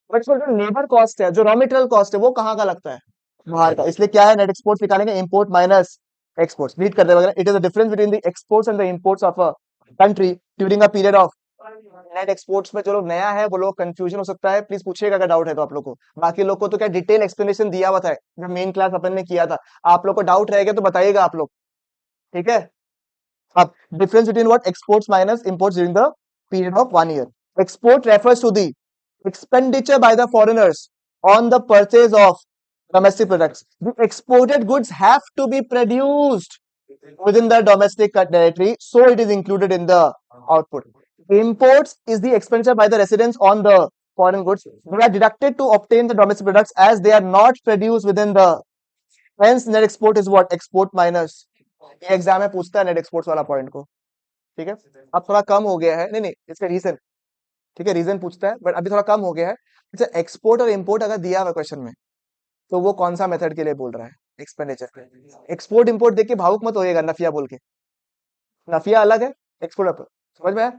बट जो लेबर कॉस्ट है, जो रॉ मटेरियल कॉस्ट है, वो कहाँ का लगता है? बाहर का, इसलिए क्या है, नेट एक्सपोर्ट्स निकालेंगे, इंपोर्ट माइनस एक्सपोर्ट्स, रीड करते वगैरह, it is the difference between the exports and the imports of a country during a period of. Net exports में जो लोग नया है वो लोग कंफ्यूजन हो सकता है, प्लीज पूछिएगा अगर डाउट है तो आप लोग को। बाकी लोग को तो क्या डिटेल एक्सप्लेनेशन दिया हुआ था जब मेन क्लास अपन ने किया था। आप लोग को डाउट रहेगा तो बताइएगा आप लोग, ठीक है। अब difference between what exports minus imports during the period of 1 year। Export refers to the expenditure by the foreigners on the purchase of domestic products. The exported goods have to be produced within the domestic territory, so it is included in the output. Imports is the expenditure by the residents on the foreign goods. They are deducted to obtain the domestic products as they are not produced within the, hence net export is what, export minus। ये exam में पूछता है net exports वाला point को, ठीक है। अब थोड़ा कम हो गया है, नहीं नहीं इसका रीजन, ठीक है, रीजन पूछता है बट अभी थोड़ा कम हो गया है। अच्छा, एक्सपोर्ट और इंपोर्ट अगर दिया हुआ क्वेश्चन में तो वो कौन सा मेथड के लिए बोल रहा है, एक्सपेंडिचर। एक्सपोर्ट इंपोर्ट देख के भावुक मत होइएगा नफिया बोल के, नफिया अलग है, एक्सपोर्ट अपना, समझ में आया,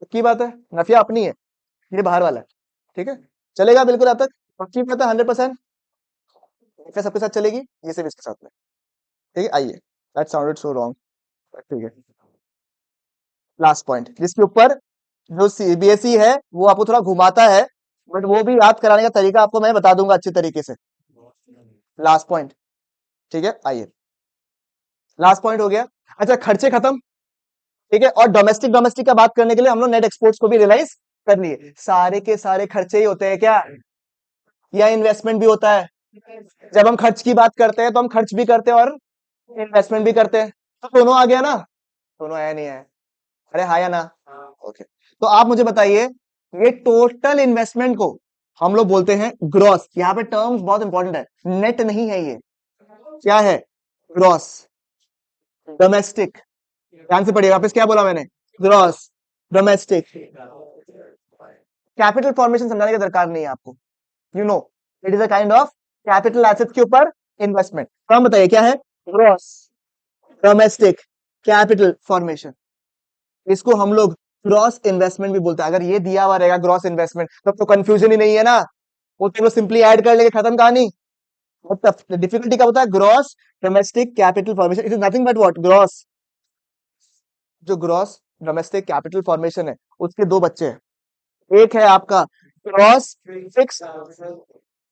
की बात है, नफिया अपनी है, ये बाहर वाला है, ठीक है। चलेगा बिल्कुल अब तक, पक्की बात है 100%, नफिया सबके साथ चलेगी, ये सिर्फ इसके साथ में, ठीक है। आइए, दैट साउंडेड सो रॉन्ग, ठीक है। लास्ट पॉइंट जिसके ऊपर जो सीबीएसई है वो आपको थोड़ा घुमाता है, बट वो भी याद कराने का तरीका आपको मैं बता दूंगा अच्छे तरीके से। लास्ट पॉइंट, ठीक है, आइए, लास्ट पॉइंट हो गया। अच्छा, खर्चे खत्म, ठीक है, और डोमेस्टिक डोमेस्टिक का बात करने के लिए हम लोग नेट एक्सपोर्ट्स को भी रियलाइज कर लिए। सारे के सारे खर्चे ही होते हैं क्या, या इन्वेस्टमेंट भी होता है। जब हम खर्च की बात करते हैं तो हम खर्च भी करते हैं और इन्वेस्टमेंट भी करते हैं, तो दोनों आ गया ना, दोनों आया नहीं है, अरे हाँ या ना, ओके। तो आप मुझे बताइए, ये टोटल इन्वेस्टमेंट को हम लोग बोलते हैं ग्रॉस, यहाँ पे टर्म्स बहुत इंपॉर्टेंट है, नेट नहीं है ये, क्या है, ग्रॉस डोमेस्टिक, ध्यान से पढ़िएगा, वापस क्या बोला मैंने, ग्रॉस डोमेस्टिक। कैपिटल फॉर्मेशन समझाने की दरकार नहीं है आपको, you know it is a kind of capital asset के ऊपर इन्वेस्टमेंट। तो हम बताइए क्या है, ग्रॉस डोमेस्टिक कैपिटल फॉर्मेशन, इसको हम लोग ग्रॉस इन्वेस्टमेंट भी बोलते हैं। अगर ये दिया हुआ रहेगा ग्रॉस इन्वेस्टमेंट तब तो कंफ्यूजन ही नहीं है ना, वो तो सिंपली ऐड कर लेंगे, खत्म कहानी। मतलब डिफिकल्टी का होता है gross domestic capital formation, it is nothing but what, gross, जो ग्रॉस डोमेस्टिक कैपिटल फॉर्मेशन है उसके दो बच्चे हैं, एक है आपका ग्रॉस फिक्स।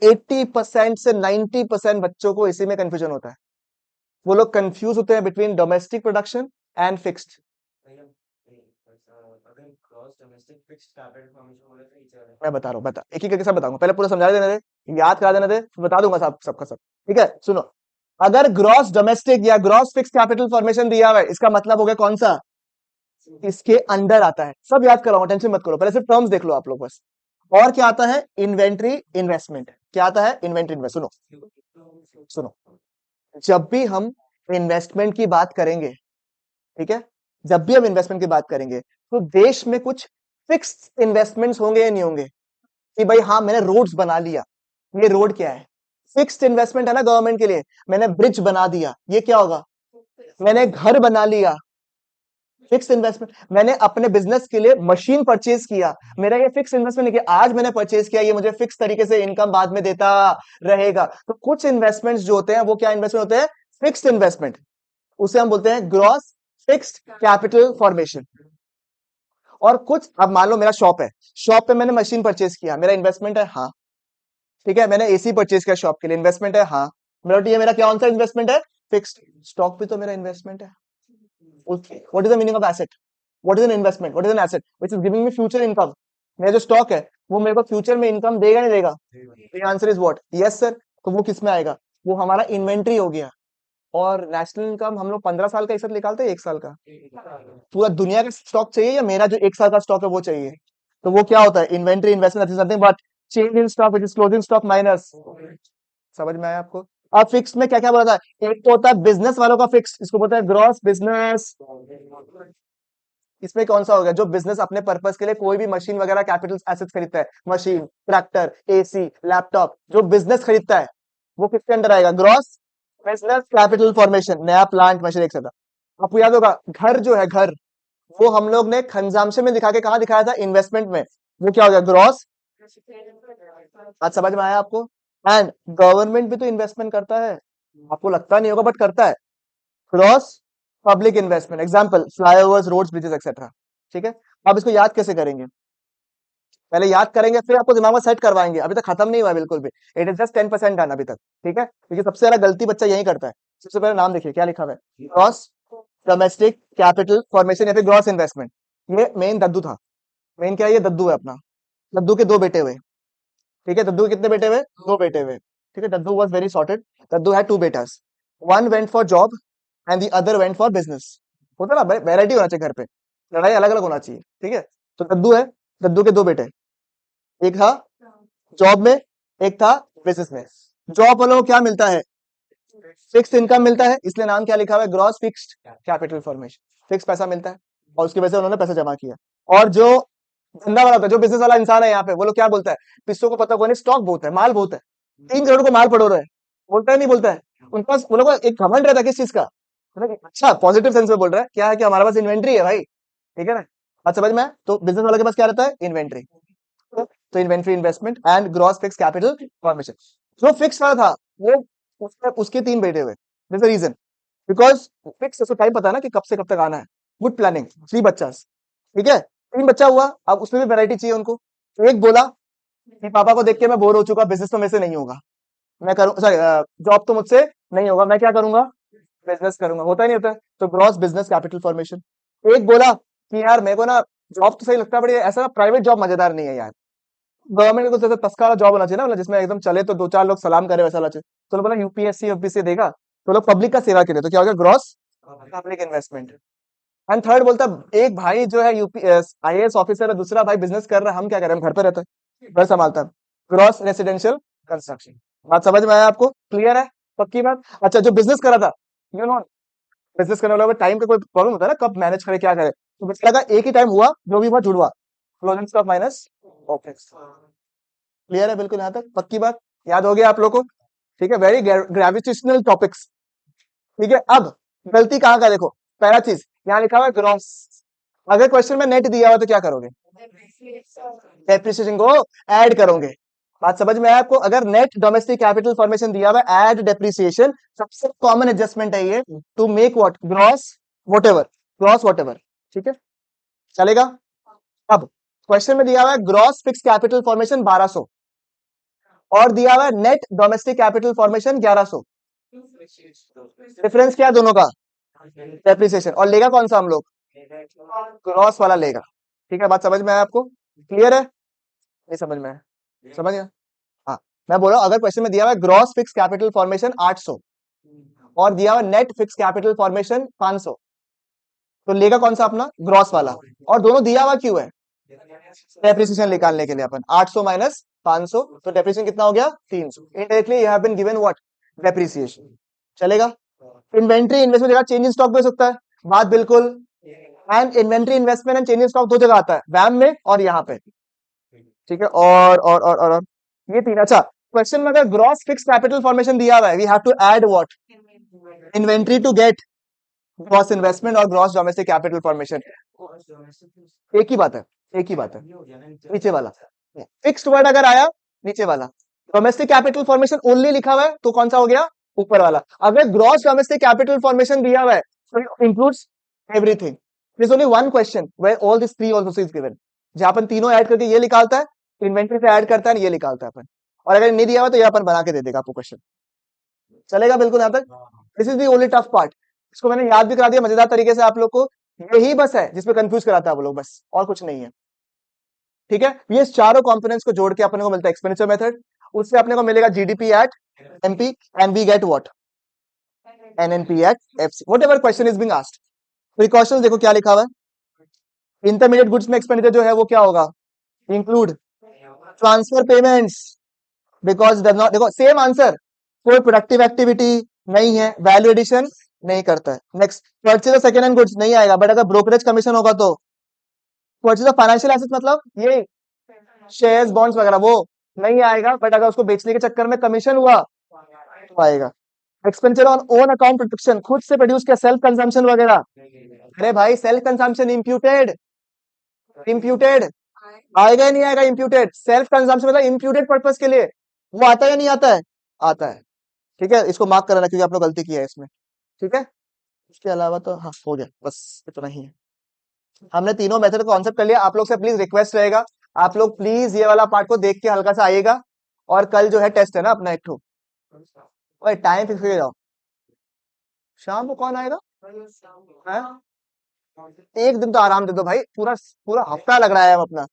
80% से 90% बच्चों को इसी में कंफ्यूजन होता है, वो लोग कंफ्यूज होते हैं between domestic production and fixed. मैं बता रहा हूँ, बता एक ही करके सब बताऊंगा, पहले पूरा समझा देने दे, याद करा देने दे, फिर बता दूंगा सब सबका सब, ठीक है। सुनो, अगर ग्रॉस डोमेस्टिक या ग्रॉस फिक्स कैपिटल फॉर्मेशन दिया हुआ है, इसका मतलब हो गया कौन सा, इसके अंडर आता है, सब याद कराऊंगा, टेंशन मत करो, पहले सिर्फ टर्म्स देख लो आप लोग बस। और क्या आता है, इन्वेंट्री इन्वेस्टमेंट, क्या आता है, इन्वेंट्री इन्वेस्ट। सुनो सुनो, जब भी हम इन्वेस्टमेंट की बात करेंगे, ठीक है, जब भी हम इन्वेस्टमेंट की बात करेंगे तो देश में कुछ फिक्स इन्वेस्टमेंट्स होंगे या नहीं होंगे, कि भाई हाँ मैंने रोड्स बना लिया, ये रोड क्या है, फिक्स्ड इन्वेस्टमेंट है ना गवर्नमेंट के लिए, मैंने ब्रिज बना दिया, ये क्या होगा, मैंने घर बना लिया, फिक्स इन्वेस्टमेंट। मैंने अपने बिजनेस के लिए मशीन परचेज किया, मेरा ये फिक्स इन्वेस्टमेंट है कि आज मैंने परचेज किया, ये मुझे फिक्स तरीके से इनकम बाद में देता रहेगा। तो कुछ इन्वेस्टमेंट्स जो होते हैं वो क्या इन्वेस्टमेंट होते हैं, फिक्स्ड इन्वेस्टमेंट, उसे हम बोलते हैं ग्रॉस फिक्स्ड कैपिटल फॉर्मेशन। और कुछ, अब मान लो मेरा शॉप है, शॉप पे मैंने मशीन परचेज किया, मेरा इन्वेस्टमेंट है, हाँ, ठीक है, मैंने एसी परचेज किया शॉप के लिए, इन्वेस्टमेंट है, हाँ, मेरा क्या कौन सा इन्वेस्टमेंट है, फिक्स्ड। स्टॉक भी तो मेरा इन्वेस्टमेंट है। What is the meaning of asset, what is an investment, what is an asset which is giving me future income. मेरा जो स्टॉक है वो मेरे को फ्यूचर में इनकम देगा नहीं देगा, the answer is what, yes sir. तो वो किस में आएगा, वो हमारा इन्वेंट्री हो गया। और नेशनल इनकम हम लोग 15 साल का एक साथ निकालते हैं, 1 साल का, पूरा दुनिया का स्टॉक चाहिए या मेरा जो 1 साल का स्टॉक है वो चाहिए, तो वो क्या होता है, inventory investment is nothing but change in stock which is closing stock minus. समझ में आया आपको। अब फिक्स में क्या क्या बोला था, एक तो होता है बिजनेस वालों का फिक्स, इसको बोलते हैं ग्रॉस बिजनेस। इसमें कौन सा हो गया, जो बिजनेस अपने पर्पस के लिए कोई भी मशीन वगैरह कैपिटल एसेट्स खरीदता है, मशीन, ट्रैक्टर, एसी, लैपटॉप, जो बिजनेस खरीदता है वो किसके अंडर आएगा, ग्रॉस बिजनेस कैपिटल फॉर्मेशन, नया प्लांट मशीन एक्सेट्रा। आपको याद होगा घर जो है, घर, वो हम लोग ने कंजम्पशन में दिखा के कहा दिखाया था, इन्वेस्टमेंट में, वो क्या हो गया, ग्रॉस। आज समझ में आया आपको। एंड गवर्नमेंट भी तो इन्वेस्टमेंट करता है, आपको लगता नहीं होगा बट करता है। Gross public investment, example flyovers, roads, bridges etcetera. ठीक है, अब इसको याद कैसे करेंगे? पहले याद करेंगे फिर आपको दिमाग में सेट करवाएंगे, अभी तक खत्म नहीं हुआ बिल्कुल भी। इट इज जस्ट 10% डन अभी तक। ठीक है, क्योंकि सबसे ज्यादा गलती बच्चा यही करता है। सबसे पहले नाम देखिए क्या लिखा हुआ है, ग्रॉस डोमेस्टिक कैपिटल फॉर्मेशन या फिर ग्रॉस इन्वेस्टमेंट। ये मेन दद्दू था। मेन क्या है, ये दद्दू है अपना। दद्दू के दो बेटे हुए। ठीक है, दद्दू के कितने बेटे हुए? दो बेटे हुए। ठीक है, दद्दू वॉज वेरी सॉर्टेड। दद्दू हैड टू बेटास, one went for job and the other went for business. होता ना, वैरायटी होना चाहिए घर पे, लड़ाई अलग अलग होना चाहिए। ठीक है, तो दद्दू है, दद्दू के दो बेटे, एक था जॉब में, एक था बिजनेस में। जॉब वालों को क्या मिलता है? फिक्स इनकम मिलता है, इसलिए नाम क्या लिखा हुआ है, gross fixed capital formation. Fix पैसा मिलता है और उसकी वजह से उन्होंने पैसा जमा किया। और जो धंधा वाला होता है, जो बिजनेस वाला इंसान है यहाँ पे, वो लोग क्या बोलता है, पिस्सों को पता कौन है, स्टॉक बहुत है, माल बहुत है, 3 करोड़ को माल पड़ो रहा है, बोलता है नहीं बोलता है? उनके पास वो लोग को एक घमंड रहता है किस चीज का, मतलब कि अच्छा पॉजिटिव सेंस में बोल रहा है, क्या है कि हमारे पास इन्वेंट्री है भाई। ठीक है ना, बात समझ में आया? तो बिजनेस वाले के पास क्या रहता है, इन्वेंट्री। तो inventory investment and gross fix capital formation. जो फिक्स वाला था वो, उसके 3 बेटे हुए। दिस रीजन, बिकॉज फिक्स उसको टाइम पता है ना कि कब से कब तक आना है। गुड प्लानिंग, 3 बच्चा। ठीक है, 3 बच्चा हुआ, अब उसमें भी वैरायटी चाहिए उनको। एक बोला कि पापा को देख के मैं बोर हो चुका, बिजनेस तो मेरे से नहीं होगा, मैं करूँ, सॉरी जॉब तो मुझसे नहीं होगा, मैं क्या करूंगा, बिजनेस करूंगा। होता ही नहीं होता है, तो ग्रॉस बिजनेस कैपिटल फॉर्मेशन। एक बोला कि यार मेरे को ना जॉब तो सही लगता है, बट ये ऐसा प्राइवेट जॉब मजेदार नहीं है यार, गवर्नमेंट को जैसे तस्का वाला जॉब होना चाहिए ना, मतलब जिसमें एकदम चले तो 2-4 लोग सलाम करे वैसा होना चाहिए। तो लोग बोला यूपीएससी यूपीएससी देगा, तो लोग पब्लिक का सेवा के लिए, तो क्या हो गया, gross public investment. And third बोलता एक भाई जो है यूपी आईएएस ऑफिसर है, दूसरा भाई बिजनेस कर रहा है, हम क्या करें, हम घर पे रहते हैं, घर संभालता है। Gross residential construction. बात समझ में आया आपको, क्लियर है, पक्की बात? अच्छा, जो बिजनेस कर रहा था, यू नो, बिजनेस करने वाले टाइम का कोई प्रॉब्लम होता है ना, कब मैनेज करे क्या करे, तो मुझे लगा एक ही टाइम हुआ, जो भी हुआ जुड़वा, closing stock minus opex. Clear है बिल्कुल, यहाँ तक पक्की बात, याद हो गया आप लोग को? ठीक है, वेरी ग्रेविटेशनल टॉपिक्स। ठीक है, अब गलती कहाँ का देखो, पहला चीज यहाँ लिखा हुआ है ग्रॉस। अगर क्वेश्चन में नेट दिया हुआ तो क्या करोगे, डेप्रिसिएशन को ऐड करोगे। बात समझ में आया आपको? अगर नेट डोमेस्टिक कैपिटल फॉर्मेशन दिया हुआ है, ऐड डेप्रिसिएशन, सबसे कॉमन एडजस्टमेंट है ये, to make what, gross what gross what. ठीक है, चलेगा? अब क्वेश्चन में दिया हुआ है ग्रॉस फिक्स कैपिटल फॉर्मेशन 1200 और दिया हुआ है net domestic capital formation 1100। Difference क्या है दोनों का, डेप्रिसिएशन। और लेगा कौन सा हम लोग, ग्रॉस वाला लेगा। ठीक है, बात समझ में आया आपको, क्लियर है? नहीं समझ में आया, समझ गया? हाँ, मैं बोल रहा हूँ अगर क्वेश्चन में दिया हुआ है ग्रॉस फिक्स कैपिटल फॉर्मेशन 800 और दिया हुआ नेट फिक्स कैपिटल फॉर्मेशन 500, तो लेगा कौन सा अपना, ग्रॉस वाला। और दोनों दिया हुआ क्यों है, डेप्रिसिएशन निकालने के लिए अपन 800 माइनस 500, तो डेप्रिसिएशन कितना हो गया, 300। Indirectly you have been given what, depreciation. चलेगा? इन्वेंट्री इन्वेस्टमेंट जगह चेंज इन स्टॉक भी हो सकता है, बात बिल्कुल। And inventory investment and change in stock दो जगह आता है, वैम में और यहाँ पे। ठीक है, और ये तीन। अच्छा, क्वेश्चन में अगर ग्रॉस फिक्स कैपिटल फॉर्मेशन दिया हुआ है, we have to add what, inventory to get gross investment और ग्रॉस डोमेस्टिक कैपिटल फॉर्मेशन। एक ही बात है, एक ही बात है। नीचे वाला फिक्स्ड वर्ड अगर आया, नीचे वाला डोमेस्टिक कैपिटल फॉर्मेशन ओनली लिखा हुआ है, तो कौन सा हो गया, ऊपर वाला। अगर ग्रॉस डोमेस्टिक कैपिटल फॉर्मेशन दिया हुआ है, तो includes everything. there's only one question where all these three also is given, जहां अपन तीनों ऐड करके ये निकालता है, इन्वेंट्री से ऐड करता है ये निकालता है अपन। और अगर नहीं दिया हुआ तो ये अपन बना के दे देगा आपको क्वेश्चन। चलेगा बिल्कुल यहाँ तक? This is the only tough part. इसको मैंने याद भी करा दिया मजेदार तरीके से आप लोग को, यही बस है जिसमें कंफ्यूज कराता है वो लोग, बस और कुछ नहीं है। ठीक है, ये चारों कंपोनेंट्स को जोड़ के अपने को मिलता है एक्सपेंडिचर मेथड, उससे अपने को मिलेगा GDP at MP and we get what, NNP at FC, whatever question is being asked. Precautions देखो क्या लिखा हुआ है, इंटरमीडिएट गुड्स में एक्सपेंडिचर जो है वो क्या होगा, include transfer payments, because does not, देखो सेम आंसर, कोई प्रोडक्टिव एक्टिविटी नहीं है, वैल्यू एडिशन नहीं करता है। Next, purchase of second hand goods नहीं आएगा, बट अगर ब्रोकरेज कमीशन होगा तो। परचेज ऑफ फाइनेंशियल एसेट मतलब ये शेयर्स बॉन्ड्स वगैरह, वो नहीं आएगा, बट अगर उसको बेचने के चक्कर में कमीशन हुआ तो आएगा। Expenditure on own account protection, खुद से प्रोड्यूस किया, सेल्फ कंजम्पशन वगैरह, अरे भाई सेल्फ कंजम्पशन इम्प्यूटेड, इम्प्यूटेड आएगा ही नहीं आएगा, इम्प्यूटेड। सेल्फ कंजम्पशन मतलब इम्प्यूटेड पर्पस के लिए, वो आता है या नहीं आता है? आता है। ठीक है, इसको मार्क कराना क्योंकि आप लोग गलती किया है इसमें। ठीक है, उसके अलावा तो हाँ हो गया, बस इतना ही है। हमने तीनों मेथड का कॉन्सेप्ट कर लिया। आप लोग से प्लीज रिक्वेस्ट रहेगा, आप लोग प्लीज ये वाला पार्ट को देख के हल्का सा आइएगा। और कल जो है टेस्ट है ना अपना एक ठो। ओए टाइम फिक्स करके जाओ। शाम को कौन आएगा? हैं? एक दिन तो आराम दे दो भाई, पूरा पूरा हफ्ता लग रहा है हम अपना।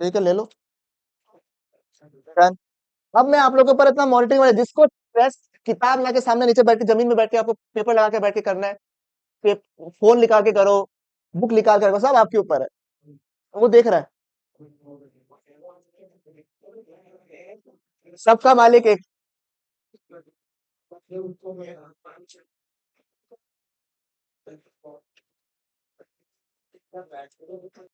ठीक है, ले लो। Done। अब मैं आप लोगों के ऊपर इतना मॉनिटरिंग वाला जिसको स्ट्रेस, किताब लाके सामने नीचे बैठ के जमीन में बैठ के आपको पेपर लगा के बैठ के करना है, फोन निकाल के करो, बुक निकाल के करो, सब आपके ऊपर है। वो देख रहा है, सबका मालिक एक।